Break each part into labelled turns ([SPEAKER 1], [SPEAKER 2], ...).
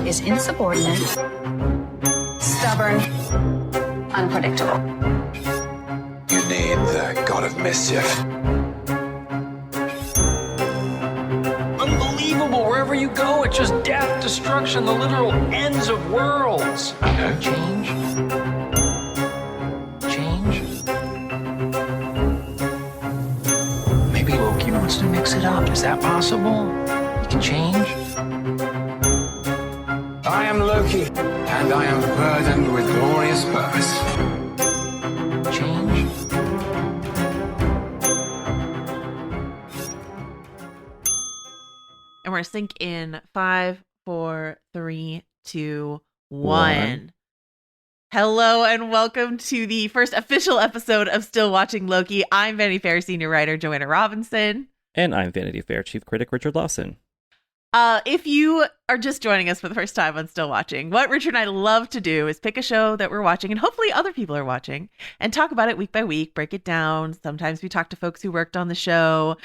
[SPEAKER 1] is insubordinate, stubborn, unpredictable.
[SPEAKER 2] You need the god of mischief.
[SPEAKER 3] Unbelievable. Wherever you go, it's just death, destruction, the literal ends of worlds. Change. Maybe Loki wants to mix it up. Is that possible? He can change.
[SPEAKER 2] I am Loki, and I am burdened with glorious purpose.
[SPEAKER 3] Change.
[SPEAKER 4] And we're sync in 5, 4, 3, 2, 1. Hello and welcome to the first official episode of Still Watching Loki. I'm Vanity Fair senior writer Joanna Robinson.
[SPEAKER 5] And I'm Vanity Fair chief critic Richard Lawson.
[SPEAKER 4] If you are just joining us for the first time on Still Watching, what Richard and I love to do is pick a show that we're watching and hopefully other people are watching and talk about it week by week, break it down. Sometimes we talk to folks who worked on the show.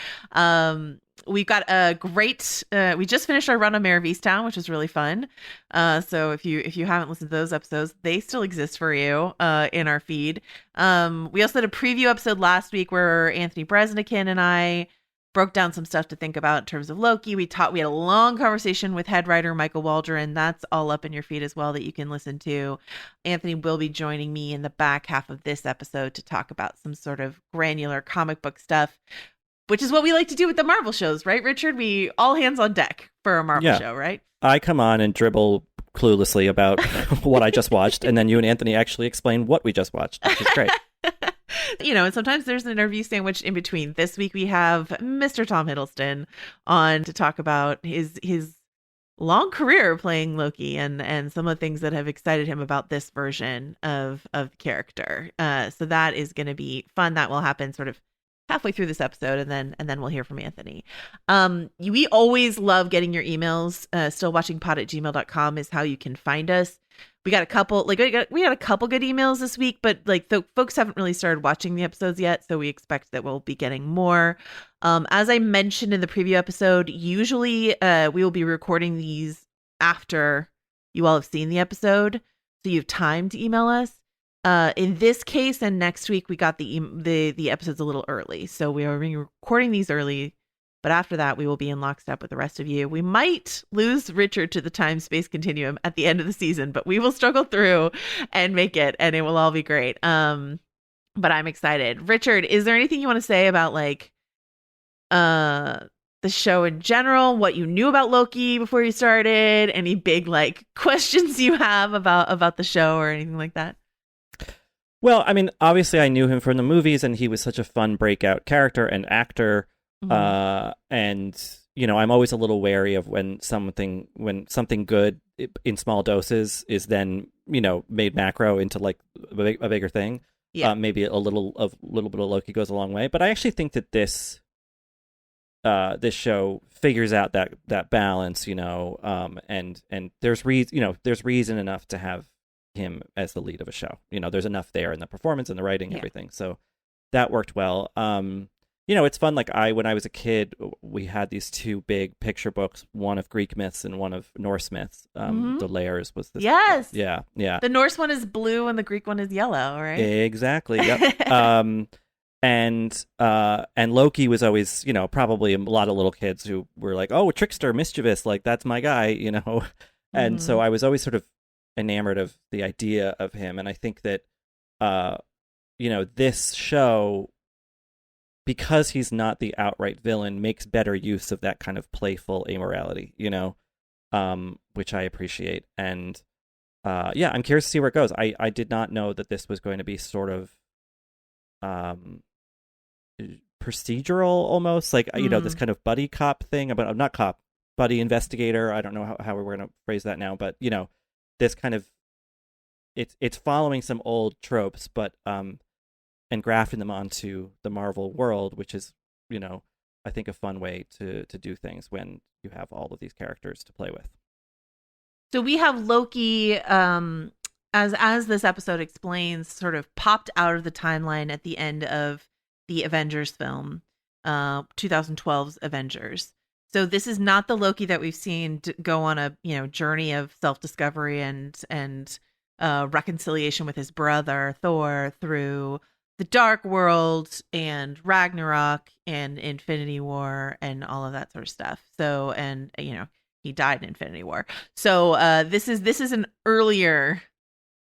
[SPEAKER 4] We've got a great, we just finished our run on Mare of Easttown, which was really fun. So if you haven't listened to those episodes, they still exist for you in our feed. We also did a preview episode last week where Anthony Breznican and I broke down some stuff to think about in terms of Loki. We had a long conversation with head writer Michael Waldron. That's all up in your feed as well that you can listen to. Anthony will be joining me in the back half of this episode to talk about some sort of granular comic book stuff, which is what we like to do with the Marvel shows, right, Richard? We all hands on deck for a Marvel show, right?
[SPEAKER 5] I come on and dribble cluelessly about what I just watched, and then you and Anthony actually explain what we just watched, which is great.
[SPEAKER 4] You know, and sometimes there's an interview sandwiched in between. This week we have Mr. Tom Hiddleston on to talk about his long career playing Loki and some of the things that have excited him about this version of the character. So that is going to be fun. That will happen sort of halfway through this episode, and then we'll hear from Anthony. We always love getting your emails. Stillwatchingpod@gmail.com is how you can find us. We got a couple, we got a couple good emails this week, but the folks haven't really started watching the episodes yet, so we expect that we'll be getting more. As I mentioned in the preview episode, usually we will be recording these after you all have seen the episode, so you have time to email us. In this case and next week, we got the episodes a little early, so we are recording these early. But after that, we will be in lockstep with the rest of you. We might lose Richard to the time-space continuum at the end of the season, but we will struggle through and make it, and it will all be great. But I'm excited. Richard, is there anything you want to say about the show in general? What you knew about Loki before you started? Any big questions you have about the show or anything like that?
[SPEAKER 5] Well, I mean, obviously I knew him from the movies, and he was such a fun breakout character and actor. Mm-hmm. And I'm always a little wary of when something good in small doses is then made macro into a bigger thing. Yeah. Maybe a little bit of Loki goes a long way, but I actually think that this show figures out that balance, and there's reason enough to have him as the lead of a show. There's enough there in the performance and the writing, everything. So that worked well. It's fun. When I was a kid, we had these two big picture books, one of Greek myths and one of Norse myths. The Layers was this.
[SPEAKER 4] Yes.
[SPEAKER 5] Yeah.
[SPEAKER 4] The Norse one is blue and the Greek one is yellow, right?
[SPEAKER 5] Exactly. Yep. And Loki was always, probably a lot of little kids who were like, oh, trickster, mischievous, that's my guy, And so I was always sort of enamored of the idea of him. And I think that, this show, because he's not the outright villain, makes better use of that kind of playful amorality, which I appreciate. And I'm curious to see where it goes. I did not know that this was going to be sort of procedural almost, this kind of buddy cop thing, but not cop, buddy investigator. I don't know how we're going to phrase that now, but this kind of it's following some old tropes, but and grafting them onto the Marvel world, which is, I think a fun way to do things when you have all of these characters to play with.
[SPEAKER 4] So we have Loki, as this episode explains, sort of popped out of the timeline at the end of the Avengers film, 2012's Avengers. So this is not the Loki that we've seen go on a journey of self-discovery and reconciliation with his brother Thor through the Dark World and Ragnarok and Infinity War and all of that sort of stuff. So, and he died in Infinity War. So this is an earlier,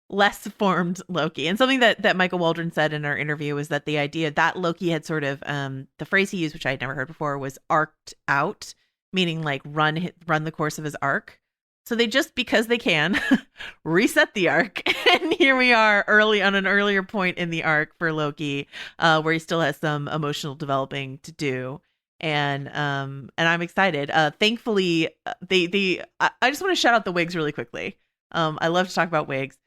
[SPEAKER 4] less formed Loki. And something that Michael Waldron said in our interview was that the idea that Loki had sort of the phrase he used, which I had never heard before, was arced out, meaning like run the course of his arc. So they just, because they can, reset the arc, and here we are early on an earlier point in the arc for Loki, where he still has some emotional developing to do, and I'm excited. Thankfully, I just want to shout out the wigs really quickly. I love to talk about wigs.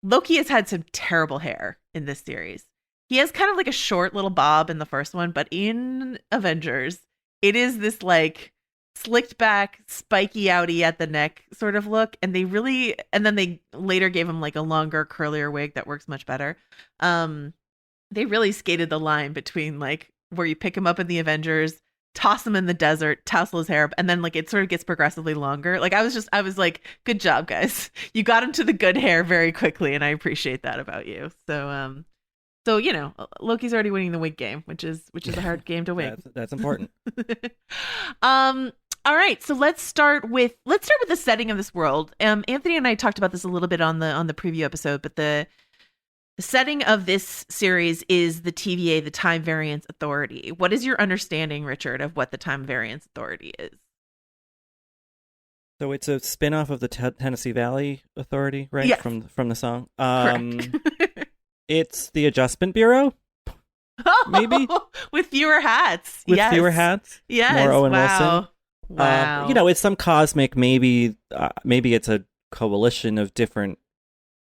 [SPEAKER 4] Loki has had some terrible hair in this series. He has kind of like a short little bob in the first one, but in Avengers, it is this like slicked back, spiky outy at the neck sort of look. And then they later gave him like a longer, curlier wig that works much better. They really skated the line between like where you pick him up in the Avengers, toss him in the desert, tousle his hair up, and then like it sort of gets progressively longer. Like I was like, good job, guys. You got him to the good hair very quickly, and I appreciate that about you. So Loki's already winning the wig game, which is a hard game to win.
[SPEAKER 5] That's important.
[SPEAKER 4] All right, so let's start with the setting of this world. Anthony and I talked about this a little bit on the preview episode, but the setting of this series is the TVA, the Time Variance Authority. What is your understanding, Richard, of what the Time Variance Authority is?
[SPEAKER 5] So it's a spin-off of the Tennessee Valley Authority, right?
[SPEAKER 4] Yes.
[SPEAKER 5] From the song.
[SPEAKER 4] Correct.
[SPEAKER 5] It's the Adjustment Bureau. Maybe
[SPEAKER 4] with fewer hats.
[SPEAKER 5] With fewer hats.
[SPEAKER 4] Yes.
[SPEAKER 5] More Owen Wilson.
[SPEAKER 4] Wow.
[SPEAKER 5] It's some cosmic. Maybe it's a coalition of different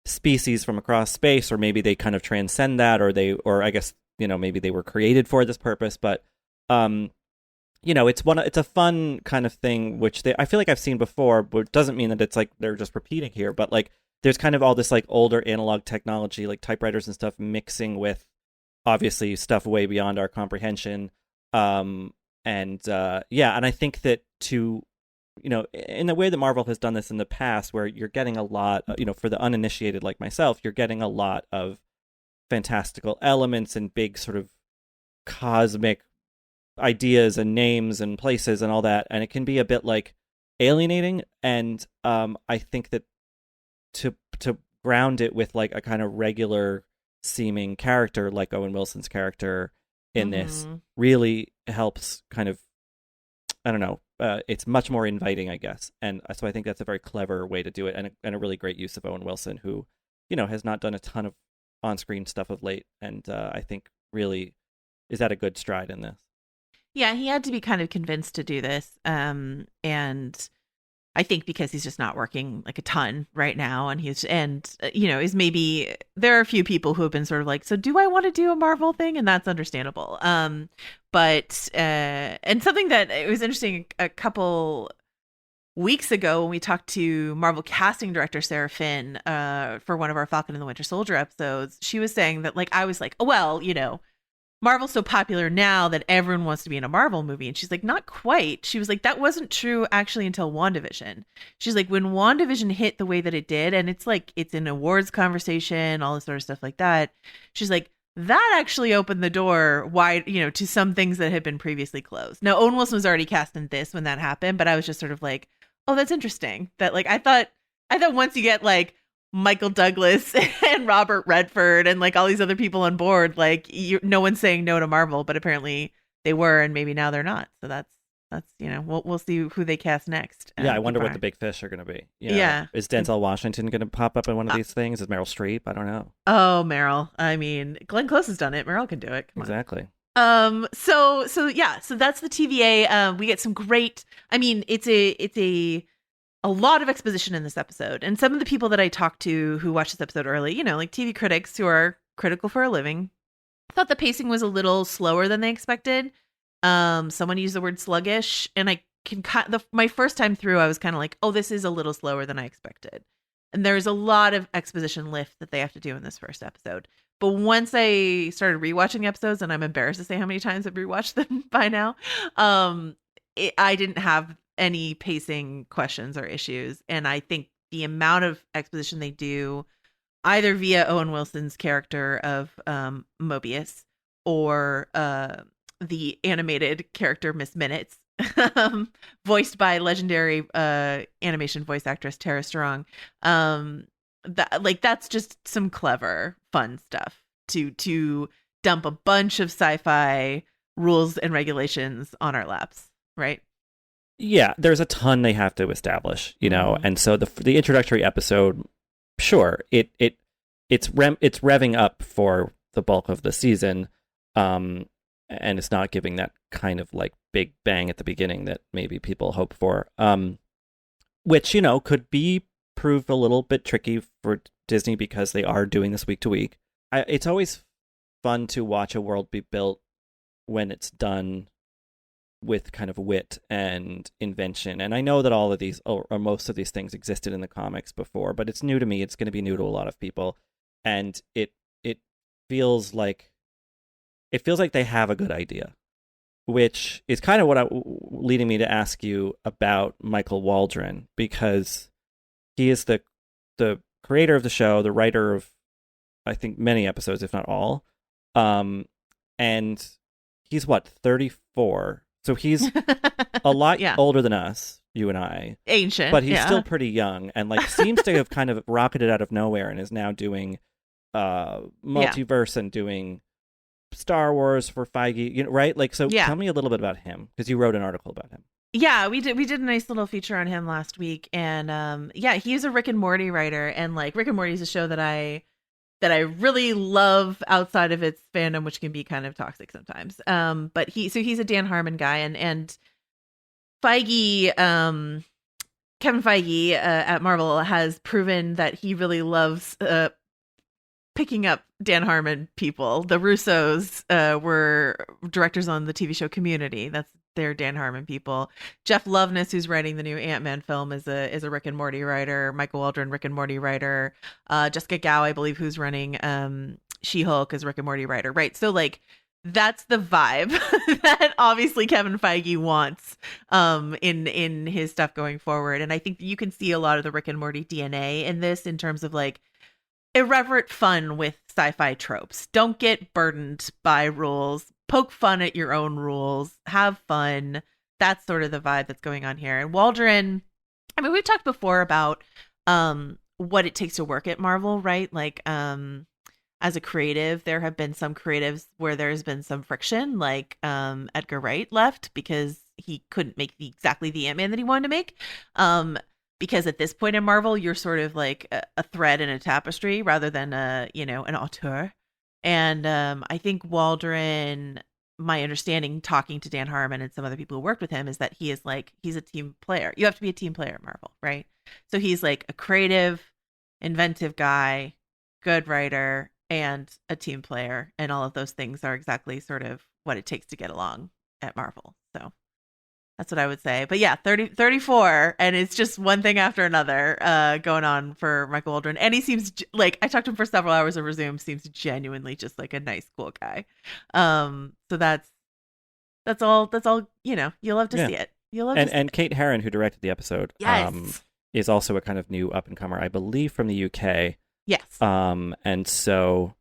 [SPEAKER 5] species from across space, or maybe they kind of transcend that, or I guess maybe they were created for this purpose. But it's a fun kind of thing, which I feel like I've seen before, but it doesn't mean that it's like they're just repeating here. But like there's kind of all this like older analog technology, like typewriters and stuff, mixing with obviously stuff way beyond our comprehension. And I think that in the way that Marvel has done this in the past, where you're getting a lot, for the uninitiated like myself, you're getting a lot of fantastical elements and big sort of cosmic ideas and names and places and all that, and it can be a bit like alienating. And I think that to ground it with like a kind of regular seeming character like Owen Wilson's character in this really helps kind of, I don't know, it's much more inviting, I guess. And so I think that's a very clever way to do it, and a really great use of Owen Wilson, who, has not done a ton of on-screen stuff of late, and I think really is at a good stride in this.
[SPEAKER 4] Yeah, he had to be kind of convinced to do this, and I think because he's just not working like a ton right now, and is maybe there are a few people who have been sort of like, so do I want to do a Marvel thing? And that's understandable. But and something that it was interesting a couple weeks ago when we talked to Marvel casting director Sarah Finn for one of our Falcon and the Winter Soldier episodes, she was saying that like I was like, oh, well, Marvel's so popular now that everyone wants to be in a Marvel movie. And she's like, not quite. She was like, that wasn't true actually until WandaVision. She's like, when WandaVision hit the way that it did, and it's like, it's an awards conversation, all this sort of stuff like that. She's like, that actually opened the door wide, to some things that had been previously closed. Now, Owen Wilson was already cast in this when that happened, but I was just sort of like, oh, that's interesting. That like, I thought once you get like Michael Douglas and Robert Redford and like all these other people on board, like no one's saying no to Marvel, but apparently they were, and maybe now they're not. So that's we'll see who they cast next.
[SPEAKER 5] Yeah, I wonder what the big fish are going to be.
[SPEAKER 4] Yeah,
[SPEAKER 5] is Denzel Washington going to pop up in one of these things? Is Meryl Streep? I don't know.
[SPEAKER 4] Oh, Meryl. I mean, Glenn Close has done it. Meryl can do it. Come
[SPEAKER 5] exactly.
[SPEAKER 4] On. So that's the TVA. We get some great. I mean, it's a lot of exposition in this episode. And some of the people that I talked to who watched this episode early, like TV critics who are critical for a living, thought the pacing was a little slower than they expected. Someone used the word sluggish, and I can my first time through, I was kind of like, oh, this is a little slower than I expected. And there's a lot of exposition lift that they have to do in this first episode. But once I started rewatching the episodes, and I'm embarrassed to say how many times I've rewatched them by now, I didn't have any pacing questions or issues. And I think the amount of exposition they do, either via Owen Wilson's character of Mobius or the animated character Miss Minutes, voiced by legendary animation voice actress Tara Strong, that's just some clever, fun stuff to dump a bunch of sci-fi rules and regulations on our laps, right?
[SPEAKER 5] Yeah, there's a ton they have to establish, and so the introductory episode, sure, it's revving up for the bulk of the season, and it's not giving that kind of like big bang at the beginning that maybe people hope for, which could prove a little bit tricky for Disney because they are doing this week to week. It's always fun to watch a world be built when it's done with kind of wit and invention. And I know that all of these, or most of these things existed in the comics before, but it's new to me. It's going to be new to a lot of people. And it feels like they have a good idea, which is kind of leading me to ask you about Michael Waldron, because he is the creator of the show, the writer of, I think, many episodes, if not all. And he's 34. So he's a lot older than us, you and I.
[SPEAKER 4] Ancient.
[SPEAKER 5] But he's still pretty young and seems to have kind of rocketed out of nowhere and is now doing multiverse and doing Star Wars for Feige, right? Tell me a little bit about him, because you wrote an article about him.
[SPEAKER 4] Yeah, we did a nice little feature on him last week, and he's a Rick and Morty writer, and Rick and Morty is a show that I really love outside of its fandom, which can be kind of toxic sometimes. But he's a Dan Harmon guy, and Feige, Kevin Feige at Marvel has proven that he really loves picking up Dan Harmon people. The Russos were directors on the TV show Community. That's their Dan Harmon people. Jeff Loveness, who's writing the new Ant-Man film, is a Rick and Morty writer. Michael Waldron, Rick and Morty writer. Jessica Gao, I believe, who's running She-Hulk, is Rick and Morty writer. Right. So that's the vibe that obviously Kevin Feige wants in his stuff going forward. And I think you can see a lot of the Rick and Morty DNA in this, in terms of irreverent fun with sci-fi tropes. Don't get burdened by rules. Poke fun at your own rules. Have fun. That's sort of the vibe that's going on here. And Waldron, I mean, we've talked before about what it takes to work at Marvel, right? As a creative, there have been some creatives where there's been some friction, Edgar Wright left because he couldn't make exactly the Ant-Man that he wanted to make. Because at this point in Marvel, you're sort of like a thread in a tapestry rather than an auteur. And I think Waldron, my understanding, talking to Dan Harmon and some other people who worked with him, is that he's a team player. You have to be a team player at Marvel, right? So he's a creative, inventive guy, good writer, and a team player. And all of those things are exactly sort of what it takes to get along at Marvel. So that's what I would say. But yeah, 34, and it's just one thing after another going on for Michael Waldron. And he seems I talked to him for several hours over Zoom, seems genuinely just a nice, cool guy. So that's all, you'll love to see it. You'll love
[SPEAKER 5] and Kate Herron, who directed the episode,
[SPEAKER 4] yes,
[SPEAKER 5] is also a kind of new up-and-comer, I believe, from the UK.
[SPEAKER 4] Yes.
[SPEAKER 5] And so,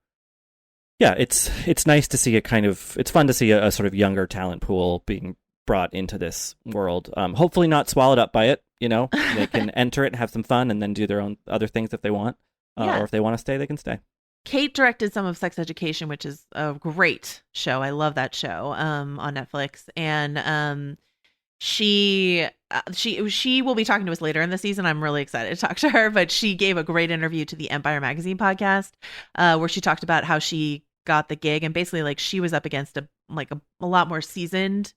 [SPEAKER 5] yeah, it's nice to see it's fun to see a sort of younger talent pool being brought into this world. Hopefully not swallowed up by it. They can enter it, have some fun, and then do their own other things if they want. Or if they want to stay, they can stay.
[SPEAKER 4] Kate directed some of Sex Education, which is a great show. I love that show on Netflix. And she will be talking to us later in the season. I'm really excited to talk to her. But she gave a great interview to the Empire Magazine podcast where she talked about how she got the gig. And basically, she was up against a lot more seasoned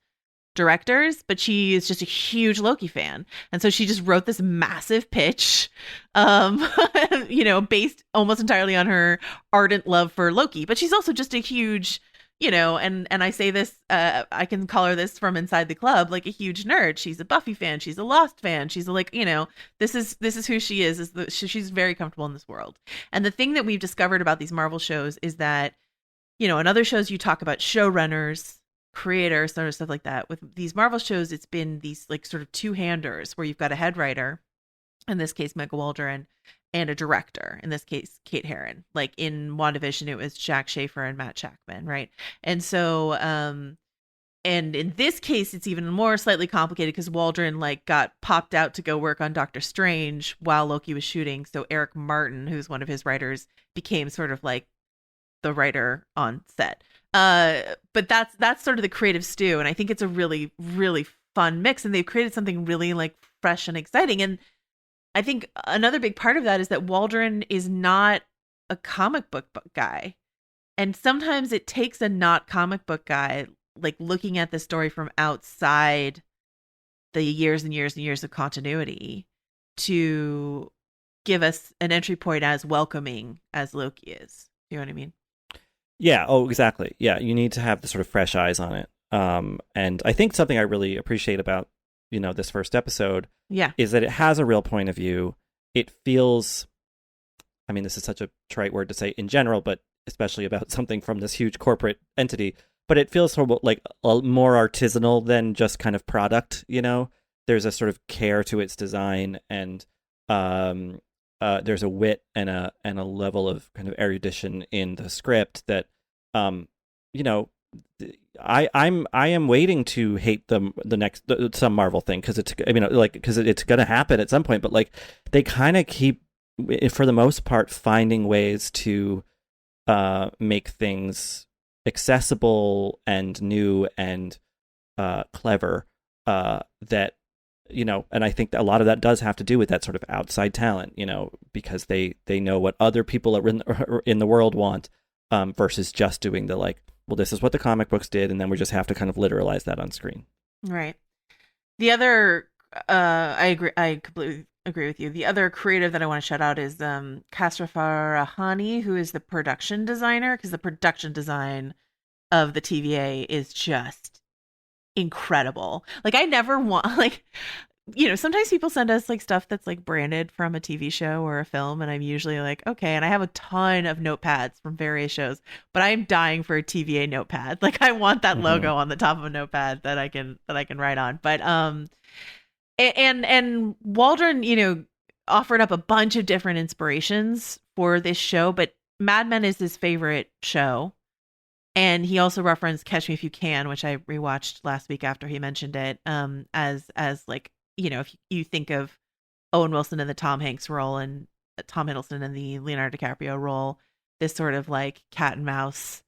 [SPEAKER 4] directors, but she is just a huge Loki fan, and so she just wrote this massive pitch based almost entirely on her ardent love for Loki. But she's also just a huge, and I say this, I can call her this from inside the club, a huge nerd. She's a Buffy fan, she's a Lost fan, she's this is who she is she's very comfortable in this world. And the thing that we've discovered about these Marvel shows is that in other shows you talk about showrunners creator, sort of stuff like that. With these Marvel shows, it's been these like sort of two-handers where you've got a head writer, in this case Michael Waldron, and a director, in this case Kate Herron. Like in WandaVision, it was Jack Schaefer and Matt Shakman, right? And so and in this case, it's even more slightly complicated because Waldron like got popped out to go work on Doctor Strange while Loki was shooting. So Eric Martin, who's one of his writers, became sort of like the writer on set. But that's sort of the creative stew, and I think it's a really, really fun mix, and they've created something really like fresh and exciting. And I think another big part of that is that Waldron is not a comic book guy, and sometimes it takes a not comic book guy like looking at the story from outside the years and years and years of continuity to give us an entry point as welcoming as Loki is. You know what I mean?
[SPEAKER 5] Yeah. Oh, exactly. Yeah. You need to have the sort of fresh eyes on it. And I think something I really appreciate about, this first episode is that it has a real point of view. It feels, I mean, this is such a trite word to say in general, but especially about something from this huge corporate entity, but it feels sort of like more artisanal than just kind of product, There's a sort of care to its design, and there's a wit and a level of kind of erudition in the script that, I am waiting to hate some Marvel thing because it's going to happen at some point, but like they kind of keep, for the most part, finding ways to make things accessible and new and clever, that and I think that a lot of that does have to do with that sort of outside talent, because they know what other people are in the world want, versus just doing the like, well, this is what the comic books did, and then we just have to kind of literalize that on screen.
[SPEAKER 4] Right. The other, I completely agree with you. The other creative that I want to shout out is Kasra Farahani, who is the production designer, because the production design of the TVA is just incredible. Like I never want, like, sometimes people send us like stuff that's like branded from a TV show or a film, and I'm usually like, okay, and I have a ton of notepads from various shows, but I'm dying for a TVA notepad. Like I want that logo on the top of a notepad that I can write on. But and Waldron, offered up a bunch of different inspirations for this show, but Mad Men is his favorite show. And he also referenced Catch Me If You Can, which I rewatched last week after he mentioned it, as like, if you think of Owen Wilson in the Tom Hanks role and Tom Hiddleston in the Leonardo DiCaprio role, this sort of like cat and mouse,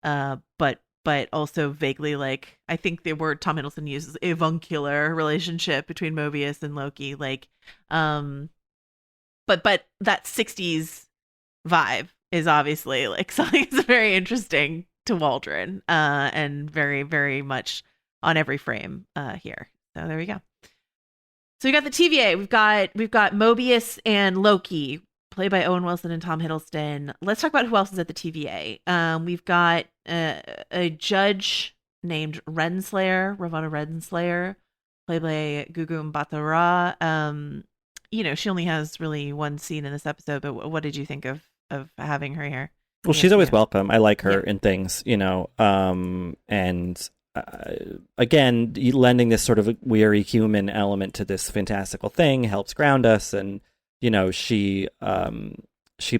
[SPEAKER 4] but also vaguely like, I think the word Tom Hiddleston uses, avuncular relationship between Mobius and Loki, like, but that 60s vibe is obviously like something that's very interesting to Waldron, and very, very much on every frame here. So there we go. So we got the TVA. We've got Mobius and Loki, played by Owen Wilson and Tom Hiddleston. Let's talk about who else is at the TVA. We've got a judge named Ravonna Renslayer, played by Gugu Mbatha-Raw. She only has really one scene in this episode, but what did you think of having her here?
[SPEAKER 5] Well, she's always welcome. I like her in things, and again, lending this sort of weary human element to this fantastical thing helps ground us. And, she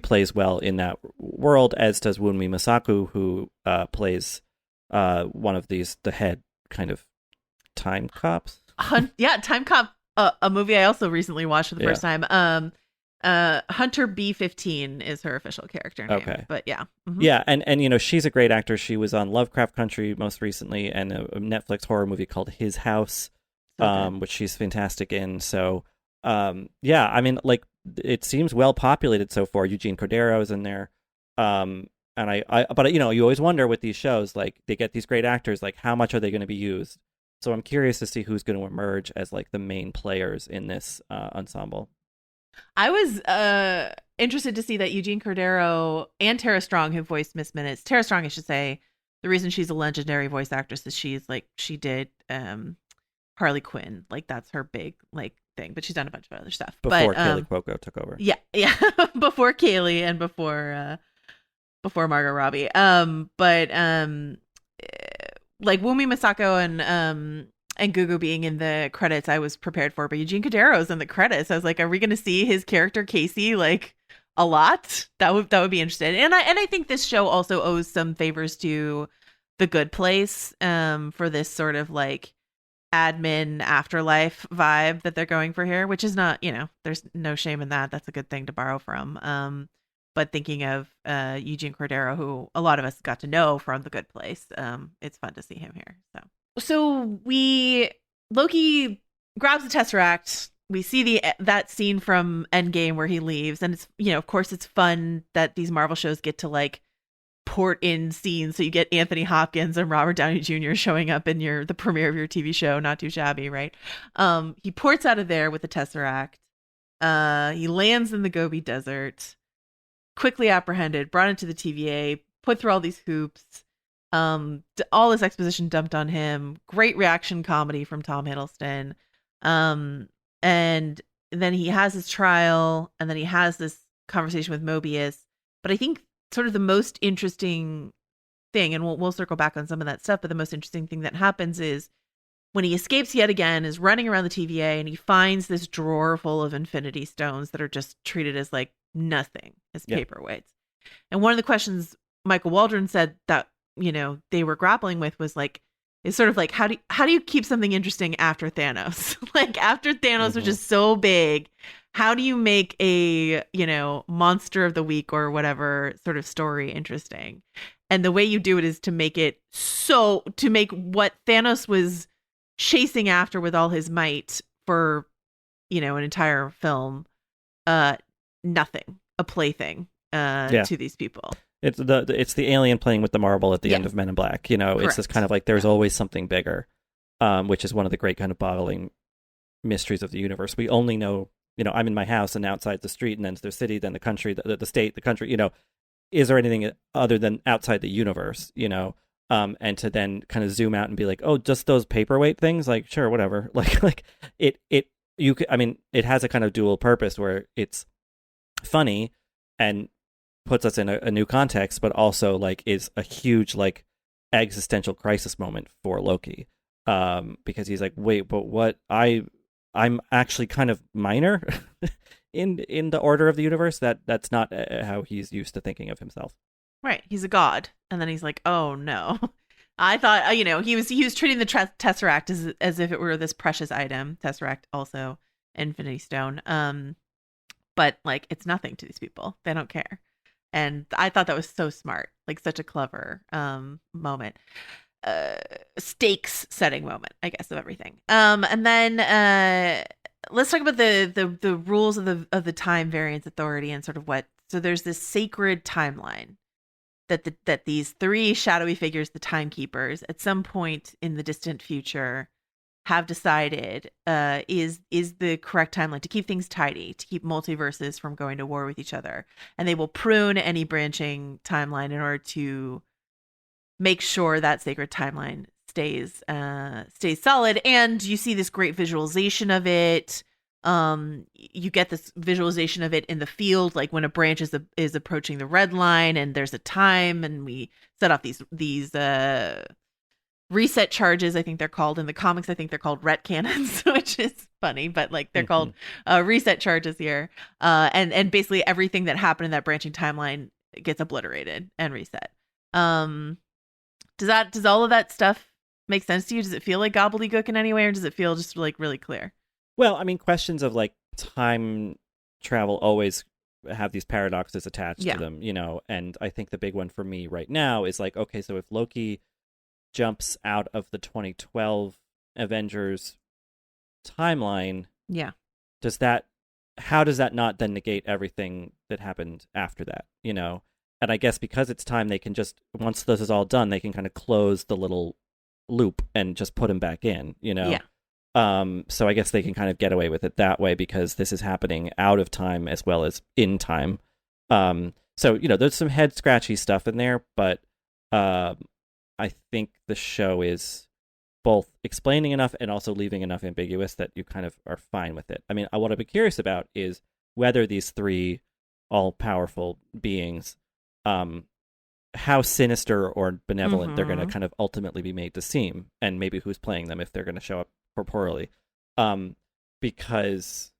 [SPEAKER 5] plays well in that world, as does Wunmi Masaku, who plays one of the head kind of time cops.
[SPEAKER 4] Time Cop, a movie I also recently watched for the first time. Hunter B-15 is her official character name. Okay. But yeah. Mm-hmm.
[SPEAKER 5] Yeah, and she's a great actor. She was on Lovecraft Country most recently, and a Netflix horror movie called His House, which she's fantastic in. So, yeah, I mean, like, it seems well populated so far. Eugene Cordero is in there. But you always wonder with these shows, like, they get these great actors, like, how much are they going to be used? So I'm curious to see who's going to emerge as like the main players in this ensemble.
[SPEAKER 4] I was interested to see that Eugene Cordero and Tara Strong, who voiced Miss Minutes. Tara Strong, I should say, the reason she's a legendary voice actress is she did Harley Quinn. Like that's her big like thing, but she's done a bunch of other stuff.
[SPEAKER 5] Before Kaylee Cuoco took over.
[SPEAKER 4] Yeah. Before Kaylee and before Margot Robbie. like Wumi Masako and Gugu being in the credits, I was prepared for, but Eugene Cadero's in the credits. I was like, are we going to see his character Casey like a lot? That would be interesting. And I think this show also owes some favors to The Good Place, for this sort of like admin afterlife vibe that they're going for here, which is not, there's no shame in that. That's a good thing to borrow from. But thinking of Eugene Cordero, who a lot of us got to know from The Good Place, it's fun to see him here. So Loki grabs the Tesseract. We see that scene from Endgame where he leaves, and it's, of course it's fun that these Marvel shows get to like port in scenes. So you get Anthony Hopkins and Robert Downey Jr. showing up in the premiere of your TV show. Not too shabby, right? He ports out of there with the Tesseract. He lands in the Gobi Desert, quickly apprehended, brought into the TVA, put through all these hoops. All this exposition dumped on him. Great reaction comedy from Tom Hiddleston. And then he has his trial, and then he has this conversation with Mobius. But I think sort of the most interesting thing, and we'll circle back on some of that stuff, but the most interesting thing that happens is when he escapes yet again, is running around the TVA, and he finds this drawer full of Infinity Stones that are just treated as like nothing, as paperweights. And one of the questions Michael Waldron said that they were grappling with was like, is sort of like, how do you keep something interesting after Thanos? Like after Thanos, which is so big, how do you make a, monster of the week or whatever sort of story interesting? And the way you do it is to make what Thanos was chasing after with all his might for, an entire film, nothing, a plaything to these people.
[SPEAKER 5] It's the alien playing with the marble at the end of Men in Black. It's this kind of like there's always something bigger, which is one of the great kind of boggling mysteries of the universe. We only know, I'm in my house and outside the street, and then the city, then the country, the state, the country. Is there anything other than outside the universe? And to then kind of zoom out and be like, oh, just those paperweight things, like sure, whatever. It has a kind of dual purpose where it's funny and puts us in a new context, but also like is a huge like existential crisis moment for Loki, because he's like, wait, but what? I'm actually kind of minor in the order of the universe. That's not how he's used to thinking of himself.
[SPEAKER 4] Right, he's a god, and then he's like, oh no. I thought, he was treating the Tesseract as if it were this precious item. Tesseract, also Infinity Stone, but like it's nothing to these people. They don't care. And I thought that was so smart, like such a clever moment, stakes setting moment, I guess, of everything. And then let's talk about the rules of the time variance authority and sort of what. So there's this sacred timeline that these three shadowy figures, the timekeepers, at some point in the distant future, have decided is the correct timeline to keep things tidy, to keep multiverses from going to war with each other. And they will prune any branching timeline in order to make sure that sacred timeline stays solid. And you see this great visualization of it. You get this visualization of it in the field, like when a branch is approaching the red line and there's a time, and we set off these reset charges, I think they're called. In the comics, I think they're called ret cannons, which is funny, but like they're called reset charges here. And basically everything that happened in that branching timeline gets obliterated and reset. Does all of that stuff make sense to you? Does it feel like gobbledygook in any way, or does it feel just like really clear?
[SPEAKER 5] Well, I mean, questions of like time travel always have these paradoxes attached to them, and I think the big one for me right now is like, okay, so if Loki jumps out of the 2012 Avengers timeline, how does that not then negate everything that happened after that, And I guess because it's time, they can just, once this is all done, they can kind of close the little loop and just put him back in, So I guess they can kind of get away with it that way because this is happening out of time as well as in time. So, there's some head scratchy stuff in there, but I think the show is both explaining enough and also leaving enough ambiguous that you kind of are fine with it. I mean, what I'd be curious about is whether these three all-powerful beings how sinister or benevolent they're going to kind of ultimately be made to seem, and maybe who's playing them if they're going to show up corporeally, because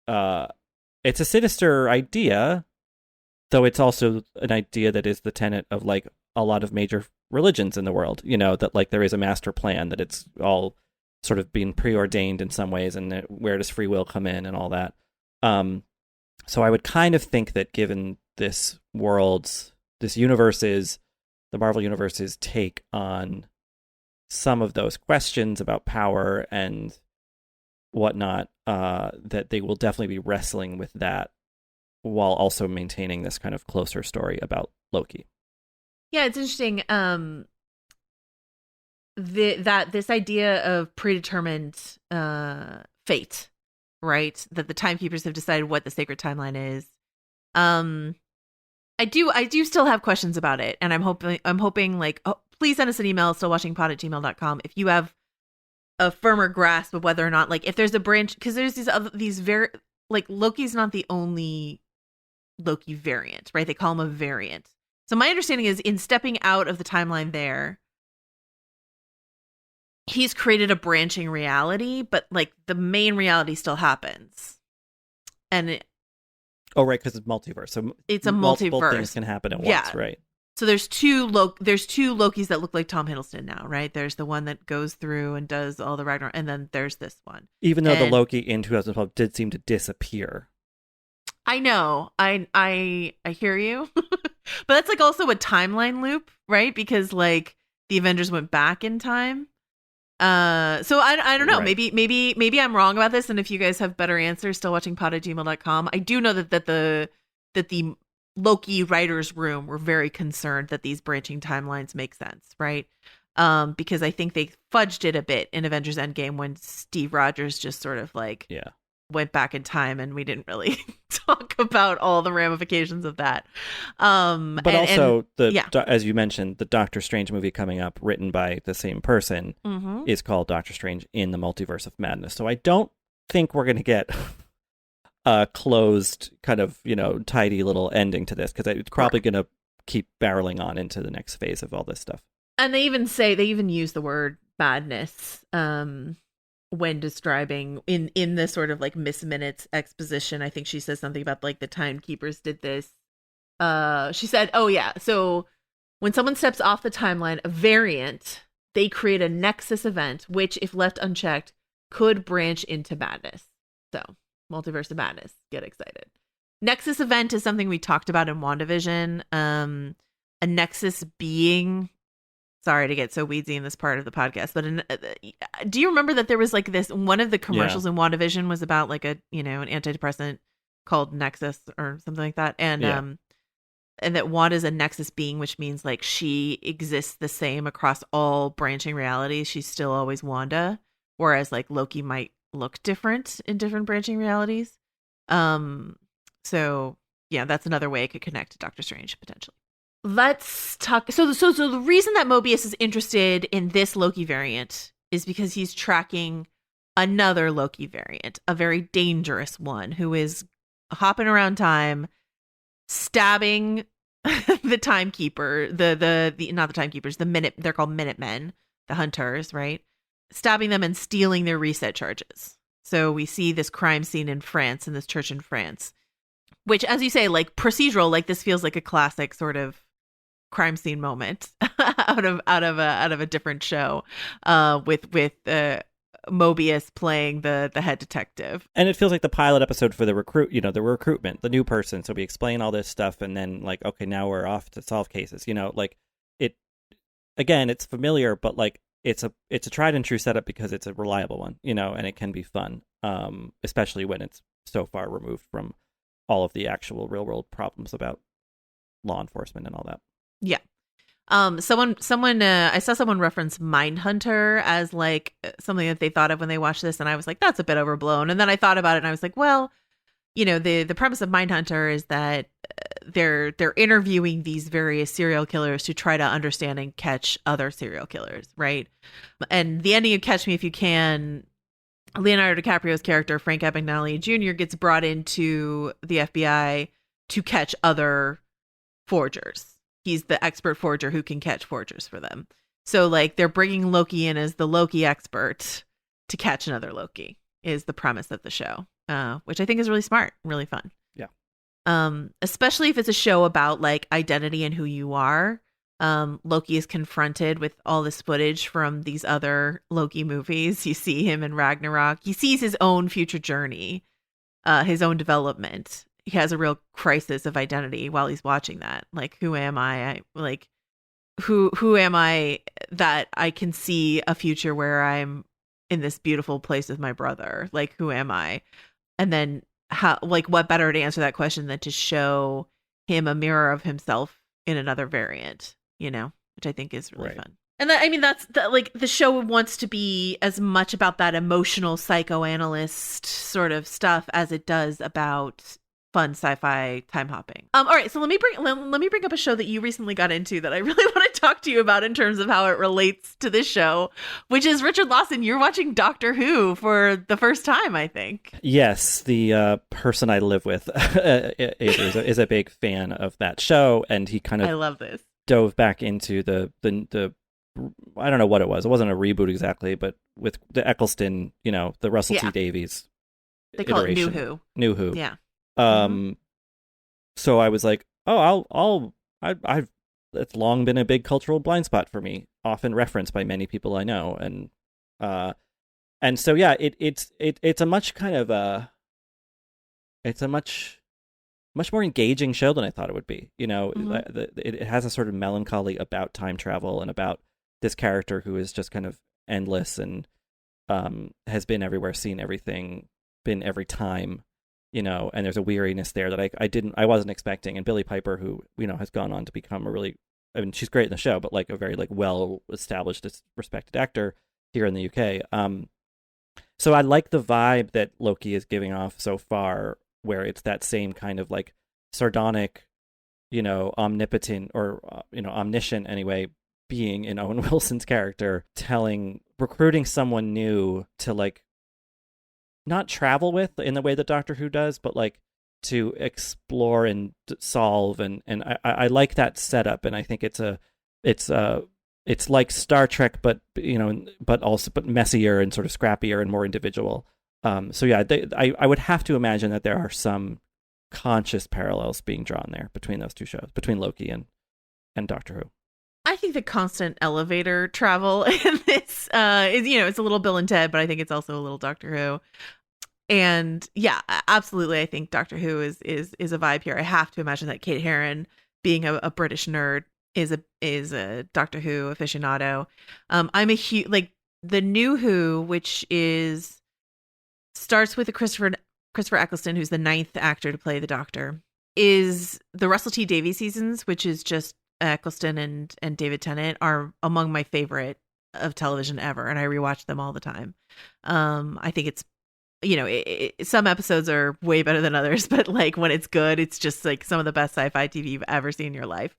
[SPEAKER 5] it's a sinister idea, though it's also an idea that is the tenet of like a lot of major religions in the world, that like there is a master plan, that it's all sort of being preordained in some ways, and where does free will come in and all that. So I would kind of think that given this universe's, the Marvel Universe's take on some of those questions about power and whatnot, that they will definitely be wrestling with that while also maintaining this kind of closer story about Loki.
[SPEAKER 4] Yeah, it's interesting. This idea of predetermined fate, right? That the timekeepers have decided what the sacred timeline is. I do still have questions about it, and I'm hoping like, please send us an email, stillwatchingpod@gmail.com, if you have a firmer grasp of whether or not, like, if there's a branch, because there's these very, like, Loki's not the only Loki variant, right? They call him a variant. So my understanding is, in stepping out of the timeline there, he's created a branching reality, but like the main reality still happens. And
[SPEAKER 5] right, because it's multiverse. So
[SPEAKER 4] it's a
[SPEAKER 5] multiple
[SPEAKER 4] multiverse.
[SPEAKER 5] Things can happen at once, right?
[SPEAKER 4] So there's two Lokis that look like Tom Hiddleston now, right? There's the one that goes through and does all the Ragnarok, and then there's this one.
[SPEAKER 5] Even though the Loki in 2012 did seem to disappear. I
[SPEAKER 4] know. I hear you. But that's like also a timeline loop, right? Because like the Avengers went back in time. So I don't know. Right. Maybe I'm wrong about this, and if you guys have better answers, stillwatchingpod@gmail.com. I do know that the Loki writers' room were very concerned that these branching timelines make sense, right? Because I think they fudged it a bit in Avengers Endgame when Steve Rogers just sort of like went back in time, and we didn't really talk about all the ramifications of that. But
[SPEAKER 5] as you mentioned, the Doctor Strange movie coming up, written by the same person, is called Doctor Strange in the Multiverse of Madness. So I don't think we're going to get a closed kind of, tidy little ending to this, because it's probably going to keep barreling on into the next phase of all this stuff.
[SPEAKER 4] And they even use the word madness when describing in the sort of like Miss Minutes exposition. I think she says something about like the timekeepers did this. She said, so when someone steps off the timeline, a variant, they create a nexus event, which if left unchecked could branch into madness. So Multiverse of Madness. Get excited. Nexus event is something we talked about in WandaVision. A nexus being, sorry to get so weedsy in this part of the podcast, but do you remember that there was like this, one of the commercials in WandaVision was about like an antidepressant called Nexus or something like that. And that Wanda's a nexus being, which means like she exists the same across all branching realities. She's still always Wanda. Whereas like Loki might look different in different branching realities. So yeah, that's another way it could connect to Doctor Strange potentially. Let's talk. So the reason that Mobius is interested in this Loki variant is because he's tracking another Loki variant, a very dangerous one who is hopping around time, stabbing the timekeeper, the not the timekeepers, they're called Minutemen, the hunters, right? Stabbing them and stealing their reset charges. So we see this crime scene in France, in this church in France, which, as you say, like procedural, like this feels like a classic sort of crime scene moment out of a different show, with Mobius playing the head detective.
[SPEAKER 5] And it feels like the pilot episode for the recruitment, the new person. So we explain all this stuff, and then like, okay, now we're off to solve cases. Like it. Again, it's familiar, but like. It's a tried and true setup because it's a reliable one, and it can be fun, especially when it's so far removed from all of the actual real world problems about law enforcement and all that.
[SPEAKER 4] Yeah. Someone, I saw someone reference Mindhunter as like something that they thought of when they watched this, and I was like, that's a bit overblown. And then I thought about it, and I was like, well, the premise of Mindhunter is that they're interviewing these various serial killers to try to understand and catch other serial killers, right? And the ending of Catch Me If You Can, Leonardo DiCaprio's character, Frank Abagnale Jr., gets brought into the FBI to catch other forgers. he's the expert forger who can catch forgers for them. So like they're bringing Loki in as the Loki expert to catch another Loki is the premise of the show, which I think is really smart, really fun.
[SPEAKER 5] Yeah.
[SPEAKER 4] Especially if it's a show about like identity and who you are. Loki is confronted with all this footage from these other Loki movies. You see him in Ragnarok. He sees his own future journey, his own development. He has a real crisis of identity while he's watching that. Like, who am I? Who am I that I can see a future where I'm in this beautiful place with my brother? Like, who am I? And then how, like, what better to answer that question than to show him a mirror of himself in another variant, which I think is really fun. And that, I mean, that's like the show wants to be as much about that emotional psychoanalyst sort of stuff as it does about fun sci-fi time hopping. All right, so let me bring up a show that you recently got into that I really want to talk to you about in terms of how it relates to this show, which is Richard Lawson. You're watching Doctor Who for the first time, I think.
[SPEAKER 5] Yes, the person I live with is a big fan of that show, and he kind of
[SPEAKER 4] I love this.
[SPEAKER 5] Dove back into the I don't know what it was. It wasn't a reboot exactly, but with the Eccleston, the Russell T Davies.
[SPEAKER 4] They call
[SPEAKER 5] iteration.
[SPEAKER 4] it New Who.
[SPEAKER 5] New Who.
[SPEAKER 4] Yeah.
[SPEAKER 5] So I was like, I've it's long been a big cultural blind spot for me, often referenced by many people I know, and so yeah, it's a much kind of it's a much more engaging show than I thought it would be. It has a sort of melancholy about time travel and about this character who is just kind of endless and has been everywhere, seen everything, been every time. And there's a weariness there that I wasn't expecting. And Billie Piper, who, has gone on to become she's great in the show, but like a very like well-established, respected actor here in the UK. So I like the vibe that Loki is giving off so far, where it's that same kind of like sardonic, omnipotent or, omniscient anyway, being in Owen Wilson's character, recruiting someone new to like, not travel with in the way that Doctor Who does, but like to explore and solve, and I like that setup, and I think it's like Star Trek, but but messier and sort of scrappier and more individual. So yeah, I would have to imagine that there are some conscious parallels being drawn there between those two shows, between Loki and Doctor Who.
[SPEAKER 4] I think the constant elevator travel in this is, it's a little Bill and Ted, but I think it's also a little Doctor Who. And yeah, absolutely. I think Doctor Who is a vibe here. I have to imagine that Kate Herron, being a British nerd, is a Doctor Who aficionado. I'm a huge, like, the New Who, which starts with Christopher Eccleston, who's the 9th actor to play the Doctor, is the Russell T Davies seasons, which is just Eccleston and David Tennant, are among my favorite of television ever, and I rewatch them all the time. I think it's, some episodes are way better than others, but like when it's good, it's just like some of the best sci-fi TV you've ever seen in your life.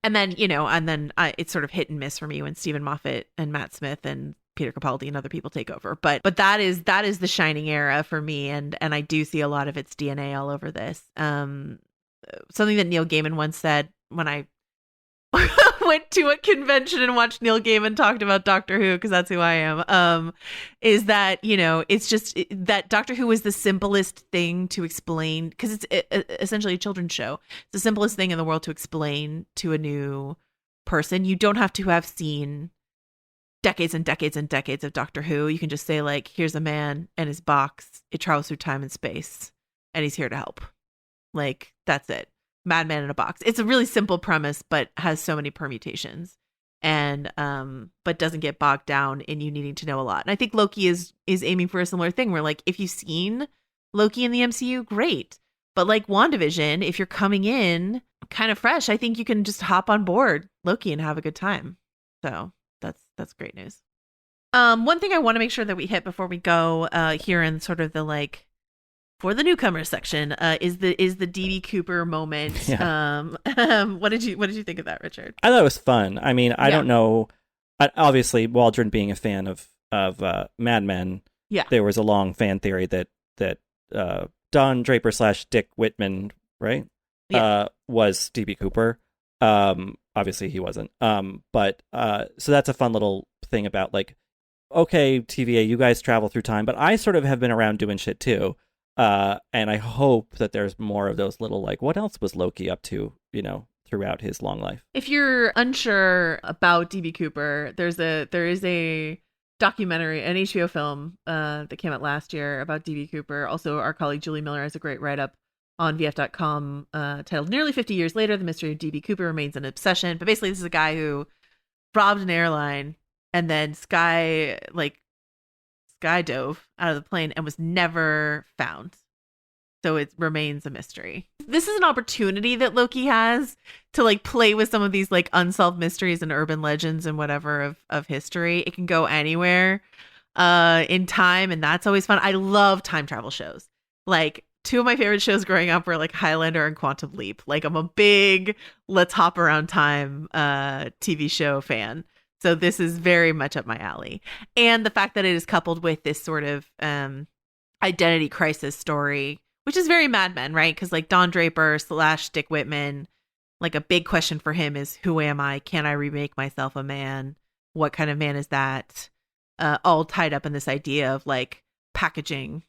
[SPEAKER 4] And then, it's sort of hit and miss for me when Stephen Moffat and Matt Smith and Peter Capaldi and other people take over. But that is the shining era for me, and I do see a lot of its DNA all over this. Something that Neil Gaiman once said when I went to a convention and watched Neil Gaiman talked about Doctor Who, because that's who I am, is that, it's just that Doctor Who is the simplest thing to explain, because it's essentially a children's show. It's the simplest thing in the world to explain to a new person. You don't have to have seen decades and decades and decades of Doctor Who. You can just say, like, here's a man and his box. It travels through time and space, and he's here to help. Like, that's it. Madman in a box. It's a really simple premise, but has so many permutations, and but doesn't get bogged down in you needing to know a lot. And I think Loki is aiming for a similar thing, where like, if you've seen Loki in the MCU, great, but like WandaVision, if you're coming in kind of fresh, I think you can just hop on board Loki and have a good time. So that's great news. One thing I want to make sure that we hit before we go here in sort of the like, for the newcomers section, is the DB Cooper moment.
[SPEAKER 5] Yeah.
[SPEAKER 4] What did you think of that, Richard?
[SPEAKER 5] I thought it was fun. I mean, I don't know. Obviously, Waldron being a fan of Mad Men, there was a long fan theory that Don Draper / Dick Whitman, right, was DB Cooper. Obviously he wasn't. But so that's a fun little thing about like, okay, TVA, you guys travel through time, but I sort of have been around doing shit too. And I hope that there's more of those little like, what else was Loki up to, throughout his long life.
[SPEAKER 4] If you're unsure about DB Cooper, there is a documentary, an HBO film that came out last year about DB Cooper. Also, our colleague Julie Miller has a great write-up on VF.com titled "Nearly 50 Years Later, the Mystery of DB Cooper Remains an Obsession." But basically, this is a guy who robbed an airline and then sky dove out of the plane and was never found. So it remains a mystery. This is an opportunity that Loki has to like play with some of these like unsolved mysteries and urban legends and whatever of history. It can go anywhere in time, and that's always fun. I love time travel shows. Like, two of my favorite shows growing up were like Highlander and Quantum Leap. Like, I'm a big let's hop around time TV show fan. So this is very much up my alley. And the fact that it is coupled with this sort of identity crisis story, which is very Mad Men, right? Because like Don Draper / Dick Whitman, like a big question for him is, who am I? Can I remake myself a man? What kind of man is that? All tied up in this idea of like packaging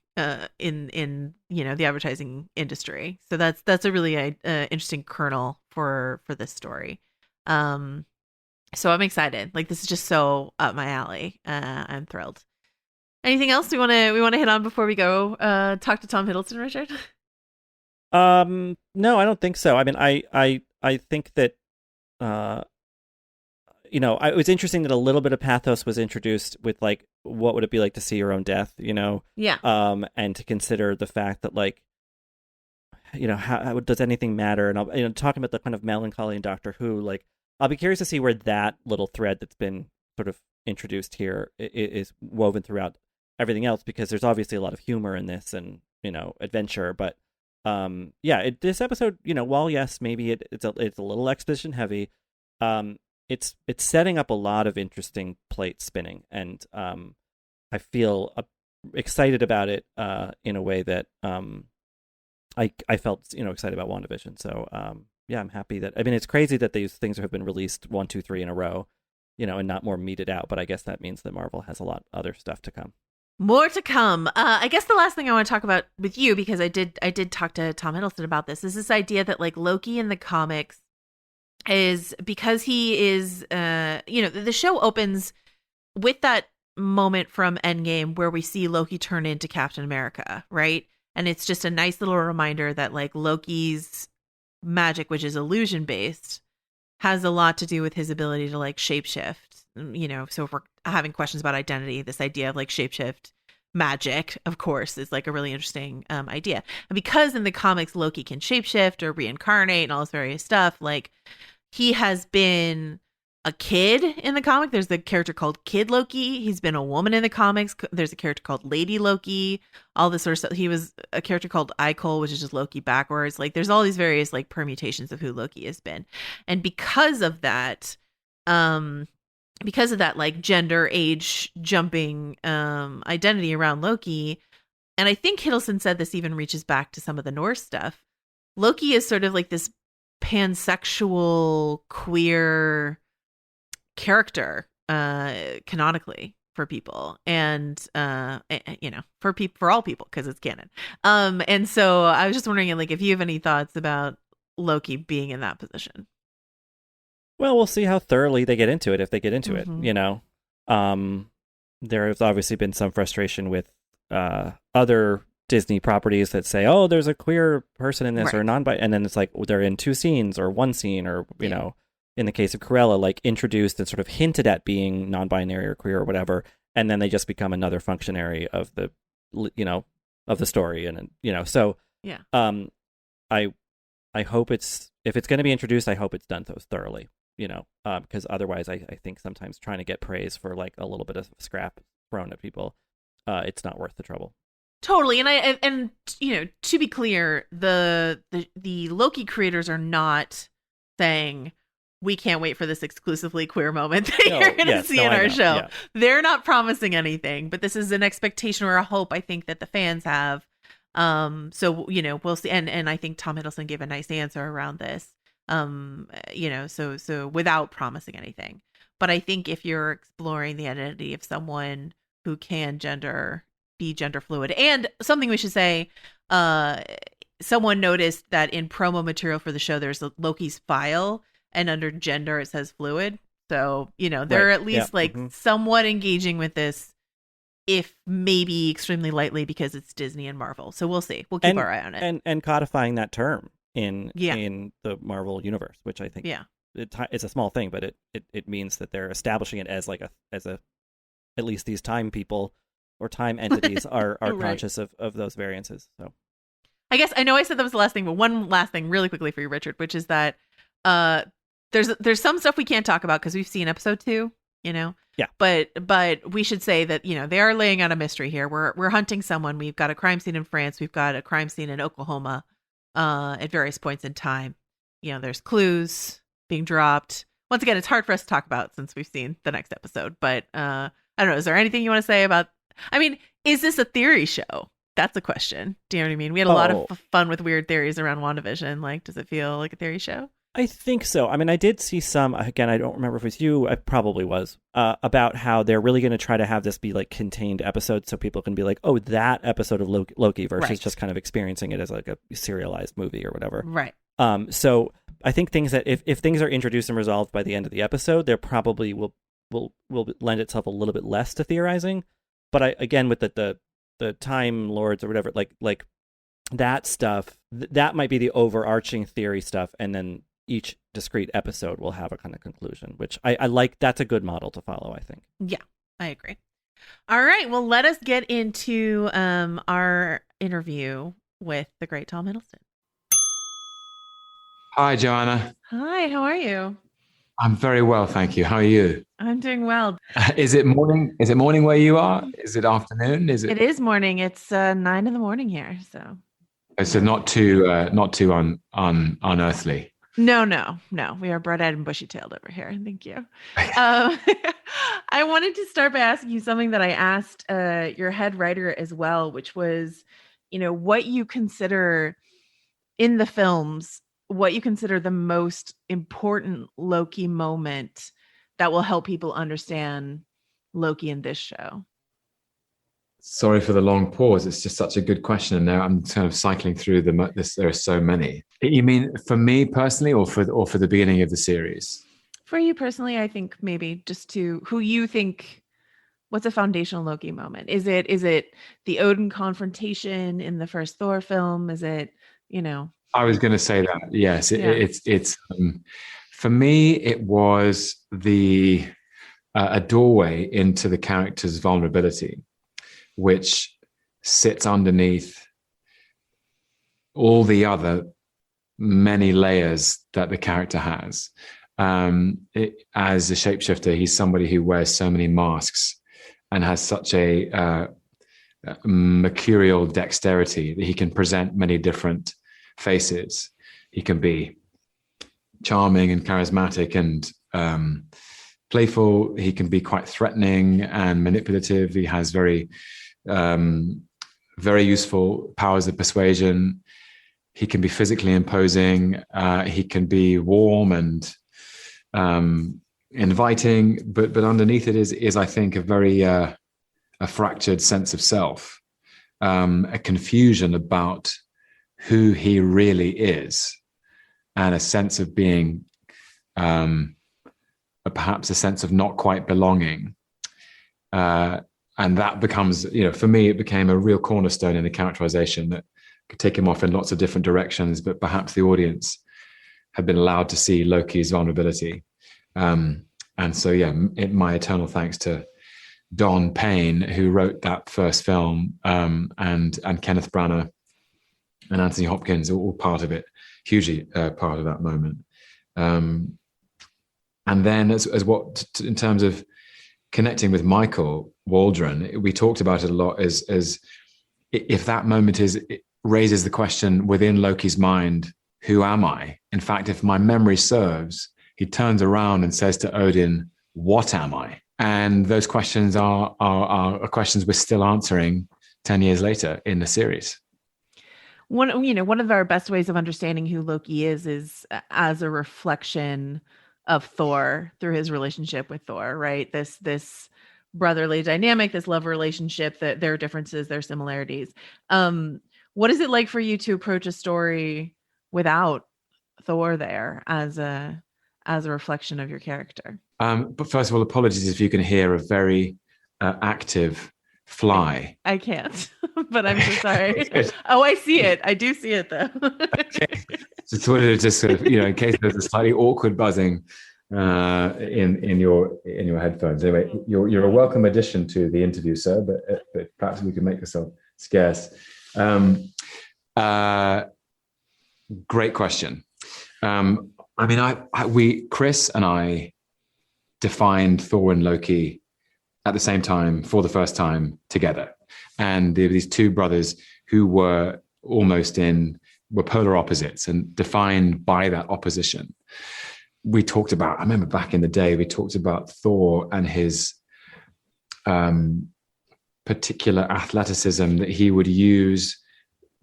[SPEAKER 4] in the advertising industry. So that's a really interesting kernel for this story. So I'm excited. Like, this is just so up my alley. I'm thrilled. Anything else we want to hit on before we go talk to Tom Hiddleston, Richard?
[SPEAKER 5] No, I don't think so. I mean, I think that it was interesting that a little bit of pathos was introduced with like, what would it be like to see your own death,
[SPEAKER 4] Yeah.
[SPEAKER 5] And to consider the fact that like, how does anything matter? And talking about the kind of melancholy in Doctor Who, like, I'll be curious to see where that little thread that's been sort of introduced here is woven throughout everything else, because there's obviously a lot of humor in this and, adventure. But this episode, while yes, maybe it's a little exposition heavy, it's setting up a lot of interesting plate spinning, and I feel excited about it in a way that I felt excited about WandaVision. So I'm happy that, it's crazy that these things have been released 1, 2, 3 in a row, and not more meted out. But I guess that means that Marvel has a lot other stuff to come.
[SPEAKER 4] More to come. I guess the last thing I want to talk about with you, because I did talk to Tom Hiddleston about this, is this idea that like Loki in the comics is, because he is, the show opens with that moment from Endgame where we see Loki turn into Captain America, right? And it's just a nice little reminder that like Loki's magic, which is illusion based, has a lot to do with his ability to like shapeshift. So if we're having questions about identity, this idea of like shapeshift magic, of course, is like a really interesting idea. And because in the comics Loki can shapeshift or reincarnate and all this various stuff, like he has been a kid in the comic. There's the character called Kid Loki. He's been a woman in the comics. There's a character called Lady Loki. All this sort of stuff. He was a character called Icol, which is just Loki backwards. Like, there's all these various like permutations of who Loki has been, and because of that, like gender age jumping identity around Loki, and I think Hiddleston said this even reaches back to some of the Norse stuff. Loki is sort of like this pansexual queer character canonically for people, and for all people, because it's canon. And so I was just wondering, like, if you have any thoughts about Loki being in that position.
[SPEAKER 5] Well, we'll see how thoroughly they get into it, if they get into it. There has obviously been some frustration with other Disney properties that say, oh, there's a queer person in this, right, or non-bi, and then it's like they're in 2 scenes or 1 scene, or in the case of Cruella, like introduced and sort of hinted at being non-binary or queer or whatever, and then they just become another functionary of the of the story, and so
[SPEAKER 4] yeah.
[SPEAKER 5] I hope if it's going to be introduced, I hope it's done so thoroughly, because otherwise I think sometimes trying to get praise for like a little bit of scrap thrown at people, it's not worth the trouble.
[SPEAKER 4] Totally. And to be clear, the Loki creators are not saying we can't wait for this exclusively queer moment that you're going to see in our show. Yeah. They're not promising anything, but this is an expectation or a hope, I think, that the fans have. So, we'll see. And I think Tom Hiddleston gave a nice answer around this. So without promising anything. But I think if you're exploring the identity of someone who can be gender fluid, and something we should say, someone noticed that in promo material for the show, there's Loki's file, and under gender it says fluid. So, they're at least somewhat engaging with this, if maybe extremely lightly, because it's Disney and Marvel. So we'll see. We'll keep our eye on it.
[SPEAKER 5] And codifying that term in the Marvel universe, which I think it's a small thing, but it means that they're establishing it as at least these time people or time entities are right. Conscious of those variances. So
[SPEAKER 4] I guess I know I said that was the last thing, but one last thing really quickly for you, Richard, which is that there's some stuff we can't talk about because we've seen episode 2, Yeah. But we should say that, they are laying out a mystery here. We're hunting someone. We've got a crime scene in France. We've got a crime scene in Oklahoma at various points in time. There's clues being dropped. Once again, it's hard for us to talk about since we've seen the next episode. But I don't know. Is there anything you want to say about, is this a theory show? That's a question. Do you know what I mean? We had a lot of fun with weird theories around WandaVision. Like, does it feel like a theory show?
[SPEAKER 5] I think so. I did see some, again, I don't remember if it was you, I probably was, about how they're really going to try to have this be like contained episodes so people can be like, oh, that episode of Loki versus just kind of experiencing it as like a serialized movie or whatever.
[SPEAKER 4] Right.
[SPEAKER 5] So I think things that if things are introduced and resolved by the end of the episode, there probably will lend itself a little bit less to theorizing. But again, with the Time Lords or whatever, like that stuff, that might be the overarching theory stuff, and then each discrete episode will have a kind of conclusion, which I like. That's a good model to follow, I think.
[SPEAKER 4] Yeah, I agree. All right, well, let us get into our interview with the great Tom Hiddleston.
[SPEAKER 2] Hi, Joanna.
[SPEAKER 4] Hi, how are you?
[SPEAKER 2] I'm very well, thank you. How are you?
[SPEAKER 4] I'm doing well.
[SPEAKER 2] Is it morning? Is it morning where you are? Is it afternoon?
[SPEAKER 4] It is morning. It's 9 a.m. here. So
[SPEAKER 2] not too unearthly.
[SPEAKER 4] No. We are bright-eyed and bushy-tailed over here. Thank you. I wanted to start by asking you something that I asked your head writer as well, which was, what you consider in the films, what you consider the most important Loki moment that will help people understand Loki in this show.
[SPEAKER 2] Sorry for the long pause. It's just such a good question. And now I'm kind of cycling through this. There are so many. You mean for me personally, or for the beginning of the series?
[SPEAKER 4] For you personally, I think maybe just to who you think. What's a foundational Loki moment? Is it the Odin confrontation in the first Thor film? Is it,
[SPEAKER 2] I was going to say that. Yes, it's for me. It was a doorway into the character's vulnerability, which sits underneath all the other many layers that the character has. As a shapeshifter, he's somebody who wears so many masks and has such a mercurial dexterity that he can present many different faces. He can be charming and charismatic and playful. He can be quite threatening and manipulative. He has very useful powers of persuasion. He can be physically imposing. He can be warm and inviting, but underneath it is I think a very a fractured sense of self, a confusion about who he really is, and a sense of being, perhaps a sense of not quite belonging. And that becomes, for me, it became a real cornerstone in the characterization that could take him off in lots of different directions, but perhaps the audience had been allowed to see Loki's vulnerability. And so, my eternal thanks to Don Payne, who wrote that first film, and Kenneth Branagh and Anthony Hopkins, all part of it, hugely part of that moment. And then as in terms of connecting with Michael Waldron, we talked about it a lot as if that moment raises the question within Loki's mind, who am I? In fact, if my memory serves, he turns around and says to Odin, what am I? And those questions are questions we're still answering 10 years later in the series.
[SPEAKER 4] one of our best ways of understanding who Loki is as a reflection of Thor through his relationship with Thor, right? This brotherly dynamic, this love relationship, that there are differences, there are similarities. What is it like for you to approach a story without Thor there as a reflection of your character?
[SPEAKER 2] But first of all, apologies if you can hear a very active fly.
[SPEAKER 4] I can't, but I'm so sorry. Oh, I see it. I do see it though.
[SPEAKER 2] Okay. Just wanted to just sort of, in case there's a slightly awkward buzzing in your headphones. Anyway, you're a welcome addition to the interview, sir. But perhaps we can make yourself scarce. Great question. Chris and I defined Thor and Loki at the same time for the first time together. And there were these two brothers who were polar opposites and defined by that opposition. I remember back in the day, we talked about Thor and his particular athleticism, that he would use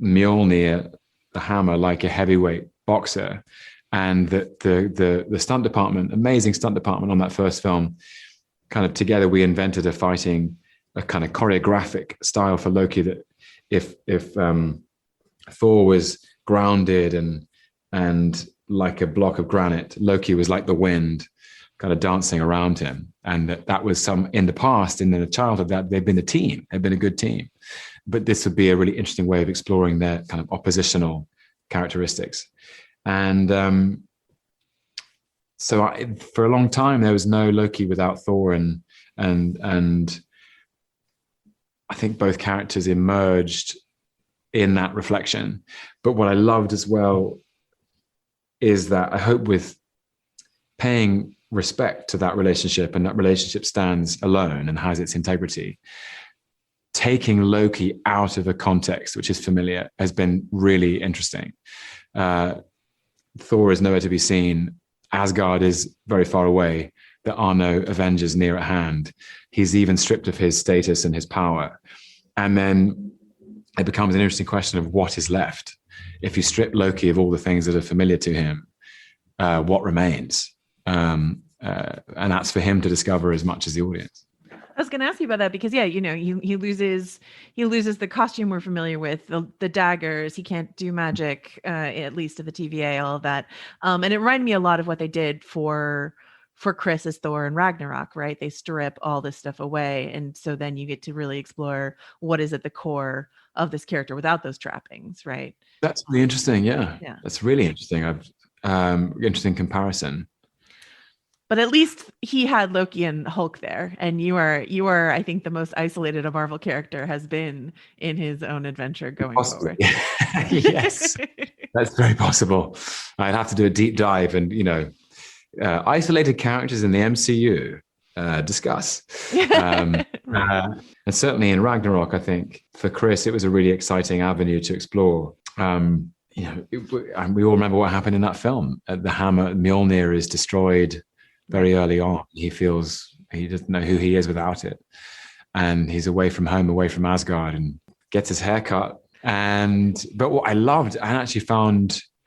[SPEAKER 2] Mjolnir, the hammer, like a heavyweight boxer. And that the stunt department, amazing stunt department on that first film, kind of together we invented a kind of choreographic style for Loki, that if Thor was grounded and like a block of granite, Loki was like the wind, kind of dancing around him. And that was in the past, in the childhood, that they've been a team, they've been a good team. But this would be a really interesting way of exploring their kind of oppositional characteristics. And for a long time, there was no Loki without Thor, and I think both characters emerged in that reflection. But what I loved as well is that I hope, with paying respect to that relationship, and that relationship stands alone and has its integrity, taking Loki out of a context which is familiar has been really interesting. Thor is nowhere to be seen. Asgard is very far away. There are no Avengers near at hand. He's even stripped of his status and his power. And then it becomes an interesting question of what is left. If you strip Loki of all the things that are familiar to him, what remains? And that's for him to discover as much as the audience.
[SPEAKER 4] I was going to ask you about that because, he loses the costume we're familiar with, the daggers. He can't do magic, at least at the TVA, all of that. And it reminded me a lot of what they did for Chris as Thor and Ragnarok, right? They strip all this stuff away. And so then you get to really explore what is at the core of this character without those trappings, right?
[SPEAKER 2] That's really interesting. Yeah. That's really interesting. Interesting comparison.
[SPEAKER 4] But at least he had Loki and Hulk there, and you are, I think, the most isolated a Marvel character has been in his own adventure going forward.
[SPEAKER 2] Yes, that's very possible. I'd have to do a deep dive, and isolated characters in the MCU. Discuss. And certainly in Ragnarok, I think for Chris, it was a really exciting avenue to explore. And we all remember what happened in that film. The hammer, Mjolnir, is destroyed very early on. He feels he doesn't know who he is without it. And he's away from home, away from Asgard, and gets his hair cut. But what I loved, I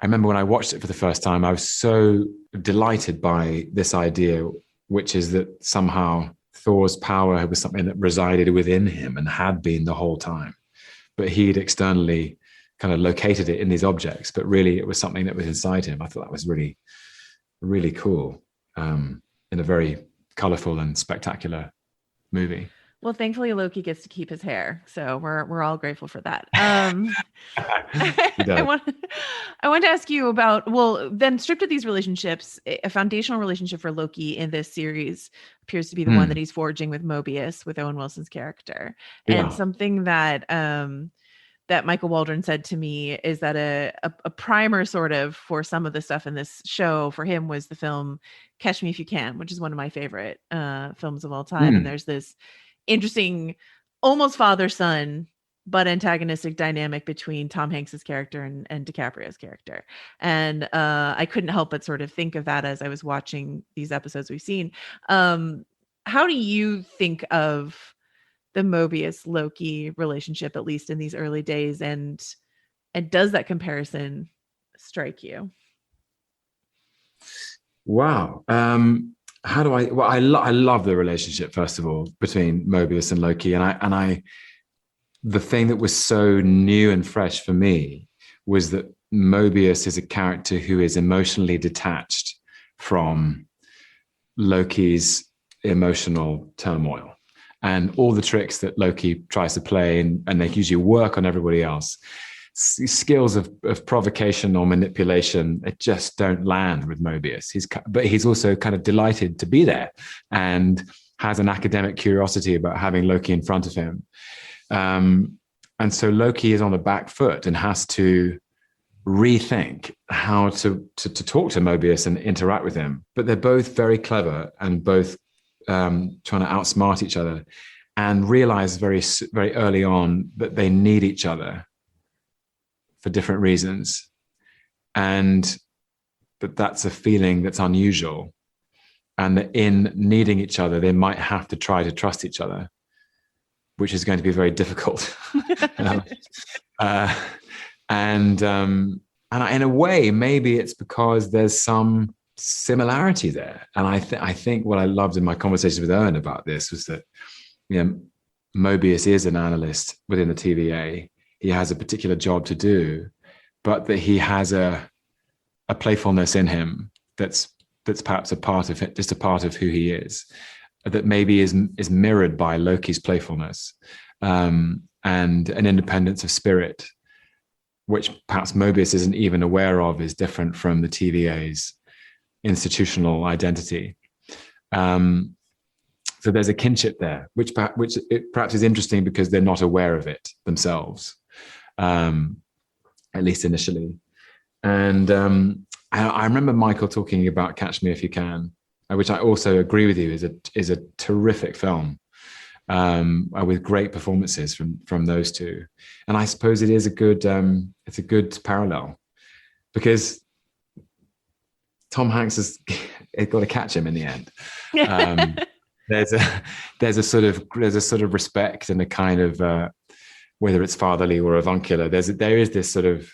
[SPEAKER 2] remember when I watched it for the first time, I was so delighted by this idea, which is that somehow Thor's power was something that resided within him and had been the whole time. But he'd externally kind of located it in these objects, but really it was something that was inside him. I thought that was really, really cool. In a very colorful and spectacular movie.
[SPEAKER 4] Well, thankfully Loki gets to keep his hair, so we're all grateful for that. I want to ask you about, then stripped of these relationships, a foundational relationship for Loki in this series appears to be the one that he's forging with Mobius, with Owen Wilson's character, and something that that Michael Waldron said to me is that a primer sort of for some of the stuff in this show for him was the film Catch Me If You Can, which is one of my favorite films of all time. And there's this interesting, almost father-son, but antagonistic dynamic between Tom Hanks's character and DiCaprio's character. And I couldn't help but sort of think of that as I was watching these episodes we've seen. How do you think of the Mobius Loki relationship, at least in these early days, and And does that comparison strike you?
[SPEAKER 2] Wow. How do I? Well, I love the relationship, first of all, between Mobius and Loki, and the thing that was so new and fresh for me was that Mobius is a character who is emotionally detached from Loki's emotional turmoil and all the tricks that Loki tries to play, and they usually work on everybody else. Skills of provocation or manipulation, it just don't land with Mobius. But he's also kind of delighted to be there and has an academic curiosity about having Loki in front of him. And so Loki is on the back foot and has to rethink how to talk to Mobius and interact with him. But they're both very clever and both trying to outsmart each other, and realize very, very early on that they need each other for different reasons. And that's a feeling that's unusual. And that in needing each other, they might have to try to trust each other, which is going to be very difficult. And in a way, maybe it's because there's some similarity there. And I think what I loved in my conversation with Owen about this was that, Mobius is an analyst within the TVA. He has a particular job to do, but that he has a playfulness in him that's perhaps a part of it, just a part of who he is, that maybe is mirrored by Loki's playfulness, and an independence of spirit, which perhaps Mobius isn't even aware of, is different from the TVA's institutional identity. So there's a kinship there, which perhaps is interesting because they're not aware of it themselves, at least initially. And I remember Michael talking about Catch Me If You Can, which I also agree with you is a terrific film, with great performances from those two. And I suppose it is a good parallel, because Tom Hanks has got to catch him in the end. There's a sort of respect and a kind of whether it's fatherly or avuncular. There is this sort of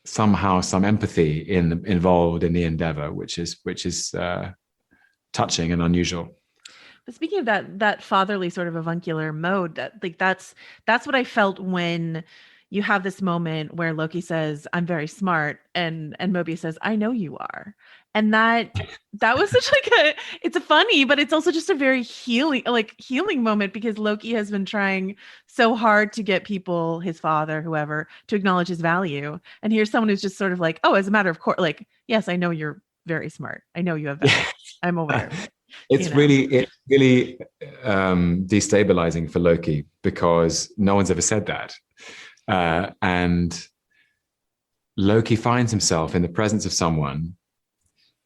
[SPEAKER 2] somehow some empathy involved in the endeavor, which is touching and unusual.
[SPEAKER 4] But speaking of that fatherly sort of avuncular mode, that's what I felt when you have this moment where Loki says, "I'm very smart," and Mobius says, "I know you are." And that was such it's funny, but it's also just a very healing moment, because Loki has been trying so hard to get people, his father, whoever, to acknowledge his value. And here's someone who's just sort of like, "Oh, as a matter of course, yes, I know you're very smart. I know you have value. I'm aware of it."
[SPEAKER 2] It's really destabilizing for Loki, because no one's ever said that. And Loki finds himself in the presence of someone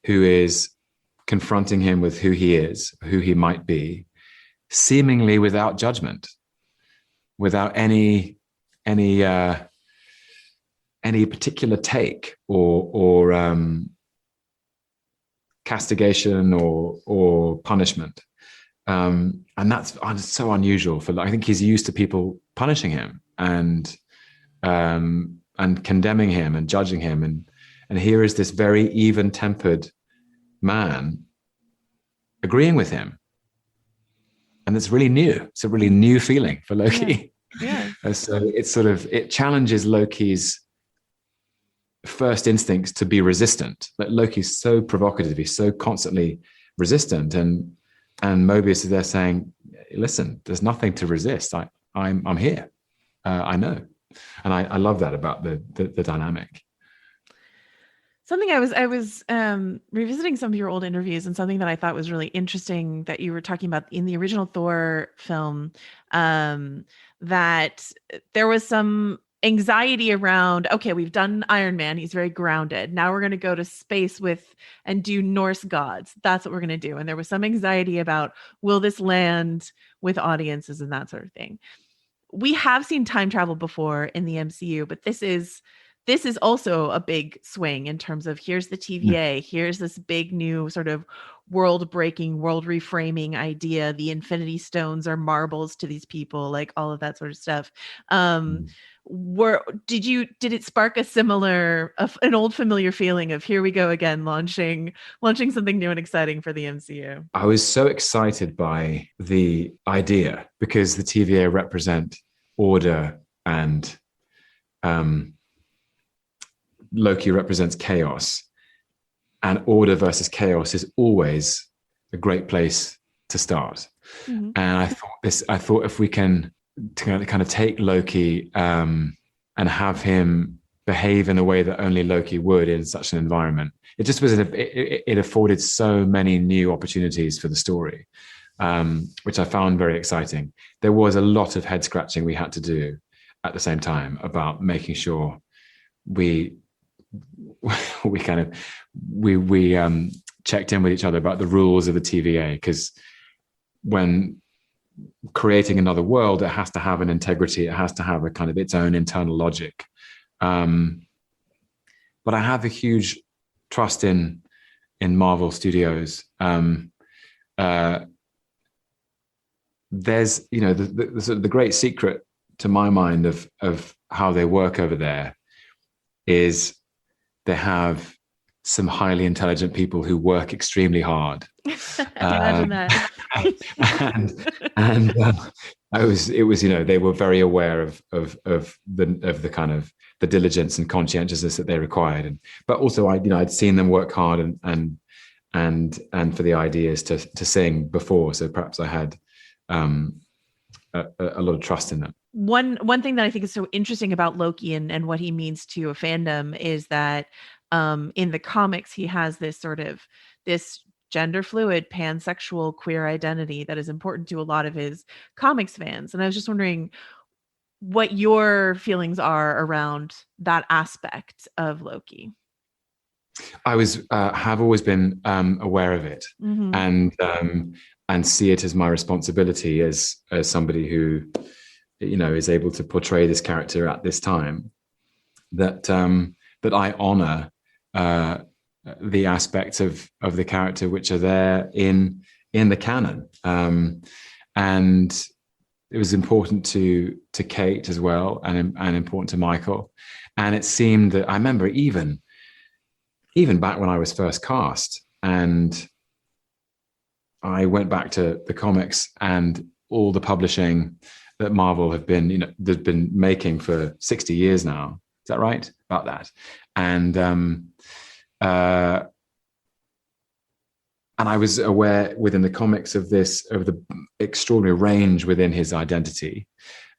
[SPEAKER 2] who is confronting him with who he is, who he might be, seemingly without judgment, without any particular take or castigation or punishment. And that's so unusual I think he's used to people punishing him and condemning him and judging him. And here is this very even-tempered man agreeing with him. And it's really new. It's a really new feeling for Loki.
[SPEAKER 4] Yeah.
[SPEAKER 2] So it challenges Loki's first instincts to be resistant. But Loki's so provocative. He's so constantly resistant. And Mobius is there saying, "Listen, there's nothing to resist. I'm here. I know." And I love that about the dynamic.
[SPEAKER 4] Something I was revisiting some of your old interviews, and something that I thought was really interesting that you were talking about in the original Thor film, that there was some anxiety around, okay, we've done Iron Man, he's very grounded. Now we're going to go to space and do Norse gods. That's what we're going to do. And there was some anxiety about, will this land with audiences and that sort of thing. We have seen time travel before in the MCU, but this is also a big swing in terms of, here's the TVA, here's this big new sort of world-breaking, world reframing idea. The Infinity Stones are marbles to these people, like all of that sort of stuff. did it spark a similar, an old familiar feeling of here we go again, launching something new and exciting for the MCU?
[SPEAKER 2] I was so excited by the idea because the TVA represent order and Loki represents chaos, and order versus chaos is always a great place to start. Mm-hmm. And I thought if we can kind of take Loki and have him behave in a way that only Loki would in such an environment, it just was it afforded so many new opportunities for the story, which I found very exciting. There was a lot of head scratching we had to do at the same time about making sure we checked in with each other about the rules of the TVA, because when creating another world, it has to have an integrity. It has to have a kind of its own internal logic. But I have a huge trust in Marvel Studios. There's, the great secret to my mind of how they work over there is they have some highly intelligent people who work extremely hard.
[SPEAKER 4] Imagine that.
[SPEAKER 2] They were very aware of the kind of the diligence and conscientiousness that they required, but also I'd seen them work hard and for the ideas to sing before, so perhaps I had a lot of trust in them.
[SPEAKER 4] One thing that I think is so interesting about Loki and what he means to a fandom is that in the comics he has this gender fluid, pansexual, queer identity that is important to a lot of his comics fans. And I was just wondering what your feelings are around that aspect of Loki.
[SPEAKER 2] I have always been aware of it, mm-hmm. and see it as my responsibility as somebody who, is able to portray this character at this time, that I honor the aspects of the character which are there in the canon, and it was important to Kate as well, and important to Michael. And it seemed that I remember even back when I was first cast, and I went back to the comics and all the publishing that Marvel have been, they've been making for 60 years now. Is that right? About that. And I was aware within the comics of the extraordinary range within his identity,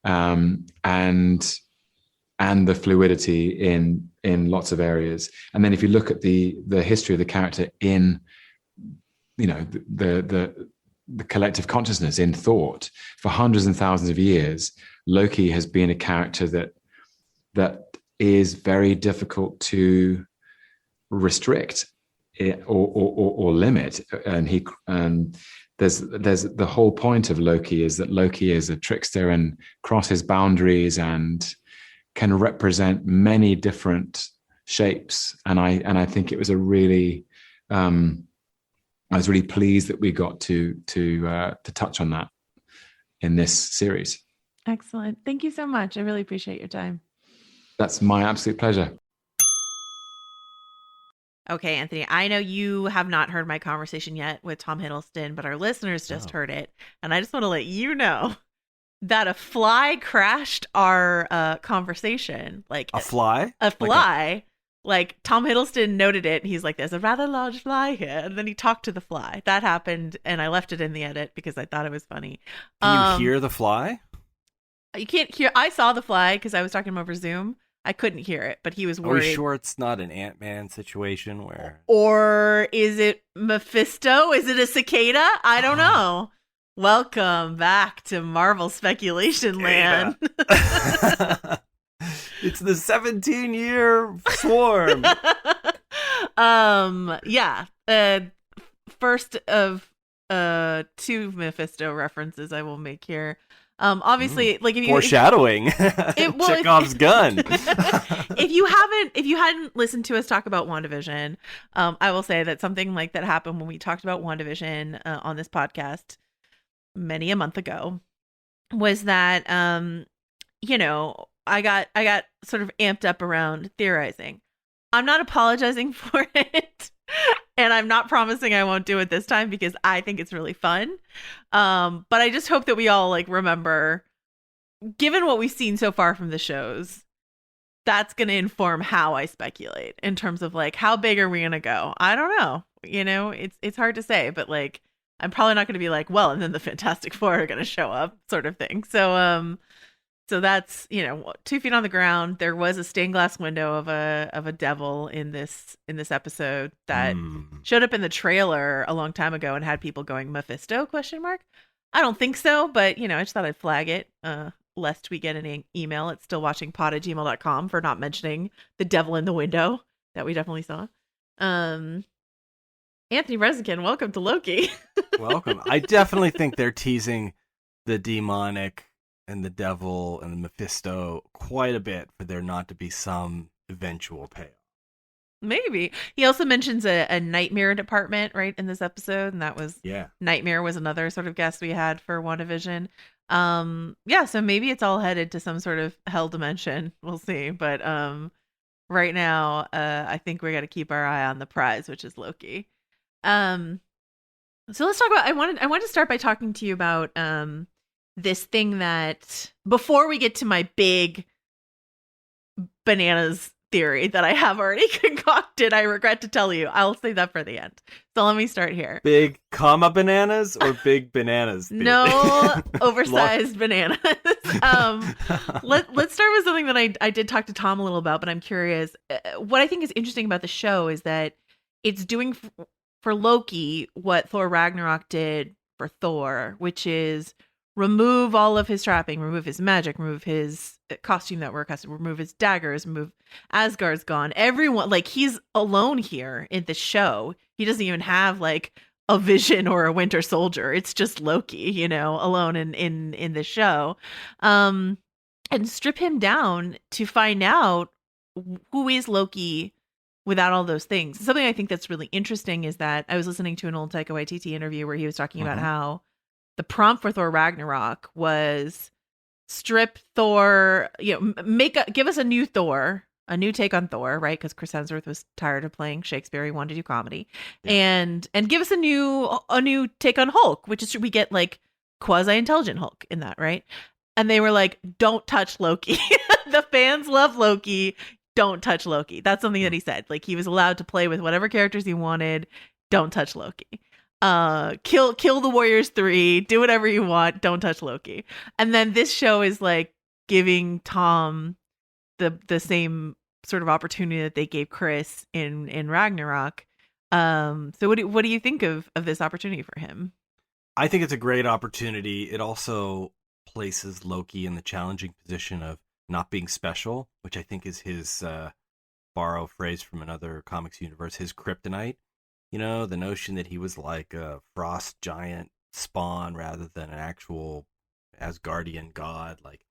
[SPEAKER 2] and the fluidity in lots of areas. And then if you look at the history of the character in, the collective consciousness in thought, for hundreds and thousands of years, Loki has been a character that is very difficult to restrict or limit. And there's the whole point of Loki is that Loki is a trickster and crosses boundaries and can represent many different shapes. And I think it was I was really pleased that we got to touch on that in this series.
[SPEAKER 4] Excellent. Thank you so much. I really appreciate your time.
[SPEAKER 2] That's my absolute pleasure.
[SPEAKER 4] Okay, Anthony, I know you have not heard my conversation yet with Tom Hiddleston, but our listeners just heard it. And I just want to let you know that a fly crashed our conversation. Like
[SPEAKER 6] a fly?
[SPEAKER 4] A fly. Like Tom Hiddleston noted it. And he's like, there's a rather large fly here. And then he talked to the fly. That happened. And I left it in the edit because I thought it was funny.
[SPEAKER 6] Can you hear the fly?
[SPEAKER 4] You can't hear. I saw the fly because I was talking to him over Zoom. I couldn't hear it, but he was worried.
[SPEAKER 6] Are we sure it's not an Ant-Man situation where...
[SPEAKER 4] Or is it Mephisto? Is it a cicada? I don't know. Welcome back to Marvel Speculation Land.
[SPEAKER 6] It's the 17-year swarm.
[SPEAKER 4] Yeah. First of two Mephisto references I will make here. Obviously, like if you
[SPEAKER 6] foreshadowing Chekhov's gun.
[SPEAKER 4] if you hadn't listened to us talk about WandaVision, I will say that something like that happened when we talked about WandaVision on this podcast many a month ago, was that I got sort of amped up around theorizing. I'm not apologizing for it. And I'm not promising I won't do it this time because I think it's really fun. But I just hope that we all like remember, given what we've seen so far from the shows, that's going to inform how I speculate in terms of like, how big are we going to go? I don't know. You know, it's hard to say, but like, I'm probably not going to be like, well, and then the Fantastic Four are going to show up sort of thing. So that's, 2 feet on the ground. There was a stained glass window of a devil in this episode that showed up in the trailer a long time ago and had people going Mephisto ? I don't think so, but I just thought I'd flag it lest we get an email at stillwatchingpod@gmail.com for not mentioning the devil in the window that we definitely saw. Anthony Breznican, welcome to Loki.
[SPEAKER 6] Welcome. I definitely think they're teasing the demonic and the devil and the Mephisto quite a bit for there not to be some eventual payoff.
[SPEAKER 4] Maybe. He also mentions a nightmare department, right, in this episode, and that was Nightmare was another sort of guest we had for WandaVision. So maybe it's all headed to some sort of hell dimension. We'll see. But right now, I think we got to keep our eye on the prize, which is Loki. So let's talk about. I wanted to start by talking to you about this thing that, before we get to my big bananas theory that I have already concocted, I regret to tell you, I'll save that for the end. So let me start here.
[SPEAKER 6] Big comma bananas or big bananas?
[SPEAKER 4] No oversized bananas. Let's start with something that I did talk to Tom a little about, but I'm curious. What I think is interesting about the show is that it's doing for Loki what Thor Ragnarok did for Thor, which is remove all of his trapping, remove his magic, remove his costume that we're accustomed, remove his daggers, remove Asgard's gone. Everyone, like, he's alone here in the show. He doesn't even have like a Vision or a Winter Soldier. It's just Loki, alone in the show. And strip him down to find out who is Loki without all those things. Something I think that's really interesting is that I was listening to an old Taika Waititi interview where he was talking about how the prompt for Thor Ragnarok was strip Thor, give us a new Thor, a new take on Thor, right? Because Chris Hemsworth was tired of playing Shakespeare. He wanted to do comedy. And give us a new take on Hulk, which is, we get like quasi-intelligent Hulk in that, right? And they were like, don't touch Loki. The fans love Loki. Don't touch Loki. That's something that he said. Like, he was allowed to play with whatever characters he wanted. Don't touch Loki. Kill the Warriors 3, do whatever you want, don't touch Loki. And then this show is like giving Tom the same sort of opportunity that they gave Chris in Ragnarok. So what do you think of this opportunity for him?
[SPEAKER 6] I think it's a great opportunity. It also places Loki in the challenging position of not being special, which I think is his, borrow a phrase from another comics universe, his kryptonite. The notion that he was like a frost giant spawn rather than an actual Asgardian god, like,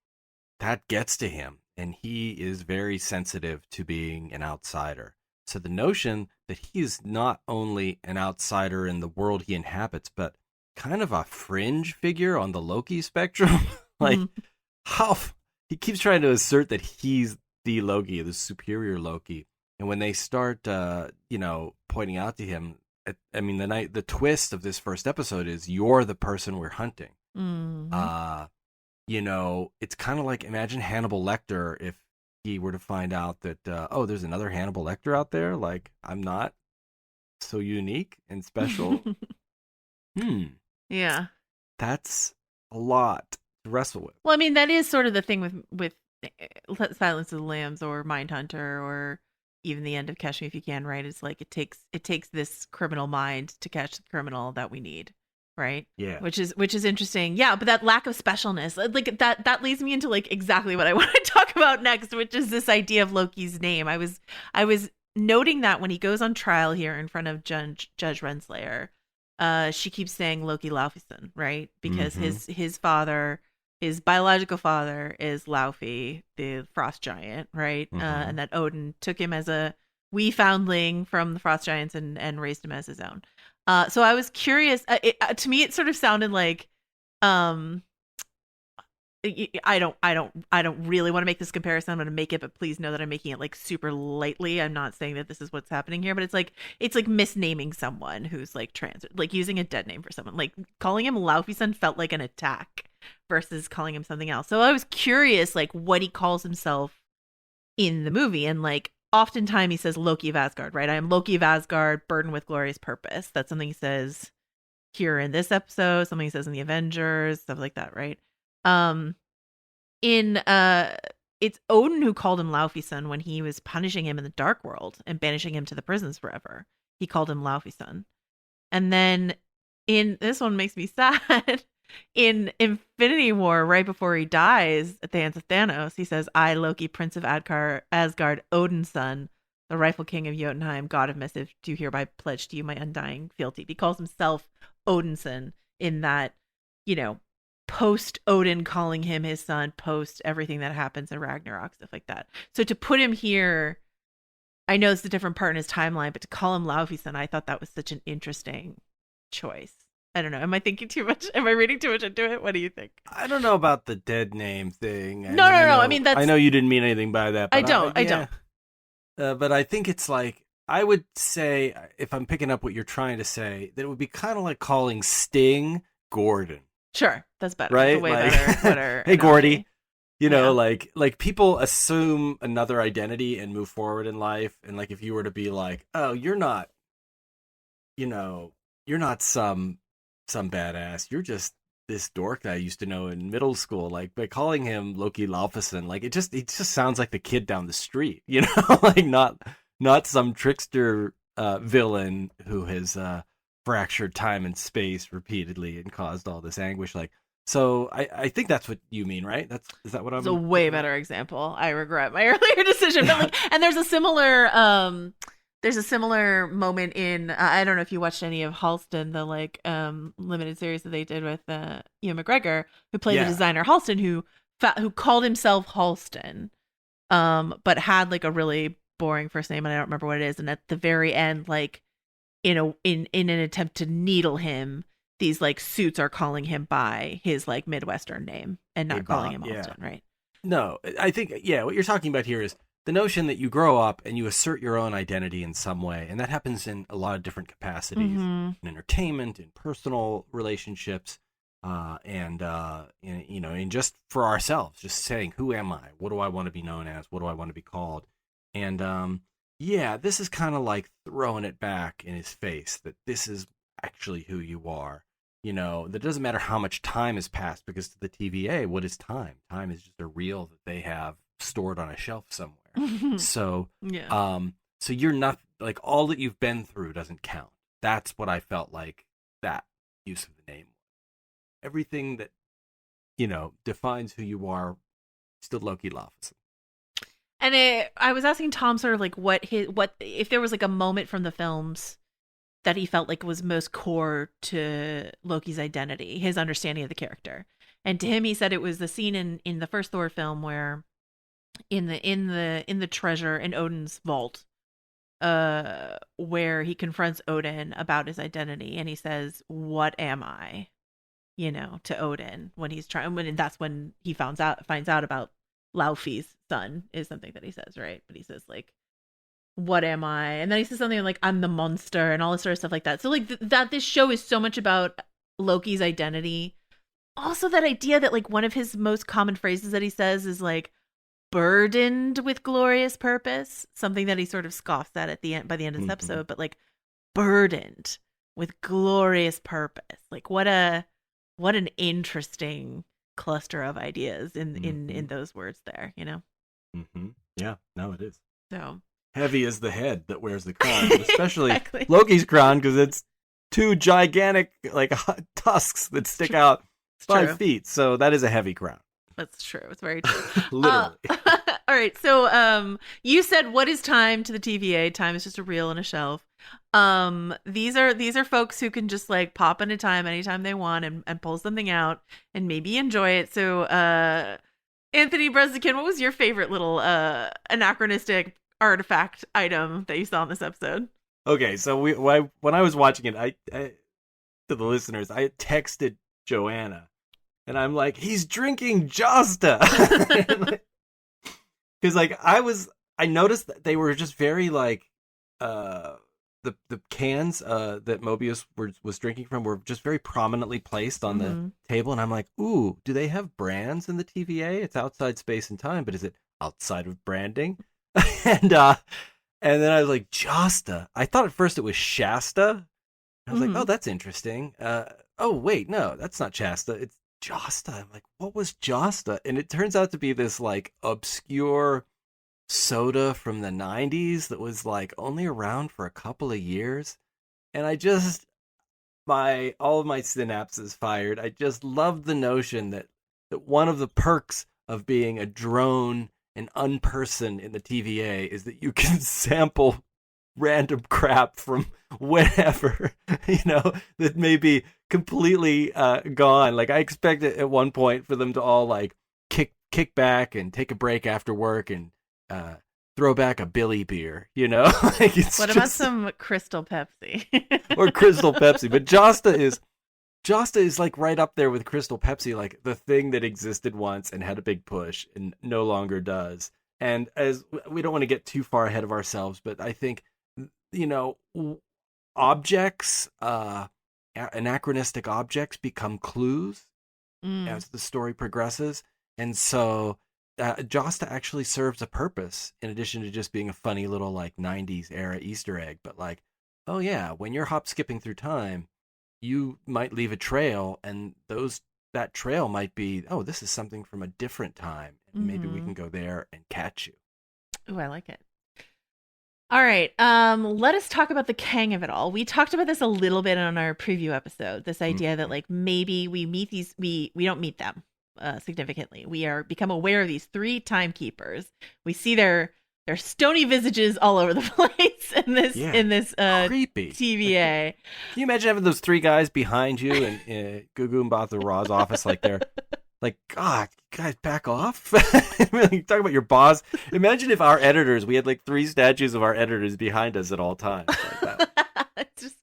[SPEAKER 6] that gets to him. And he is very sensitive to being an outsider. So the notion that he is not only an outsider in the world he inhabits, but kind of a fringe figure on the Loki spectrum, like, how he keeps trying to assert that he's the Loki, the superior Loki. And when they start, pointing out to him, the twist of this first episode is you're the person we're hunting. It's kind of like, imagine Hannibal Lecter if he were to find out that, there's another Hannibal Lecter out there. Like, I'm not so unique and special.
[SPEAKER 4] Yeah.
[SPEAKER 6] That's a lot to wrestle with.
[SPEAKER 4] Well, I mean, that is sort of the thing with Silence of the Lambs or Mindhunter or even the end of Catch Me If You Can, right? It's like it takes this criminal mind to catch the criminal that we need, right?
[SPEAKER 6] Yeah.
[SPEAKER 4] Which is interesting. Yeah, but that lack of specialness, like that leads me into like exactly what I want to talk about next, which is this idea of Loki's name. I was noting that when he goes on trial here in front of Judge Renslayer, she keeps saying Loki Laufeyson, right? Because his father, his biological father, is Laufey, the frost giant, right? And that Odin took him as a wee foundling from the frost giants and raised him as his own. So I was curious. To me, it sort of sounded like I don't really want to make this comparison. I'm going to make it, but please know that I'm making it like super lightly. I'm not saying that this is what's happening here, but it's like misnaming someone who's like trans, like using a dead name for someone. Like calling him Laufey-san felt like an attack versus calling him something else. So I was curious, like what he calls himself in the movie, and like oftentimes he says Loki of Asgard, right? I am Loki of Asgard, burdened with glorious purpose. That's something he says here in this episode, something he says in the Avengers, stuff like that, right? It's Odin who called him Laufey-san when he was punishing him in the Dark World and banishing him to the prisons forever. He called him Laufey-san. And then in this one makes me sad. In Infinity War, right before he dies at the hands of Thanos, he says, I, Loki, Prince of Asgard, Odin's son, the rightful king of Jotunheim, god of Missive, do hereby pledge to you my undying fealty. He calls himself Odinson in that, you know, post Odin calling him his son, post everything that happens in Ragnarok, stuff like that. So to put him here, I know it's a different part in his timeline, but to call him Laufey-san, I thought that was such an interesting choice. I don't know. Am I thinking too much? Am I reading too much into it? What do you think?
[SPEAKER 6] I don't know about the dead name thing.
[SPEAKER 4] No. I mean, that's...
[SPEAKER 6] I know you didn't mean anything by that. But
[SPEAKER 4] I don't.
[SPEAKER 6] But I think it's like, I would say, if I'm picking up what you're trying to say, that it would be kind of like calling Sting Gordon.
[SPEAKER 4] Sure, that's better.
[SPEAKER 6] Right?
[SPEAKER 4] That's a way
[SPEAKER 6] like,
[SPEAKER 4] better
[SPEAKER 6] hey,
[SPEAKER 4] analogy.
[SPEAKER 6] Gordy. You know, like people assume another identity and move forward in life. And like, if you were to be like, oh, you're not, you know, you're not some badass. You're just this dork that I used to know in middle school. Like, by calling him Loki Laufey-san, like it just sounds like the kid down the street, you know, like not some trickster villain who has fractured time and space repeatedly and caused all this anguish. Like, so I think that's what you mean, right? Is that what I'm?
[SPEAKER 4] It's a way better example. I regret my earlier decision, but like, and there's a similar moment in I don't know if you watched any of Halston, the like limited series that they did with Ewan McGregor, who played the designer Halston, who called himself Halston, but had like a really boring first name, and I don't remember what it is. And at the very end, like in an attempt to needle him, these like suits are calling him by his like Midwestern name and not calling him Halston, right?
[SPEAKER 6] No, I think what you're talking about here is the notion that you grow up and you assert your own identity in some way, and that happens in a lot of different capacities, in entertainment, in personal relationships, and you know, and just for ourselves, just saying, who am I? What do I want to be known as? What do I want to be called? And this is kind of like throwing it back in his face that this is actually who you are. You know, that doesn't matter how much time has passed, because to the TVA, what is time? Time is just a reel that they have stored on a shelf somewhere. So, so you're not, like, all that you've been through doesn't count. That's what I felt like that use of the name. Everything that, you know, defines who you are, still Loki Laufey.
[SPEAKER 4] And I was asking Tom sort of like what if there was like a moment from the films that he felt like was most core to Loki's identity, his understanding of the character. And to him, he said it was the scene in the first Thor film where in the treasure in Odin's vault, where he confronts Odin about his identity, and he says, "What am I?" You know, to Odin when he's trying. And that's when he finds out about Laufey's son is something that he says, right? But he says like, what am I? And then he says something like, I'm the monster, and all this sort of stuff like that. So like that this show is so much about Loki's identity. Also that idea that like one of his most common phrases that he says is like burdened with glorious purpose, something that he sort of scoffs at the end, by the end of this episode, but like burdened with glorious purpose. Like what an interesting cluster of ideas in those words there, you know?
[SPEAKER 6] Yeah, no, it is.
[SPEAKER 4] So
[SPEAKER 6] heavy is the head that wears the crown, especially exactly. Loki's crown, because it's two gigantic like tusks that stick out 5 feet. So that is a heavy crown.
[SPEAKER 4] That's true. It's very true.
[SPEAKER 6] Literally.
[SPEAKER 4] All right. So you said, what is time to the TVA? Time is just a reel and a shelf. These are folks who can just like pop into time anytime they want and pull something out and maybe enjoy it. So Anthony Breznican, what was your favorite little anachronistic artifact item that you saw in this episode?
[SPEAKER 6] Okay, so when I was watching it, I to the listeners, I texted Joanna And I'm like, he's drinking Josta. Because like I noticed that they were just very like the cans that Mobius was drinking from were just very prominently placed on the table, and I'm like, ooh, do they have brands in the TVA? It's outside space and time, but is it outside of branding? and then I was like, Josta. I thought at first it was Shasta. I was like, oh, that's interesting. Oh wait, no, that's not Shasta. It's Josta. I'm like, what was Josta? And it turns out to be this like obscure soda from the 90s that was like only around for a couple of years, and I just all of my synapses fired. I just loved the notion that one of the perks of being a drone and unperson in the TVA is that you can sample random crap from whenever, that may be completely gone. Like I expected at one point for them to all like kick back and take a break after work and throw back a Billy beer, like
[SPEAKER 4] what about some Crystal Pepsi?
[SPEAKER 6] Or Crystal Pepsi? But Josta is like right up there with Crystal Pepsi, like the thing that existed once and had a big push and no longer does. And as we don't want to get too far ahead of ourselves, but I think, objects, anachronistic objects become clues as the story progresses. And so Josta actually serves a purpose in addition to just being a funny little like 90s era Easter egg. But like, oh yeah, when you're hop skipping through time, you might leave a trail, and that trail might be, oh, this is something from a different time. And maybe we can go there and catch you.
[SPEAKER 4] Oh, I like it. All right. Let us talk about the Kang of it all. We talked about this a little bit on our preview episode. This idea that like maybe we meet we don't meet them significantly. We are become aware of these three timekeepers. We see their stony visages all over the place in this
[SPEAKER 6] creepy
[SPEAKER 4] TVA.
[SPEAKER 6] Can you imagine having those three guys behind you in Gugu Mbatha Raw's office, like they're like, God, you guys back off? Really, talk about your boss. Imagine if our editors, we had like three statues of our editors behind us at all times. Like that.
[SPEAKER 4] It's just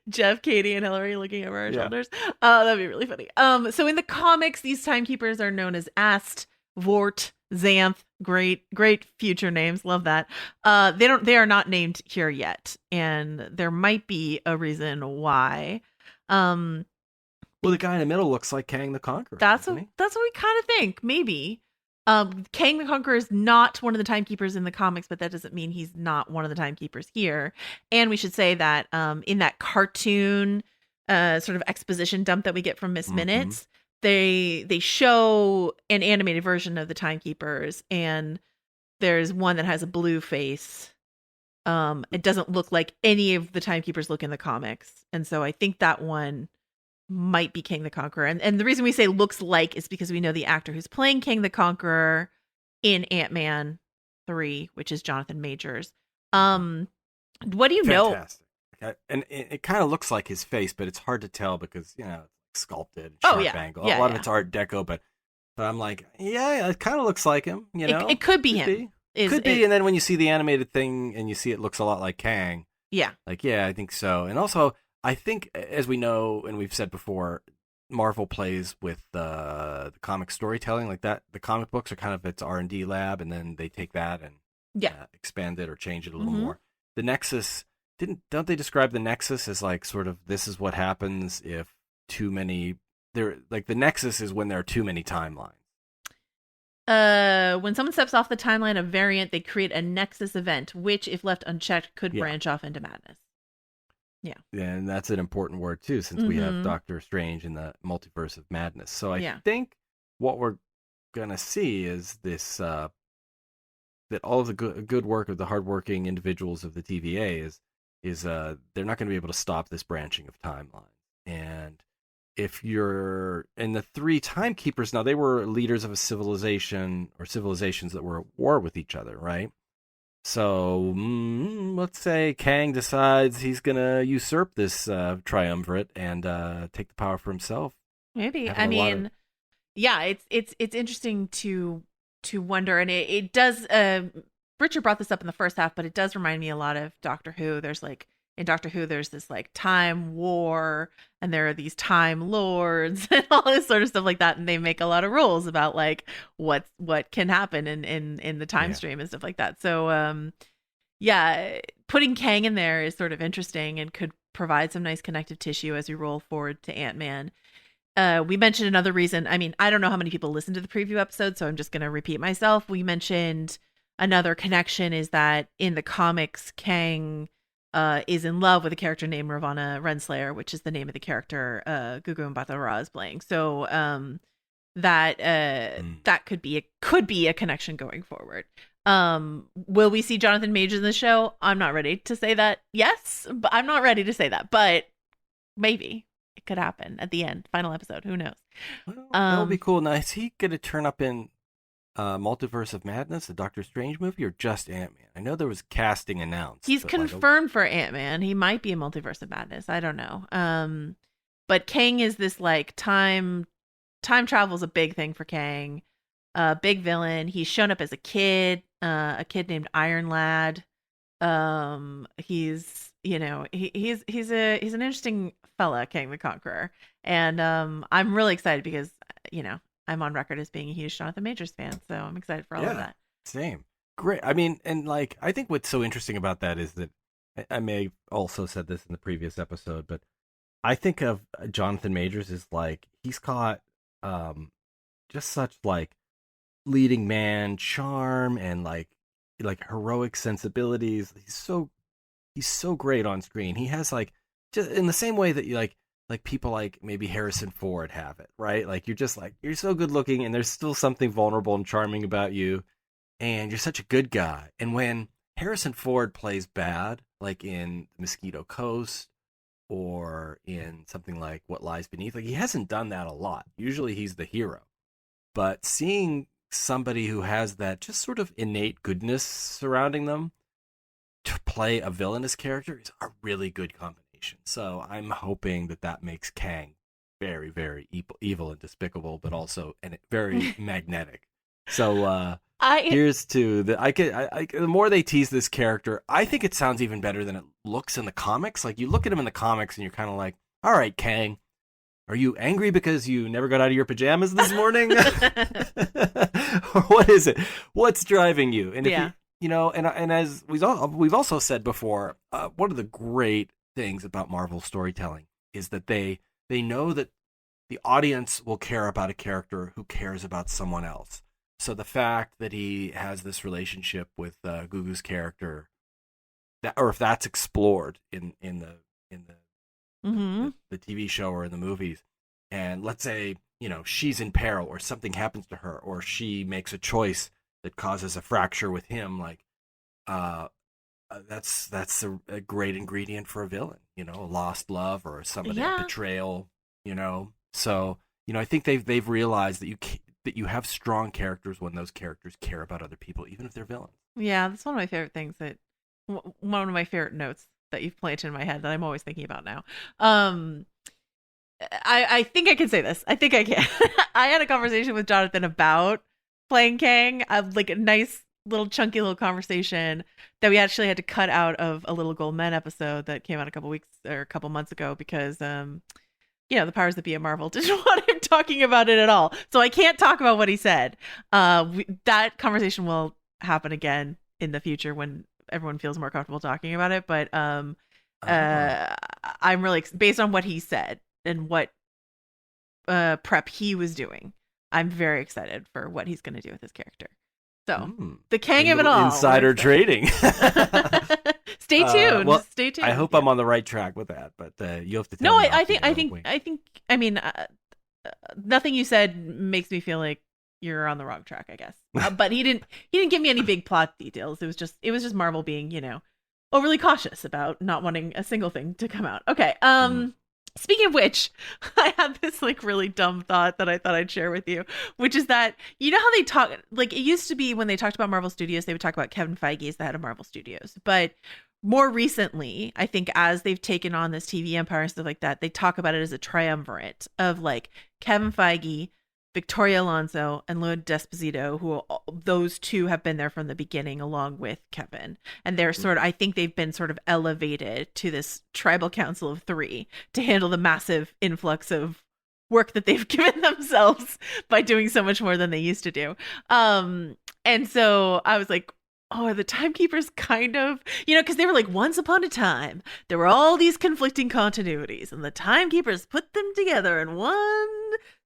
[SPEAKER 4] Jeff, Katie, and Hillary looking over our shoulders. That'd be really funny. So in the comics, these timekeepers are known as Ast, Vort, Xanth. Great future names. Love that. They are not named here yet, and there might be a reason why.
[SPEAKER 6] Well, the guy in the middle looks like Kang the Conqueror.
[SPEAKER 4] That's what we kind of think. Maybe. Kang the Conqueror is not one of the timekeepers in the comics, but that doesn't mean he's not one of the timekeepers here. And we should say that in that cartoon sort of exposition dump that we get from Miss Minutes, they show an animated version of the timekeepers, and there's one that has a blue face. It doesn't look like any of the timekeepers look in the comics, and so I think that one might be Kang the Conqueror. And the reason we say looks like is because we know the actor who's playing Kang the Conqueror in Ant-Man 3, which is Jonathan Majors. What do you know?
[SPEAKER 6] Fantastic. And it kind of looks like his face, but it's hard to tell because, it's sculpted, sharp angle. A lot of it's Art Deco, but I'm like, yeah, it kind of looks like him,
[SPEAKER 4] It could be him.
[SPEAKER 6] Could be, and then when you see the animated thing and you see it looks a lot like Kang.
[SPEAKER 4] Yeah.
[SPEAKER 6] Like, yeah, I think so. And also, I think, as we know, and we've said before, Marvel plays with the comic storytelling like that. The comic books are kind of its R&D lab, and then they take that and expand it or change it a little more. The Nexus, don't they describe the Nexus as like sort of this is what happens if too many, the Nexus is when there are too many timelines.
[SPEAKER 4] When someone steps off the timeline of variant, they create a Nexus event, which, if left unchecked, could branch off into madness. Yeah.
[SPEAKER 6] And that's an important word, too, since we have Doctor Strange in the multiverse of madness. So I think what we're going to see is this, that all of the good work of the hardworking individuals of the TVA is they're not going to be able to stop this branching of timelines. And if you're in the three timekeepers, now they were leaders of a civilization or civilizations that were at war with each other, right? So let's say Kang decides he's going to usurp this triumvirate and take the power for himself.
[SPEAKER 4] Maybe. I mean, it's interesting to wonder. And it does, Richard brought this up in the first half, but it does remind me a lot of Doctor Who. There's like in Doctor Who, there's this like time war, and there are these time lords and all this sort of stuff like that, and they make a lot of rules about like what can happen in the time stream and stuff like that. So putting Kang in there is sort of interesting and could provide some nice connective tissue as we roll forward to Ant-Man. We mentioned another reason. I mean, I don't know how many people listened to the preview episode, so I'm just going to repeat myself. We mentioned another connection is that in the comics, Kang is in love with a character named Ravonna Renslayer, which is the name of the character Gugu Mbatha-Raw is playing. So that could be a connection going forward. Will we see Jonathan Majors in the show? I'm not ready to say that. Yes, but I'm not ready to say that. But maybe it could happen at the end, final episode. Who knows?
[SPEAKER 6] Well, that would be cool. Now, is he going to turn up in Multiverse of Madness, the Doctor Strange movie, or just Ant-Man? I know there was casting announced.
[SPEAKER 4] He's confirmed for Ant-Man. He might be in Multiverse of Madness. I don't know. But Kang is this like time travel is a big thing for Kang. Big villain. He's shown up as a kid named Iron Lad. He's an interesting fella, Kang the Conqueror, and I'm really excited because I'm on record as being a huge Jonathan Majors fan, so I'm excited for all of that.
[SPEAKER 6] Same. Great. I mean, and like, I think what's so interesting about that is that I may have also said this in the previous episode, but I think of Jonathan Majors as like, he's got just such like leading man charm and like heroic sensibilities. He's so great on screen. He has like, just in the same way that you like people like maybe Harrison Ford have it, right? Like you're just like, you're so good looking and there's still something vulnerable and charming about you, and you're such a good guy. And when Harrison Ford plays bad, like in Mosquito Coast or in something like What Lies Beneath, like he hasn't done that a lot. Usually he's the hero. But seeing somebody who has that just sort of innate goodness surrounding them to play a villainous character is a really good combination. So I'm hoping that makes Kang very, very evil and despicable, but also very magnetic. So here's to the more they tease this character, I think it sounds even better than it looks in the comics. Like you look at him in the comics and you're kind of like, all right, Kang, are you angry because you never got out of your pajamas this morning? Or what is it? What's driving you? And if and as we've also said before, one of the great things about Marvel storytelling is that they know that the audience will care about a character who cares about someone else. So the fact that he has this relationship with Gugu's character, or if that's explored in the TV show or in the movies, and let's say she's in peril or something happens to her or she makes a choice that causes a fracture with him, like that's a great ingredient for a villain, a lost love or somebody a betrayal, So I think they've realized that you have strong characters when those characters care about other people, even if they're villains.
[SPEAKER 4] Yeah, that's one of my favorite things. One of my favorite notes that you've planted in my head that I'm always thinking about now. I think I can say this. I think I can. I had a conversation with Jonathan about playing Kang, like a nice little chunky little conversation that we actually had to cut out of a Little Gold Men episode that came out a couple months ago because the powers that be at Marvel didn't want him talking about it at all. So I can't talk about what he said. That conversation will happen again in the future when everyone feels more comfortable talking about it. But I'm really, based on what he said and what prep he was doing, I'm very excited for what he's going to do with his character. So the Kang of it all.
[SPEAKER 6] Insider trading.
[SPEAKER 4] Stay tuned. Stay tuned.
[SPEAKER 6] I hope I'm on the right track with that, but you have to tell me.
[SPEAKER 4] I think nothing you said makes me feel like you're on the wrong track, I guess. But he didn't give me any big plot details. It was just Marvel being, overly cautious about not wanting a single thing to come out. Okay. Speaking of which, I had this like really dumb thought that I thought I'd share with you, which is that, how they talk, like it used to be when they talked about Marvel Studios, they would talk about Kevin Feige as the head of Marvel Studios. But more recently, I think as they've taken on this TV empire and stuff like that, they talk about it as a triumvirate of like Kevin Feige, Victoria Alonso and Lou Desposito, those two have been there from the beginning along with Kevin. And they're I think they've been sort of elevated to this tribal council of 3 to handle the massive influx of work that they've given themselves by doing so much more than they used to do. And so I was like, oh, are the timekeepers kind of, because they were like, once upon a time, there were all these conflicting continuities, and the timekeepers put them together in one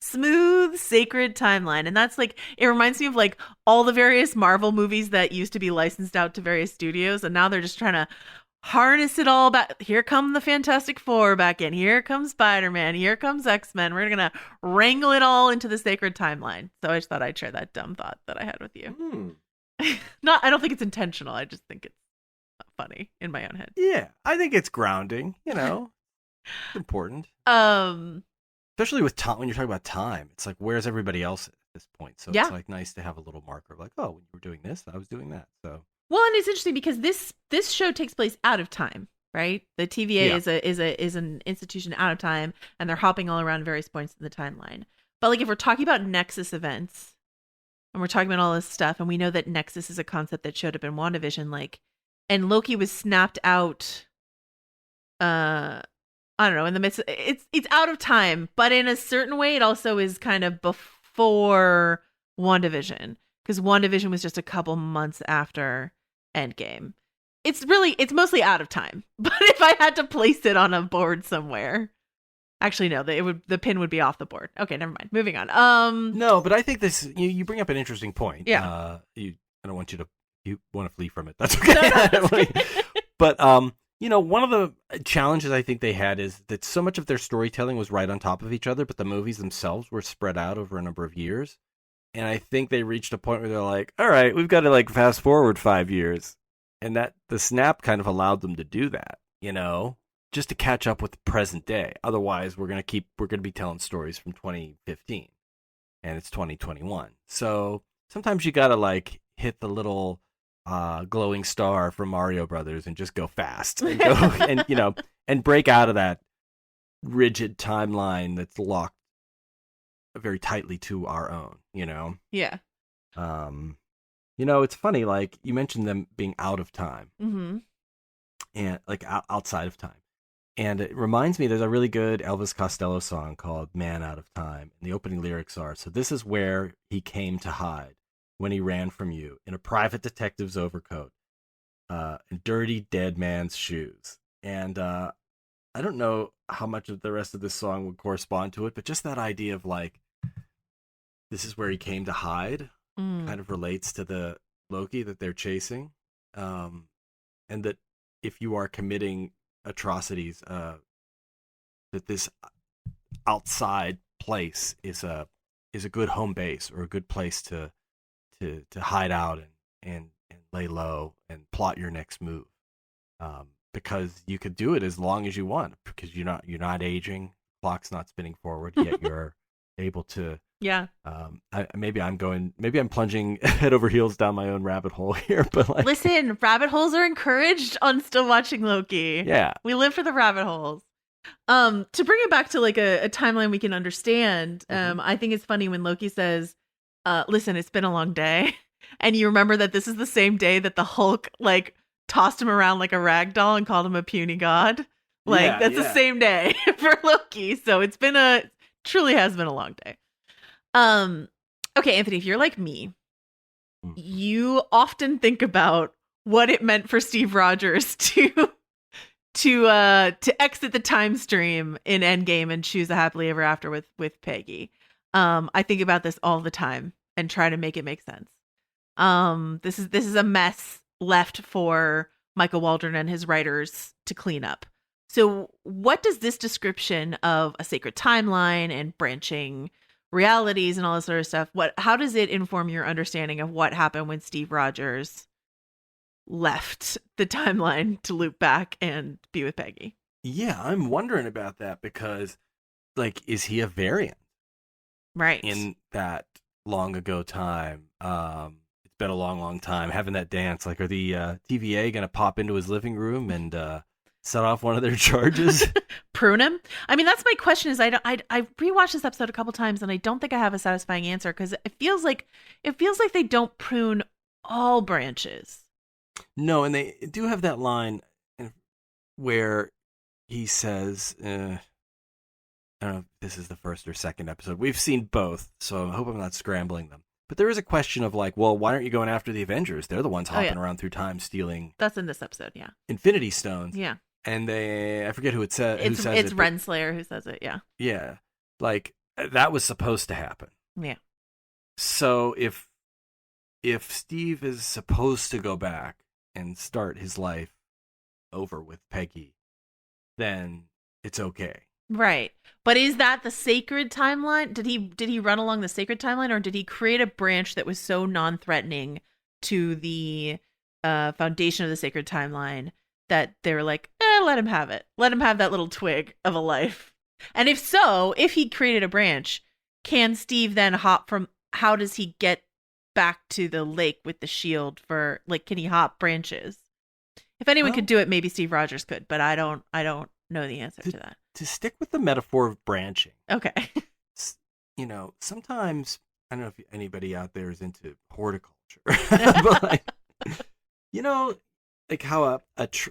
[SPEAKER 4] smooth, sacred timeline. And that's like, it reminds me of like all the various Marvel movies that used to be licensed out to various studios, and now they're just trying to harness it all back. Here come the Fantastic Four back in. Here comes Spider-Man. Here comes X-Men. We're going to wrangle it all into the sacred timeline. So I just thought I'd share that dumb thought that I had with you. I don't think it's intentional. I just think it's funny in my own head.
[SPEAKER 6] Yeah, I think it's grounding. It's important. Especially with time, when you're talking about time, it's like, where's everybody else at this point? So it's like nice to have a little marker of like, oh, when you were doing this, I was doing that. So
[SPEAKER 4] well, and it's interesting because this show takes place out of time, right? The TVA is an institution out of time, and they're hopping all around various points in the timeline. But like, if we're talking about Nexus events, and we're talking about all this stuff, and we know that Nexus is a concept that showed up in WandaVision, like, and Loki was snapped out, I don't know, in the midst of, it's out of time, but in a certain way, it also is kind of before WandaVision, because WandaVision was just a couple months after Endgame. It's mostly out of time, but if I had to place it on a board somewhere, actually, no, the pin would be off the board. Okay, never mind. Moving on.
[SPEAKER 6] No, but I think this, you bring up an interesting point.
[SPEAKER 4] Yeah.
[SPEAKER 6] I don't want you want to flee from it. That's okay. No, okay. But, one of the challenges I think they had is that so much of their storytelling was right on top of each other, but the movies themselves were spread out over a number of years. And I think they reached a point where they're like, all right, we've got to like fast forward 5 years. And that the snap kind of allowed them to do that, just to catch up with the present day. Otherwise, we're going to be telling stories from 2015 and it's 2021. So sometimes you got to like hit the little glowing star from Mario Brothers and just go fast and go and, and break out of that rigid timeline that's locked very tightly to our own,
[SPEAKER 4] Yeah.
[SPEAKER 6] It's funny, like you mentioned them being out of time and like outside of time. And it reminds me, there's a really good Elvis Costello song called Man Out of Time. And the opening lyrics are, so this is where he came to hide when he ran from you, in a private detective's overcoat, in dirty dead man's shoes. And I don't know how much of the rest of this song would correspond to it, but just that idea of like, this is where he came to hide kind of relates to the Loki that they're chasing. And that if you are committing atrocities, that this outside place is a good home base or a good place to hide out and lay low and plot your next move, because you could do it as long as you want, because you're not aging, clock's not spinning forward, yet you're able to.
[SPEAKER 4] Yeah.
[SPEAKER 6] Maybe I'm plunging head over heels down my own rabbit hole here, but like,
[SPEAKER 4] listen, rabbit holes are encouraged on Still Watching Loki.
[SPEAKER 6] Yeah.
[SPEAKER 4] We live for the rabbit holes. To bring it back to like a timeline we can understand, I think it's funny when Loki says, listen, it's been a long day. And you remember that this is the same day that the Hulk like tossed him around like a rag doll and called him a puny god. Like that's the same day for Loki. So truly has been a long day. Okay, Anthony, if you're like me, you often think about what it meant for Steve Rogers to exit the time stream in Endgame and choose a happily ever after with Peggy. I think about this all the time and try to make it make sense. This is a mess left for Michael Waldron and his writers to clean up. So what does this description of a sacred timeline and branching realities and all this sort of stuff, how does it inform your understanding of what happened when Steve Rogers left the timeline to loop back and be with Peggy?
[SPEAKER 6] Yeah, I'm wondering about that, because like, is he a variant?
[SPEAKER 4] Right.
[SPEAKER 6] In that long ago time. It's been a long, long time having that dance. Like, are the TVA going to pop into his living room and set off one of their charges?
[SPEAKER 4] Prune him? I mean, that's my question. Is I rewatched this episode a couple times, and I don't think I have a satisfying answer because it feels like they don't prune all branches.
[SPEAKER 6] No, and they do have that line where he says, I don't know if this is the first or second episode. We've seen both, so I hope I'm not scrambling them. But there is a question of like, well, why aren't you going after the Avengers? They're the ones hopping around through time stealing.
[SPEAKER 4] That's in this episode, yeah.
[SPEAKER 6] Infinity Stones.
[SPEAKER 4] Yeah.
[SPEAKER 6] And I forget who it says.
[SPEAKER 4] It's Renslayer who says it, yeah.
[SPEAKER 6] Yeah. Like, that was supposed to happen.
[SPEAKER 4] Yeah.
[SPEAKER 6] So if Steve is supposed to go back and start his life over with Peggy, then it's okay.
[SPEAKER 4] Right. But is that the sacred timeline? Did he run along the sacred timeline, or did he create a branch that was so non-threatening to the foundation of the sacred timeline that they were like, let him have it. Let him have that little twig of a life. And if so, if he created a branch, can Steve then hop from, how does he get back to the lake with the shield for, like, can he hop branches? If anyone could do it, maybe Steve Rogers could, but I don't know the answer to that.
[SPEAKER 6] To stick with the metaphor of branching.
[SPEAKER 4] Okay.
[SPEAKER 6] Sometimes, I don't know if anybody out there is into horticulture, but like, like how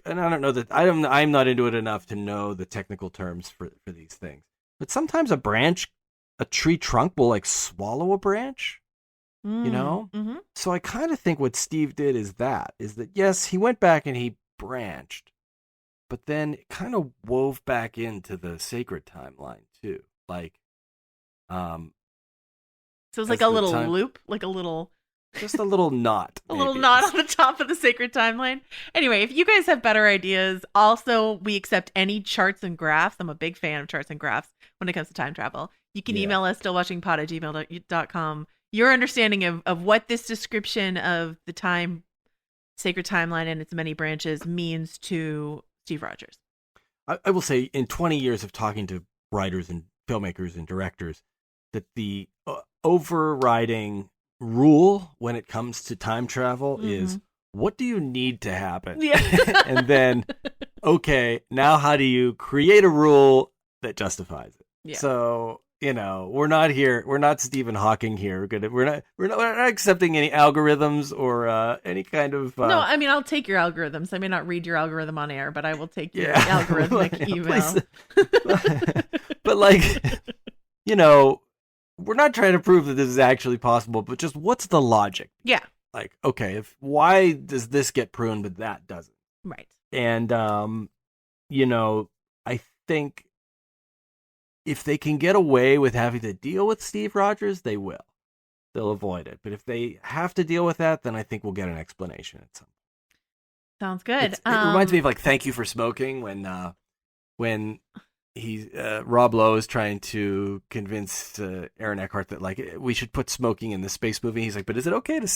[SPEAKER 6] and I don't know that I'm not into it enough to know the technical terms for these things. But sometimes a tree trunk will like swallow a branch,
[SPEAKER 4] Mm-hmm.
[SPEAKER 6] So I kind of think what Steve did is that yes, he went back and he branched, but then it kind of wove back into the sacred timeline too. Like,
[SPEAKER 4] so it's like a little loop, like a little.
[SPEAKER 6] Just a little knot.
[SPEAKER 4] A little knot on the top of the sacred timeline. Anyway, if you guys have better ideas, also, we accept any charts and graphs. I'm a big fan of charts and graphs when it comes to time travel. You can email us, stillwatchingpod@gmail.com, your understanding of what this description of the sacred timeline and its many branches means to Steve Rogers.
[SPEAKER 6] I will say, in 20 years of talking to writers and filmmakers and directors, that the overriding rule when it comes to time travel is, what do you need to happen?
[SPEAKER 4] Yeah.
[SPEAKER 6] And then, okay, now how do you create a rule that justifies it?
[SPEAKER 4] Yeah.
[SPEAKER 6] So, we're not Stephen Hawking here. We're not accepting any algorithms or any kind of
[SPEAKER 4] No, I mean, I'll take your algorithms. I may not read your algorithm on air, but I will take your algorithmic email.
[SPEAKER 6] But like, we're not trying to prove that this is actually possible, but just what's the logic?
[SPEAKER 4] Yeah.
[SPEAKER 6] Like, okay, why does this get pruned but that doesn't?
[SPEAKER 4] Right.
[SPEAKER 6] And I think if they can get away with having to deal with Steve Rogers, they will. They'll avoid it. But if they have to deal with that, then I think we'll get an explanation at some point.
[SPEAKER 4] Sounds good.
[SPEAKER 6] It reminds me of like Thank You for Smoking when Rob Lowe is trying to convince Aaron Eckhart that like we should put smoking in the space movie. He's like, but is it okay to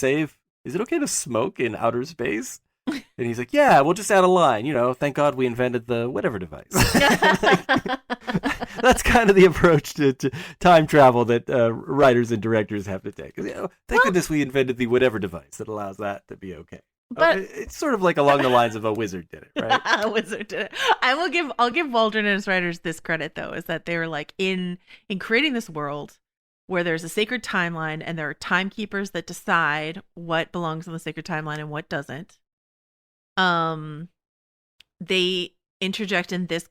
[SPEAKER 6] smoke in outer space? And he's like, yeah, we'll just add a line, thank God we invented the whatever device. That's kind of the approach to time travel that writers and directors have to take. Thank goodness we invented the whatever device that allows that to be okay. But it's sort of like along the lines of a wizard did it, right?
[SPEAKER 4] A wizard did it. I'll give Waldron and his writers this credit though, is that they were like in creating this world where there's a sacred timeline and there are timekeepers that decide what belongs on the sacred timeline and what doesn't. They interject in this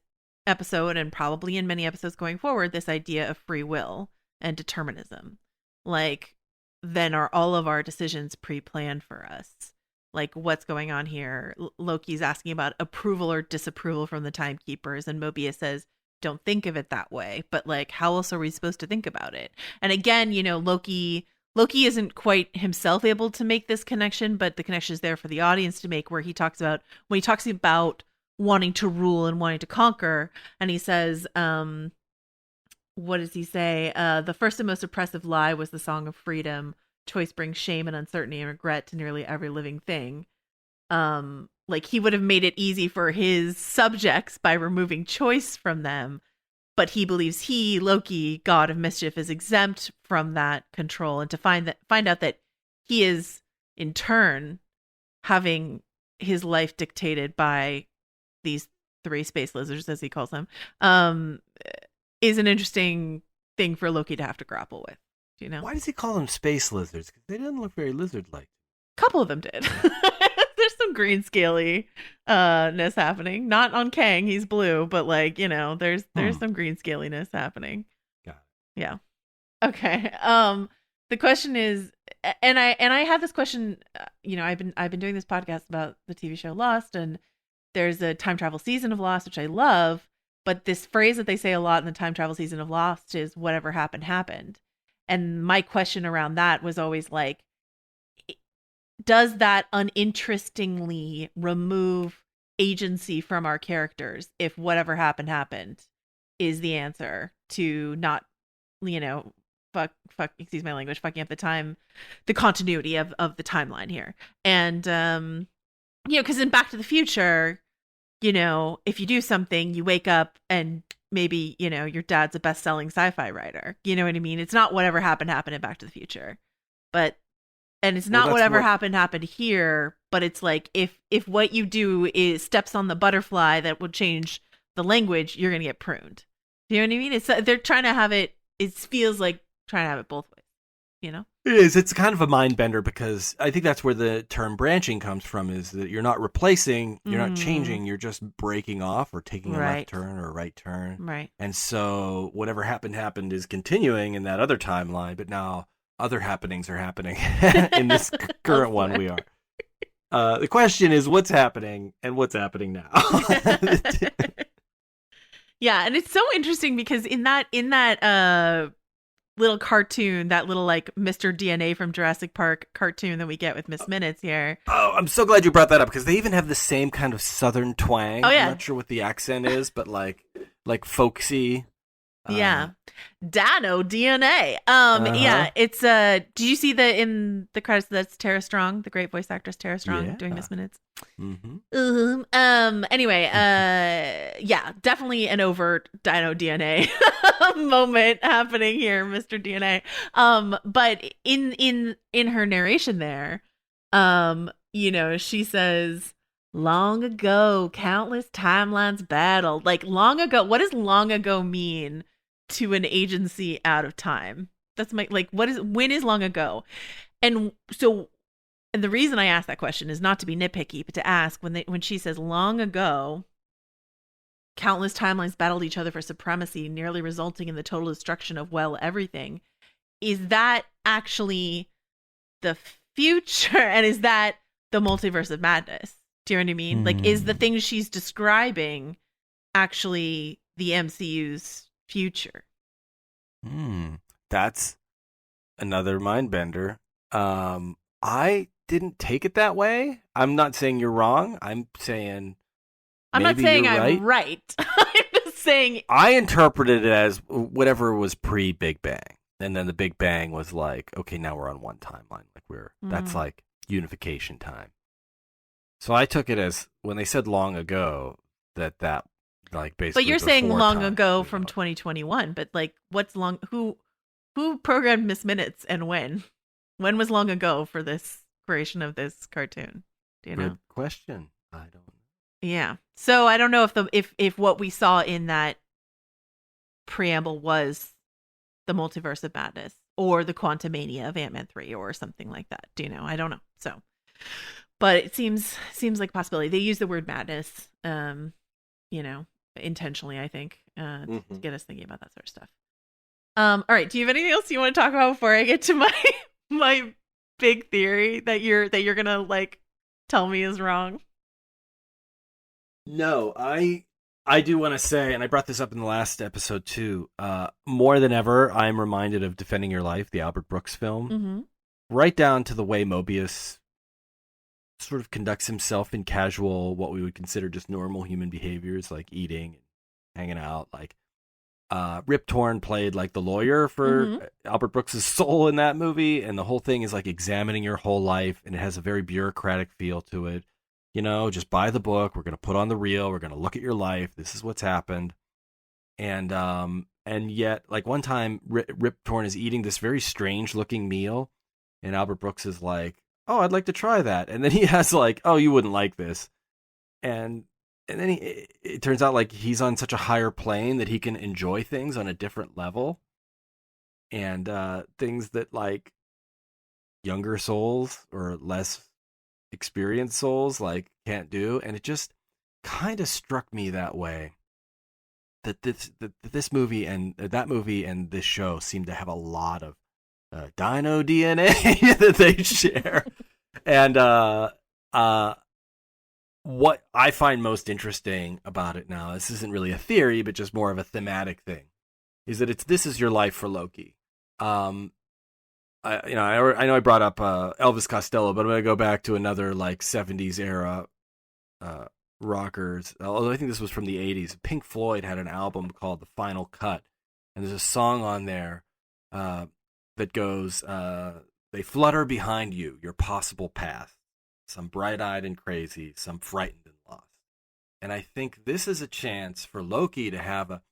[SPEAKER 4] episode and probably in many episodes going forward this idea of free will and determinism. Like, then are all of our decisions pre-planned for us? Like, what's going on here? Loki's asking about approval or disapproval from the timekeepers, and Mobius says, don't think of it that way. But like, how else are we supposed to think about it? And again, Loki isn't quite himself able to make this connection, but the connection is there for the audience to make, where he talks about, when he talks about wanting to rule and wanting to conquer, and he says, what does he say? The first and most oppressive lie was the song of freedom. Choice brings shame and uncertainty and regret to nearly every living thing. Like, he would have made it easy for his subjects by removing choice from them, but he believes he, Loki, god of mischief, is exempt from that control, and to find out that he is in turn having his life dictated by these 3 space lizards, as he calls them, is an interesting thing for Loki to have to grapple with. You know,
[SPEAKER 6] Why does he call them space lizards? Because they didn't look very lizard-like.
[SPEAKER 4] a couple of them did. There's some green scaly ness happening. Not on Kang, he's blue, but like, you know, there's some green scaliness happening.
[SPEAKER 6] Got it.
[SPEAKER 4] Yeah. Okay. The question is, and I had this question. You know, I've been doing this podcast about the TV show Lost, and there's a time travel season of Lost, which I love. But this phrase that they say a lot in the time travel season of Lost is "whatever happened happened," and my question around that was always like, does that uninterestingly remove agency from our characters if whatever happened is the answer to not, you know, fuck, excuse my language, fucking up the continuity of the timeline here. And, you know, because in Back to the Future, you know, if you do something, you wake up and maybe, you know, your dad's a best-selling sci-fi writer. You know what I mean? It's not whatever happened in Back to the Future. And it's not whatever happened here, but it's like if what you do is steps on the butterfly that would change the language, you're going to get pruned. Do you know what I mean? It's they're trying to have it. It feels like trying to have it both ways. You know,
[SPEAKER 6] it is. It's kind of a mind bender because I think that's where the term branching comes from. Is that you're not replacing, you're not changing, you're just breaking off or taking a left turn or a right turn.
[SPEAKER 4] Right.
[SPEAKER 6] And so whatever happened is continuing in that other timeline, but now other happenings are happening in this current one we are. The question is what's happening and what's happening now.
[SPEAKER 4] Yeah, and it's so interesting because in that little cartoon, that little like Mr. DNA from Jurassic Park cartoon that we get with Miss Minutes here.
[SPEAKER 6] Oh, I'm so glad you brought that up because they even have the same kind of southern twang.
[SPEAKER 4] Oh yeah.
[SPEAKER 6] I'm not sure what the accent is, but like folksy.
[SPEAKER 4] Yeah. Dano DNA. Yeah, it's did you see in the credits that's Tara Strong, the great voice actress Tara Strong doing Miss Minutes? Anyway, yeah, definitely an overt Dino DNA moment happening here, Mr. DNA. But in her narration there, you know, she says, long ago, countless timelines battled. Like, long ago, what does long ago mean to an agency out of time? That's my, like, when is long ago? And so, and the reason I ask that question is not to be nitpicky, but to ask when she says long ago, countless timelines battled each other for supremacy, nearly resulting in the total destruction of, well, everything. Is that actually the future? And is that the multiverse of madness? Do you know what I mean? Like, is the thing she's describing actually the MCU's future?
[SPEAKER 6] That's another mind bender. I didn't take it that way. I'm not saying you're wrong. I'm saying
[SPEAKER 4] I'm not saying
[SPEAKER 6] I'm
[SPEAKER 4] right. I'm just saying
[SPEAKER 6] I interpreted it as whatever was pre-Big Bang, and then the Big Bang was like, okay, now we're on one timeline. Like that's like unification time. So I took it as when they said long ago that like basically.
[SPEAKER 4] But you're saying long
[SPEAKER 6] time,
[SPEAKER 4] ago from 2021. But like, what's long? Who programmed Miss Minutes and when? When was long ago for this creation of this cartoon? Do you know?
[SPEAKER 6] Good question. I don't know.
[SPEAKER 4] Yeah. So I don't know if what we saw in that preamble was the multiverse of madness or the Quantumania of Ant-Man 3 or something like that. Do you know? I don't know. So. But it seems like a possibility. They use the word madness, you know, intentionally, I think, to get us thinking about that sort of stuff. All right. Do you have anything else you want to talk about before I get to my big theory that you're gonna like tell me is wrong?
[SPEAKER 6] No, I do want to say, and I brought this up in the last episode too. More than ever, I'm reminded of Defending Your Life, the Albert Brooks film, right down to the way Mobius sort of conducts himself in casual, what we would consider just normal human behaviors, like eating and hanging out. Like Rip Torn played like the lawyer for Albert Brooks' soul in that movie, and the whole thing is like examining your whole life, and it has a very bureaucratic feel to it. You know, just buy the book. We're going to put on the reel. We're going to look at your life. This is what's happened. And yet, like one time, Rip Torn is eating this very strange looking meal, and Albert Brooks is like, "Oh, I'd like to try that." And then he has like, "Oh, you wouldn't like this." And and then it turns out like he's on such a higher plane that he can enjoy things on a different level, and things that like younger souls or less experienced souls like can't do. And it just kind of struck me that way, that this movie and that movie and this show seem to have a lot of dino DNA that they share. And what I find most interesting about it now, this isn't really a theory, but just more of a thematic thing, is that this is your life for Loki. I know I brought up Elvis Costello, but I'm going to go back to another like 70s era rockers. Although I think this was from the 80s. Pink Floyd had an album called The Final Cut, and there's a song on there that goes, they flutter behind you, your possible path. Some bright-eyed and crazy, some frightened and lost. And I think this is a chance for Loki to have a,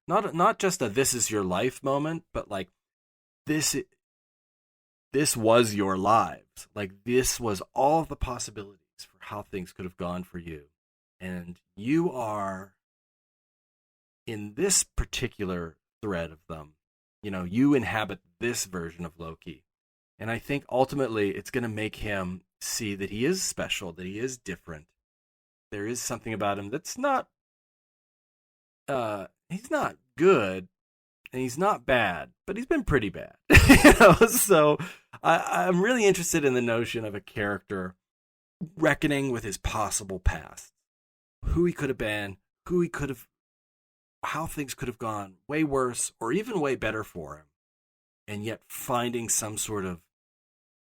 [SPEAKER 6] not just a this is your life moment, but like this was your lives. Like this was all the possibilities for how things could have gone for you. And you are in this particular thread of them. You inhabit this version of Loki. And I think ultimately it's going to make him see that he is special, that he is different. There is something about him that's not, he's not good and he's not bad, but he's been pretty bad. So I'm really interested in the notion of a character reckoning with his possible past, who he could have been, how things could have gone way worse or even way better for him, and yet finding some sort of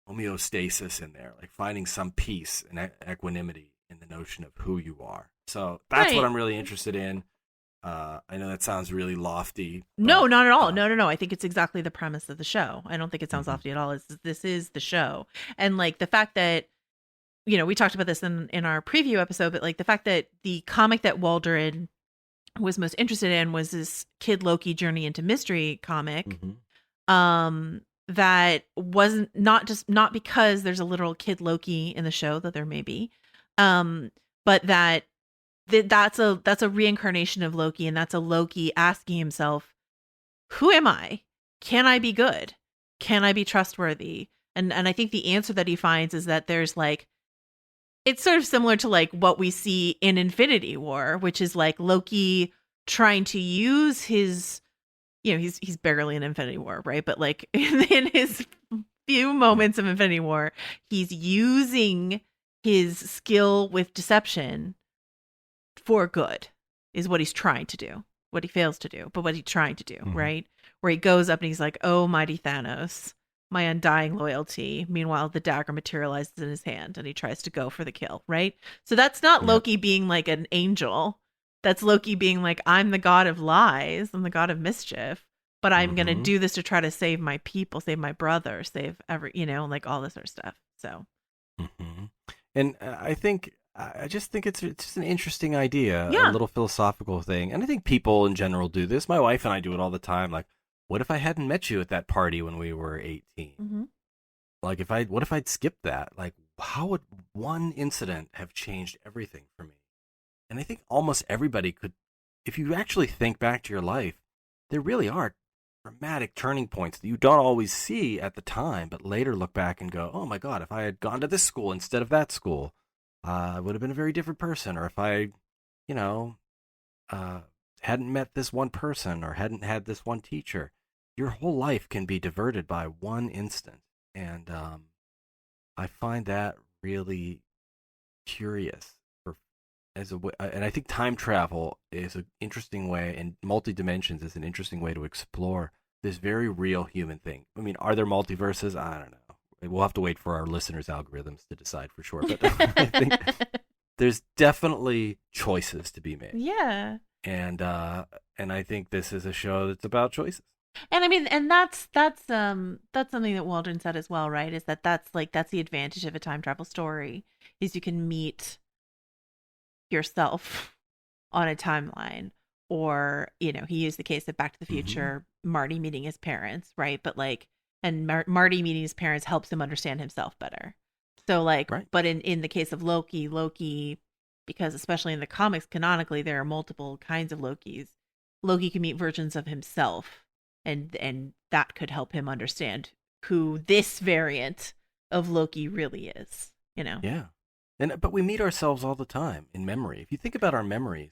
[SPEAKER 6] homeostasis in there, like finding some peace and equanimity in the notion of who you are. So that's what I'm really interested in. I know that sounds really lofty.
[SPEAKER 4] No, not at all. No. I think it's exactly the premise of the show. I don't think it sounds lofty at all. This is the show. And like the fact that, we talked about this in our preview episode, but like the fact that the comic that Waldron was most interested in was this Kid Loki Journey into Mystery comic. Mm-hmm. That wasn't not because there's a literal Kid Loki in the show, that there may be, but that's a reincarnation of Loki, and that's a Loki asking himself, who am I? Can I be good? Can I be trustworthy? And I think the answer that he finds is that there's like, it's sort of similar to like what we see in Infinity War, which is like Loki trying to use his, he's barely in Infinity War, right? But like in his few moments of Infinity War, he's using his skill with deception for good, is what he's trying to do. What he fails to do, but what he's trying to do, right? Where he goes up and he's like, oh, mighty Thanos, my undying loyalty. Meanwhile, the dagger materializes in his hand and he tries to go for the kill, right? So that's not Loki being like an angel. That's Loki being like, I'm the god of lies. I'm the god of mischief. But I'm going to do this to try to save my people, save my brother, save like all this sort of stuff. So.
[SPEAKER 6] And I just think it's just an interesting idea, a little philosophical thing. And I think people in general do this. My wife and I do it all the time. Like, what if I hadn't met you at that party when we were 18? Mm-hmm. Like, what if I'd skipped that? Like, how would one incident have changed everything for me? And I think almost everybody could, if you actually think back to your life, there really are dramatic turning points that you don't always see at the time, but later look back and go, oh my God, if I had gone to this school instead of that school, I would have been a very different person. Or if I, hadn't met this one person or hadn't had this one teacher, your whole life can be diverted by one instant. And I find that really curious. And I think time travel is an interesting way, and multi-dimensions is an interesting way to explore this very real human thing. I mean, are there multiverses? I don't know. We'll have to wait for our listeners' algorithms to decide for sure. But I think there's definitely choices to be made.
[SPEAKER 4] Yeah.
[SPEAKER 6] And I think this is a show that's about choices.
[SPEAKER 4] And I mean, and that's something that Waldron said as well, right? Is that's the advantage of a time travel story, is you can meet yourself on a timeline. Or, he used the case of Back to the Future, Marty meeting his parents, right? But like, and Marty meeting his parents helps him understand himself better. So like, right. But in the case of Loki because especially in the comics, canonically, there are multiple kinds of Lokis. Loki can meet versions of himself, and that could help him understand who this variant of Loki really is,
[SPEAKER 6] Yeah. But we meet ourselves all the time in memory. If you think about our memories,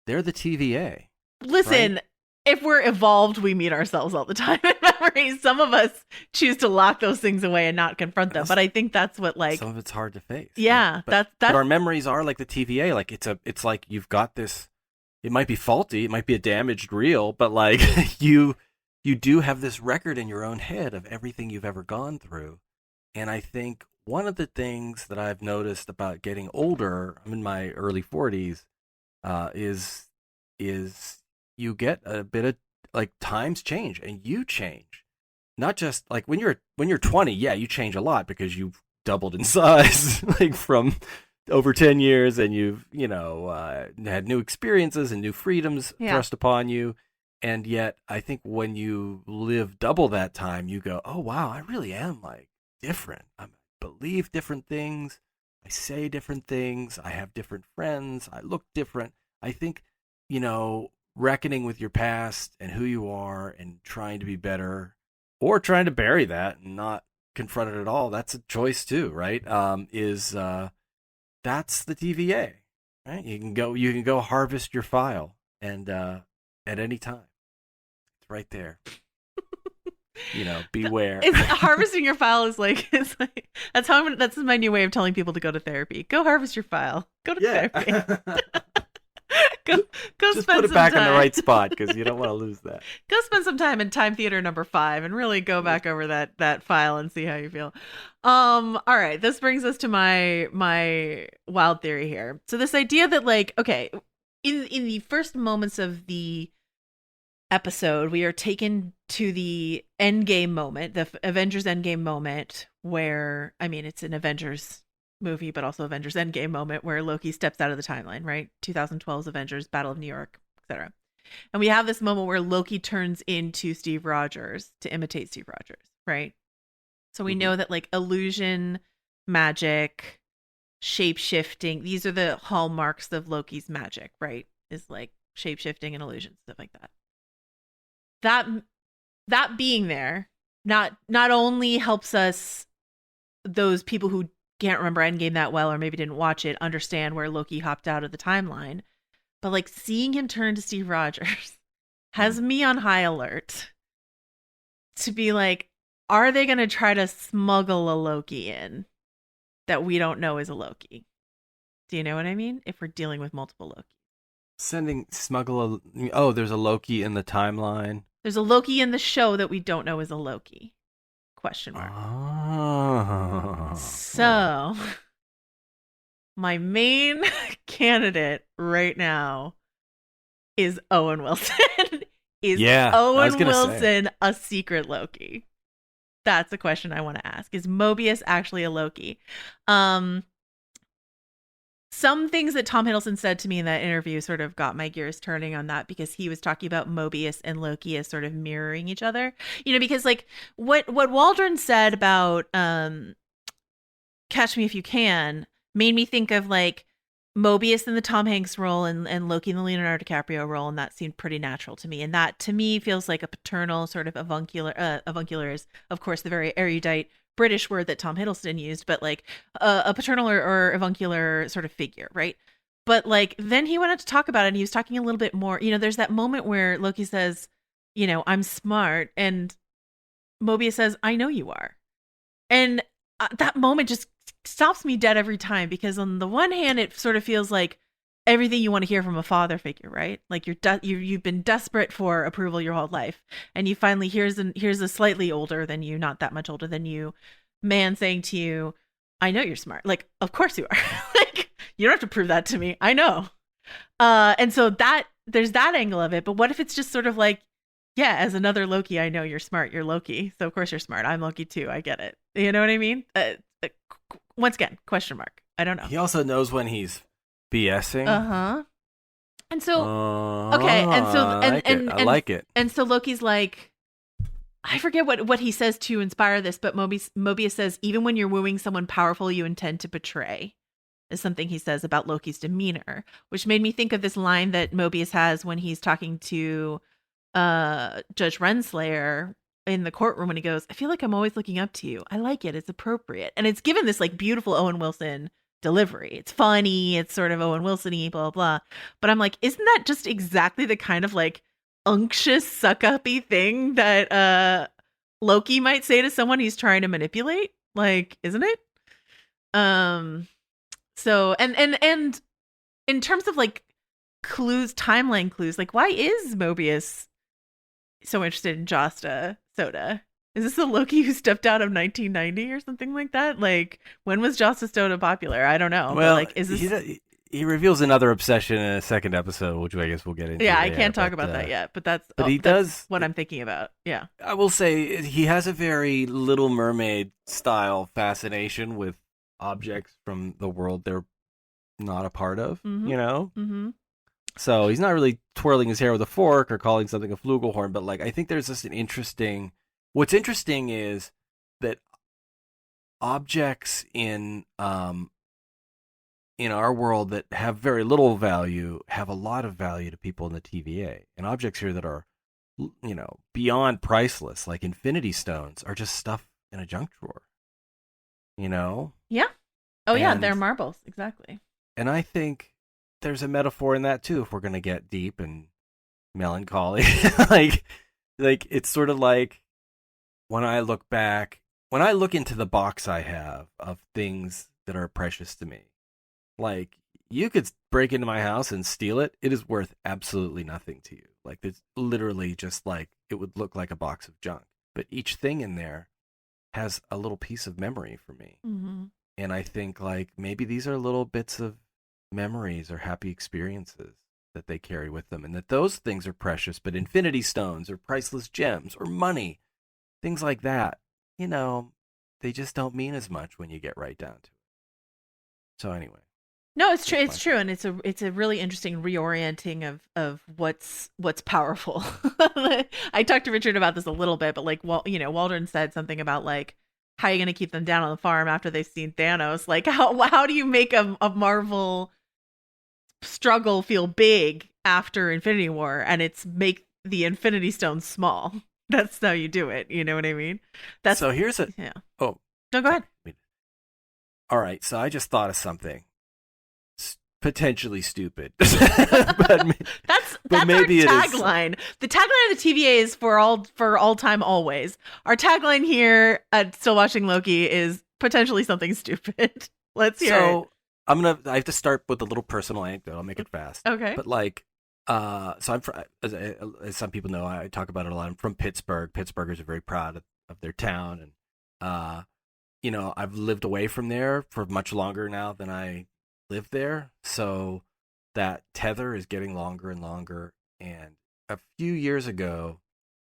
[SPEAKER 6] they're the TVA.
[SPEAKER 4] Listen,
[SPEAKER 6] right?
[SPEAKER 4] If we're evolved, we meet ourselves all the time in memories. Some of us choose to lock those things away and not confront them. But I think that's what
[SPEAKER 6] some of it's hard to face.
[SPEAKER 4] Yeah,
[SPEAKER 6] right?
[SPEAKER 4] that's
[SPEAKER 6] but our memories are like the TVA. Like it's like you've got this. It might be faulty. It might be a damaged reel, but like you do have this record in your own head of everything you've ever gone through. And I think one of the things that I've noticed about getting older, I'm in my early 40s, is you get a bit of like times change and you change. Not just like when you're 20, yeah, you change a lot because you've doubled in size like from over 10 years, and you've had new experiences and new freedoms thrust upon you. And yet I think when you live double that time, you go, oh wow, I really am like different. I believe different things, I say different things, I have different friends, I look different. I think reckoning with your past and who you are and trying to be better, or trying to bury that and not confront it at all, that's a choice too, right? That's the TVA, right? You can go harvest your file, and at any time, it's right there. Beware.
[SPEAKER 4] Harvesting your file is like that's my new way of telling people to go to therapy. Go harvest your file. Go to therapy. go
[SPEAKER 6] just
[SPEAKER 4] spend
[SPEAKER 6] put it
[SPEAKER 4] some
[SPEAKER 6] back
[SPEAKER 4] time.
[SPEAKER 6] in the right spot because you don't want to lose that.
[SPEAKER 4] Go spend some time in Time Theater number 5 and really go back over that file and see how you feel. All right, this brings us to my wild theory here. So this idea that like, okay, in the first moments of the episode, we are taken to the Endgame moment, the Avengers Endgame moment, where it's an Avengers movie, but also Avengers Endgame moment where Loki steps out of the timeline, right? 2012's Avengers, Battle of New York, etc. And we have this moment where Loki turns into Steve Rogers to imitate Steve Rogers, right? So we know that like illusion, magic, shape-shifting, these are the hallmarks of Loki's magic, right? Is like shape-shifting and illusion, stuff like that. That being there not only helps us, those people who can't remember Endgame that well or maybe didn't watch it, understand where Loki hopped out of the timeline, but like seeing him turn to Steve Rogers has me on high alert to be like, are they going to try to smuggle a Loki in that we don't know is a Loki? Do you know what I mean? If we're dealing with multiple Loki.
[SPEAKER 6] There's a Loki in the timeline.
[SPEAKER 4] There's a Loki in the show that we don't know is a Loki. Question mark.
[SPEAKER 6] Oh.
[SPEAKER 4] So, my main candidate right now is Owen Wilson. Owen Wilson a secret Loki? That's a question I want to ask. Is Mobius actually a Loki? Some things that Tom Hiddleston said to me in that interview sort of got my gears turning on that, because he was talking about Mobius and Loki as sort of mirroring each other. Because like what Waldron said about Catch Me If You Can made me think of like Mobius in the Tom Hanks role and Loki in the Leonardo DiCaprio role, and that seemed pretty natural to me. And that to me feels like a paternal sort of avuncular. Avuncular is, of course, the very erudite British word that Tom Hiddleston used, but like a paternal or avuncular sort of figure, right? But like then he went on to talk about it, and he was talking a little bit more. There's that moment where Loki says, I'm smart, and Mobius says, I know you are. And that moment just stops me dead every time, because on the one hand, it sort of feels like everything you want to hear from a father figure, right? Like you've been desperate for approval your whole life, and you finally here's a slightly older than you, not that much older than you, man saying to you, I know you're smart. Like, of course you are. Like, you don't have to prove that to me. I know. And so that there's that angle of it. But what if it's just sort of like, yeah, as another Loki, I know you're smart. You're Loki. So of course you're smart. I'm Loki too. I get it. You know what I mean? Once again, question mark. I don't know.
[SPEAKER 6] He also knows when he's BSing.
[SPEAKER 4] And so okay, and so
[SPEAKER 6] I like it.
[SPEAKER 4] And so Loki's like, I forget what he says to inspire this, but Mobius says, even when you're wooing someone powerful, you intend to betray. is something he says about Loki's demeanor, which made me think of this line that Mobius has when he's talking to Judge Renslayer in the courtroom when he goes, I feel like I'm always looking up to you. I like it. It's appropriate. And it's given this like beautiful Owen Wilson delivery. It's funny. It's sort of Owen Wilson-y, blah, blah. But I'm like, isn't that just exactly the kind of like unctuous suck-uppy thing that Loki might say to someone he's trying to manipulate? Like, isn't it? So, and in terms of like clues, timeline clues, like why is Mobius so interested in Josta Soda? Is this the Loki who stepped out of 1990 or something like that? Like, when was Josta Soda popular? I don't know.
[SPEAKER 6] Well,
[SPEAKER 4] but like, is this...
[SPEAKER 6] he reveals another obsession in a second episode, which I guess we'll get into.
[SPEAKER 4] Yeah, I can't talk about that yet, but that's what I'm thinking about. Yeah,
[SPEAKER 6] I will say he has a very Little Mermaid style fascination with objects from the world they're not a part of. You know. Mm-hmm. So he's not really twirling his hair with a fork or calling something a flugelhorn, but like I think there's just an interesting. What's interesting is that objects in our world that have very little value have a lot of value to people in the TVA, and objects here that are, you know, beyond priceless, like Infinity Stones, are just stuff in a junk drawer. You know?
[SPEAKER 4] Yeah. Oh, yeah, they're marbles, exactly.
[SPEAKER 6] And I think there's a metaphor in that too, if we're gonna get deep and melancholy. like it's sort of like when I look into the box I have of things that are precious to me, like you could break into my house and steal it. It is worth absolutely nothing to you. Like it's literally just like it would look like a box of junk, but each thing in there has a little piece of memory for me. Mm-hmm. And I think like maybe these are little bits of memories or happy experiences that they carry with them, and that those things are precious, but Infinity Stones or priceless gems or money, things like that, you know, they just don't mean as much when you get right down to it. So anyway.
[SPEAKER 4] No, it's true. It's true, and it's a really interesting reorienting of what's powerful. I talked to Richard about this a little bit, but like, well, you know, Waldron said something about like, how are you going to keep them down on the farm after they've seen Thanos? Like, how do you make a Marvel struggle feel big after Infinity War, and it's make the Infinity Stones small? That's how you do it. You know what I mean? That's
[SPEAKER 6] so. Here's a
[SPEAKER 4] Oh, no, go ahead.
[SPEAKER 6] All right, so I just thought of something potentially stupid, but
[SPEAKER 4] that's
[SPEAKER 6] maybe
[SPEAKER 4] our tagline. The tagline of the TVA is for all time, always. Our tagline here at Still Watching Loki is potentially something stupid. Let's hear it.
[SPEAKER 6] I have to start with a little personal anecdote. I'll make it fast. Okay. But like, so I'm from, as some people know, I talk about it a lot. I'm from Pittsburgh. Pittsburghers are very proud of their town, and you know, I've lived away from there for much longer now than I lived there, so that tether is getting longer and longer. And a few years ago,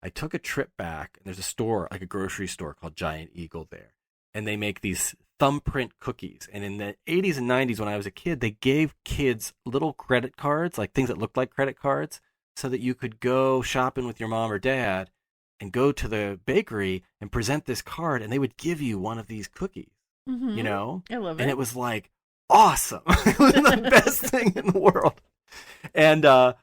[SPEAKER 6] I took a trip back, and there's a store, like a grocery store called Giant Eagle there, and they make these thumbprint cookies. And in the 80s and 90s, when I was a kid, they gave kids little credit cards, like things that looked like credit cards, so that you could go shopping with your mom or dad and go to the bakery and present this card, and they would give you one of these cookies. Mm-hmm. You know?
[SPEAKER 4] I love it.
[SPEAKER 6] And it was like awesome. It was the best thing in the world. And I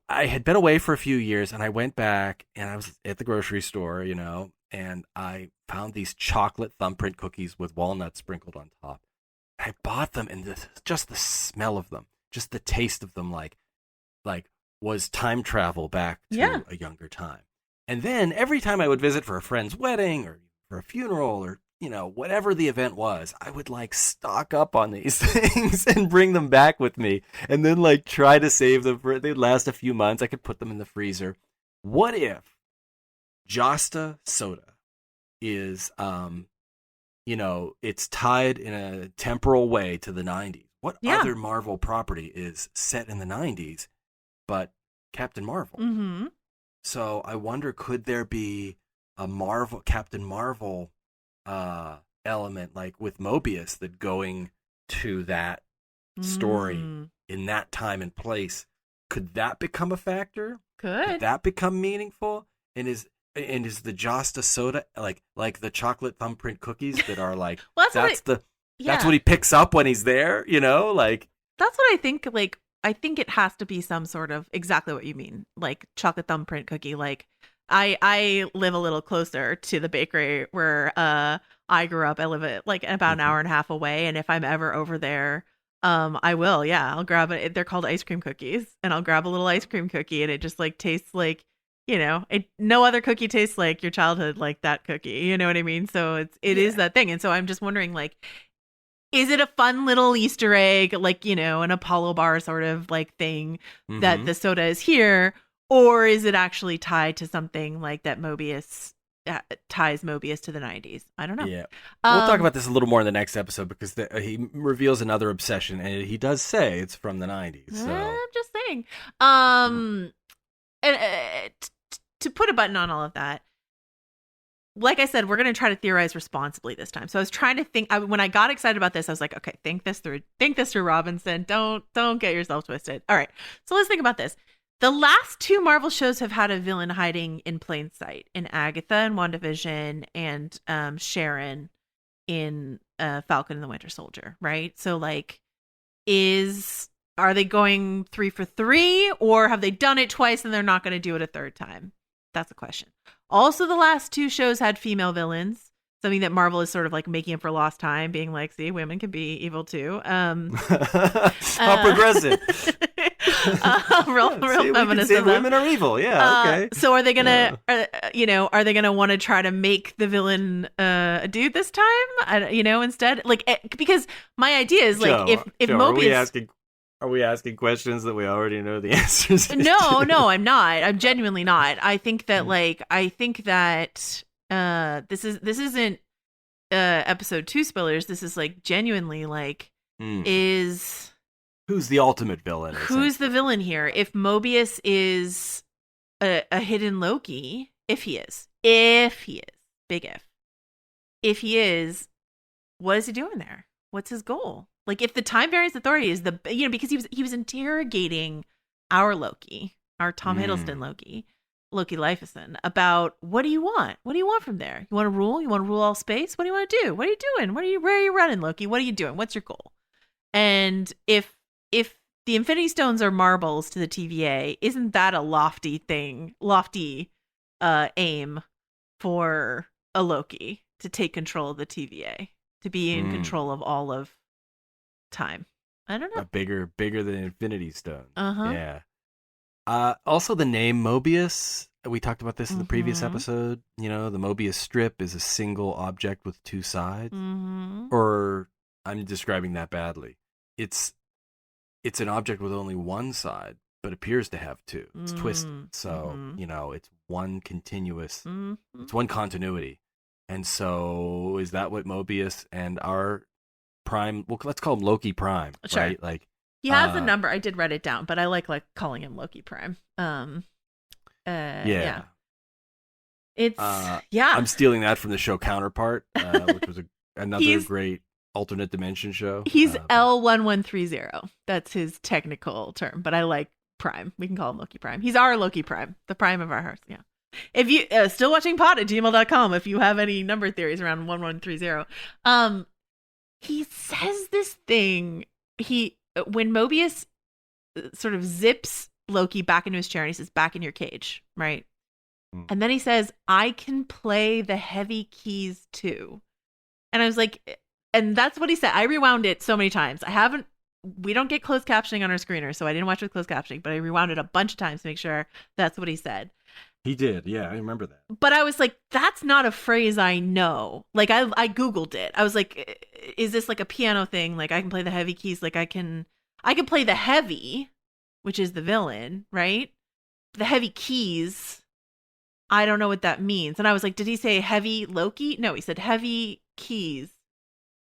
[SPEAKER 6] had been away for a few years, and I went back, and I was at the grocery store, you know, and I found these chocolate thumbprint cookies with walnuts sprinkled on top. I bought them, and just the smell of them, just the taste of them, like was time travel back to a younger time. And then every time I would visit for a friend's wedding or for a funeral or, you know, whatever the event was, I would like stock up on these things and bring them back with me, and then like try to save them for, they'd last a few months. I could put them in the freezer. What if Josta Soda is, you know, it's tied in a temporal way to the 90s? What other Marvel property is set in the 90s but Captain Marvel? Mm-hmm. So I wonder, could there be a Captain Marvel element, like with Mobius, that going to that story in that time and place? Could that become a factor? Could that become meaningful? And is the Josta Soda like the chocolate thumbprint cookies that are like, well, That's what he picks up when he's there, like.
[SPEAKER 4] That's what I think. Like, I think it has to be some sort of exactly what you mean, like chocolate thumbprint cookie. Like, I live a little closer to the bakery where I grew up. I live about an hour and a half away, and if I'm ever over there, I will. Yeah, I'll grab it. They're called ice cream cookies, and I'll grab a little ice cream cookie, and it just like tastes like, no other cookie tastes like your childhood like that cookie. You know what I mean? So it is that thing, and so I'm just wondering, like, is it a fun little Easter egg, like, an Apollo bar sort of like thing that the soda is here? Or is it actually tied to something like that Mobius ties Mobius to the 90s? I don't know.
[SPEAKER 6] Yeah. We'll talk about this a little more in the next episode because he reveals another obsession, and he does say it's from the 90s. So.
[SPEAKER 4] I'm just saying. To put a button on all of that, like I said, we're going to try to theorize responsibly this time. So I was trying to think. When I got excited about this, I was like, okay, think this through, Robinson. Don't get yourself twisted. All right. So let's think about this. The last 2 Marvel shows have had a villain hiding in plain sight, in Agatha and WandaVision, and Sharon in Falcon and the Winter Soldier, right? So, like, are they going 3 for 3, or have they done it twice and they're not going to do it a third time? That's a question. Also, the last 2 shows had female villains. Something that Marvel is sort of like making up for lost time, being like, see, women can be evil too.
[SPEAKER 6] How progressive.
[SPEAKER 4] Real
[SPEAKER 6] see,
[SPEAKER 4] feminism.
[SPEAKER 6] Women are evil. Yeah, okay.
[SPEAKER 4] So are they gonna, are they gonna want to try to make the villain a dude this time? Instead, like, because my idea is like,
[SPEAKER 6] Joe,
[SPEAKER 4] if
[SPEAKER 6] Joe,
[SPEAKER 4] Mobius.
[SPEAKER 6] Are we asking questions that we already know the answers to?
[SPEAKER 4] No, I'm not. I'm genuinely not. I think that this isn't episode 2 spoilers. This is like genuinely like who's
[SPEAKER 6] the ultimate villain?
[SPEAKER 4] Who's the villain here? If Mobius is a hidden Loki, if he is, big if he is, what is he doing there? What's his goal? Like, if the Time Variance Authority is because he was interrogating our Loki, our Tom Hiddleston Loki Liefeson, about what do you want? What do you want from there? You want to rule? You want to rule all space? What do you want to do? What are you doing? Where are you running, Loki? What are you doing? What's your goal? And if the Infinity Stones are marbles to the TVA, isn't that a lofty aim for a Loki to take control of the TVA, to be in control of all of time? I don't know.
[SPEAKER 6] Bigger than Infinity Stones.
[SPEAKER 4] Yeah.
[SPEAKER 6] Also, the name Mobius, we talked about this in the previous episode. The Mobius strip is a single object with 2 sides. Or I'm describing that badly. It's an object with only 1 side, but appears to have 2. It's twisted. So, it's one continuous, it's one continuity. And so is that what Mobius and our Prime, well, let's call him Loki Prime,
[SPEAKER 4] sure.
[SPEAKER 6] Right? Like,
[SPEAKER 4] he has a number. I did write it down, but I like calling him Loki Prime. Yeah. It's
[SPEAKER 6] I'm stealing that from the show Counterpart, which was another great alternate dimension show.
[SPEAKER 4] He's L1130. That's his technical term, but I like Prime. We can call him Loki Prime. He's our Loki Prime, the Prime of our hearts. Yeah. If you still watching pod at gmail.com, if you have any number theories around 1130, he says this thing. When Mobius sort of zips Loki back into his chair and he says, "Back in your cage," right? And then he says, "I can play the heavy keys too." And I was like, and that's what he said. I rewound it so many times. We don't get closed captioning on our screener, so I didn't watch with closed captioning, but I rewound it a bunch of times to make sure that's what he said.
[SPEAKER 6] He did. Yeah, I remember that.
[SPEAKER 4] But I was like, that's not a phrase I know. Like, I Googled it. I was like, is this like a piano thing? Like, I can play the heavy keys. Like, I can play the heavy, which is the villain, right? The heavy keys, I don't know what that means. And I was like, did he say heavy Loki? No, he said heavy keys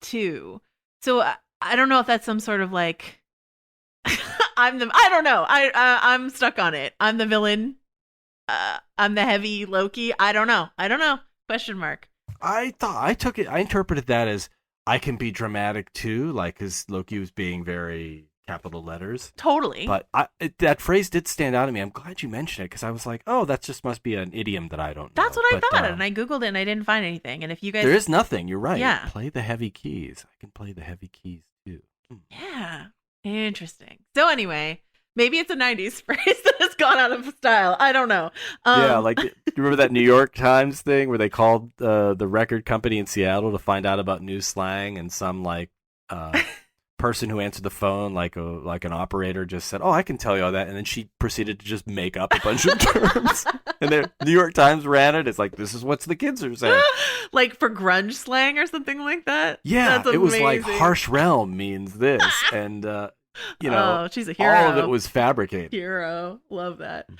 [SPEAKER 4] too. So I don't know if that's some sort of like, I don't know. I'm stuck on it. I'm the villain. I'm the heavy Loki. I don't know. Question mark.
[SPEAKER 6] I interpreted that as I can be dramatic too, like, because Loki was being very capital letters.
[SPEAKER 4] Totally.
[SPEAKER 6] But that phrase did stand out to me. I'm glad you mentioned it because I was like, oh, that just must be an idiom that I don't know.
[SPEAKER 4] That's what I thought. And I Googled it and I didn't find anything. And if you guys...
[SPEAKER 6] There is nothing. You're right.
[SPEAKER 4] Yeah.
[SPEAKER 6] Play the heavy keys. I can play the heavy keys too.
[SPEAKER 4] Yeah. Interesting. So anyway, maybe it's a 90s phrase that has gone out of style. I don't know.
[SPEAKER 6] Yeah, like, do you remember that New York Times thing where they called the record company in Seattle to find out about new slang, and some like person who answered the phone, like an operator, just said, "Oh, I can tell you all that," and then she proceeded to just make up a bunch of terms. And the New York Times ran it. It's like, this is what the kids are saying,
[SPEAKER 4] like for grunge slang or something like that.
[SPEAKER 6] Yeah,
[SPEAKER 4] that's
[SPEAKER 6] it was like harsh realm means this, and you know,
[SPEAKER 4] she's a hero.
[SPEAKER 6] All of it was fabricated.
[SPEAKER 4] Hero, love that.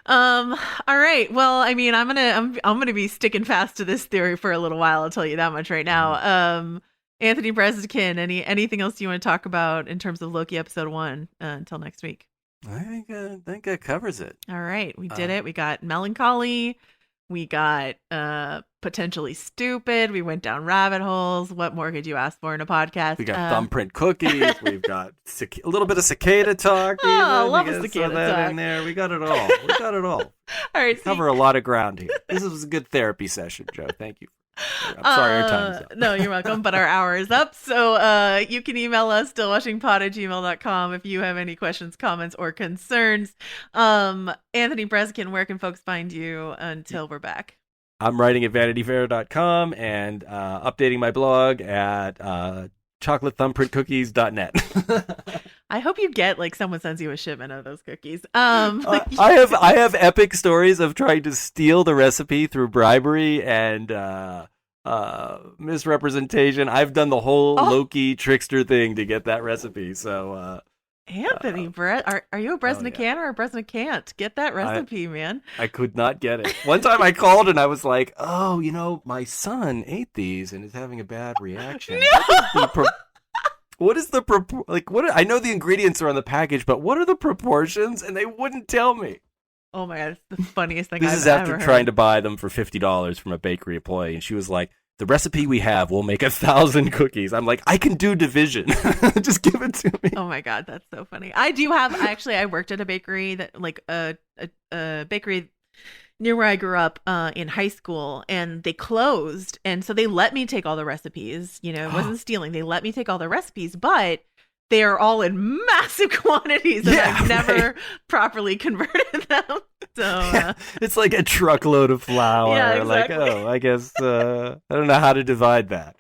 [SPEAKER 4] All right. Well, I mean, I'm gonna be sticking fast to this theory for a little while. I'll tell you that much right now. Anthony Breznican, anything else you want to talk about in terms of Loki episode 1 until next week?
[SPEAKER 6] I think that covers it.
[SPEAKER 4] All right, we did it. We got melancholy. We got potentially stupid. We went down rabbit holes. What more could you ask for in a podcast?
[SPEAKER 6] We got thumbprint cookies. We've got a little bit of cicada talk.
[SPEAKER 4] I love a cicada talk.
[SPEAKER 6] In there. We got it all. All
[SPEAKER 4] right,
[SPEAKER 6] cover a lot of ground here. This was a good therapy session, Joe. Thank you. I'm sorry, our time's up.
[SPEAKER 4] No, you're welcome, but our hour is up. So you can email us, stillwatchingpod@gmail.com, if you have any questions, comments, or concerns. Anthony Breznican, where can folks find you until we're back?
[SPEAKER 6] I'm writing at vanityfair.com and updating my blog at chocolatethumbprintcookies.net.
[SPEAKER 4] I hope you get, like, someone sends you a shipment of those cookies.
[SPEAKER 6] I have epic stories of trying to steal the recipe through bribery and misrepresentation. I've done the whole Loki trickster thing to get that recipe. So
[SPEAKER 4] Anthony, are you a Breznican or a Breznicant? Get that recipe, man.
[SPEAKER 6] I could not get it. One time I called and I was like, oh, my son ate these and is having a bad reaction. What is the I know the ingredients are on the package, but what are the proportions? And they wouldn't tell me.
[SPEAKER 4] Oh my God, it's the funniest thing
[SPEAKER 6] This
[SPEAKER 4] I've
[SPEAKER 6] is after
[SPEAKER 4] ever
[SPEAKER 6] trying
[SPEAKER 4] heard.
[SPEAKER 6] to buy them for $50 from a bakery employee, and she was like, the recipe we have will make 1,000 cookies. I'm like, I can do division. Just give it to me.
[SPEAKER 4] Oh my God, that's so funny. I worked at a bakery that, like, a bakery near where I grew up in high school, and they closed. And so they let me take all the recipes. It wasn't stealing. They let me take all the recipes, but they are all in massive quantities, and I've never properly converted them. So
[SPEAKER 6] it's like a truckload of flour.
[SPEAKER 4] Yeah, exactly.
[SPEAKER 6] Like, I guess I don't know how to divide that.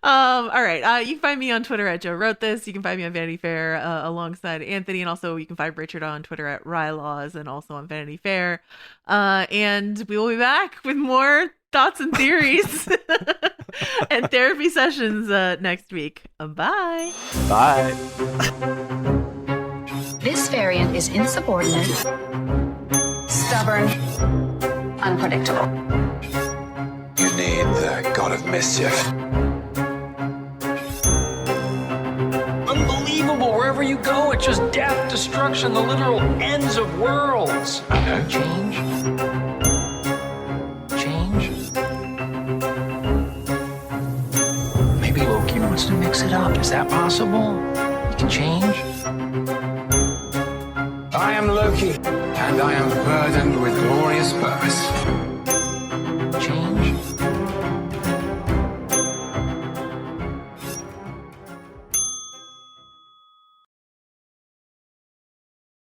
[SPEAKER 4] All right. You can find me on Twitter at Joe Wrote This. You can find me on Vanity Fair alongside Anthony, and also you can find Richard on Twitter at Rylaws and also on Vanity Fair. And we will be back with more thoughts and theories and therapy sessions next week. Bye.
[SPEAKER 6] Bye.
[SPEAKER 1] This variant is insubordinate, stubborn, unpredictable.
[SPEAKER 7] You need the god of mischief.
[SPEAKER 3] Unbelievable. Wherever you go, it's just death, destruction, the literal ends of worlds. Change. Maybe Loki wants to mix it up. Is that possible? He can change.
[SPEAKER 7] I am Loki, and I am burdened with glorious purpose.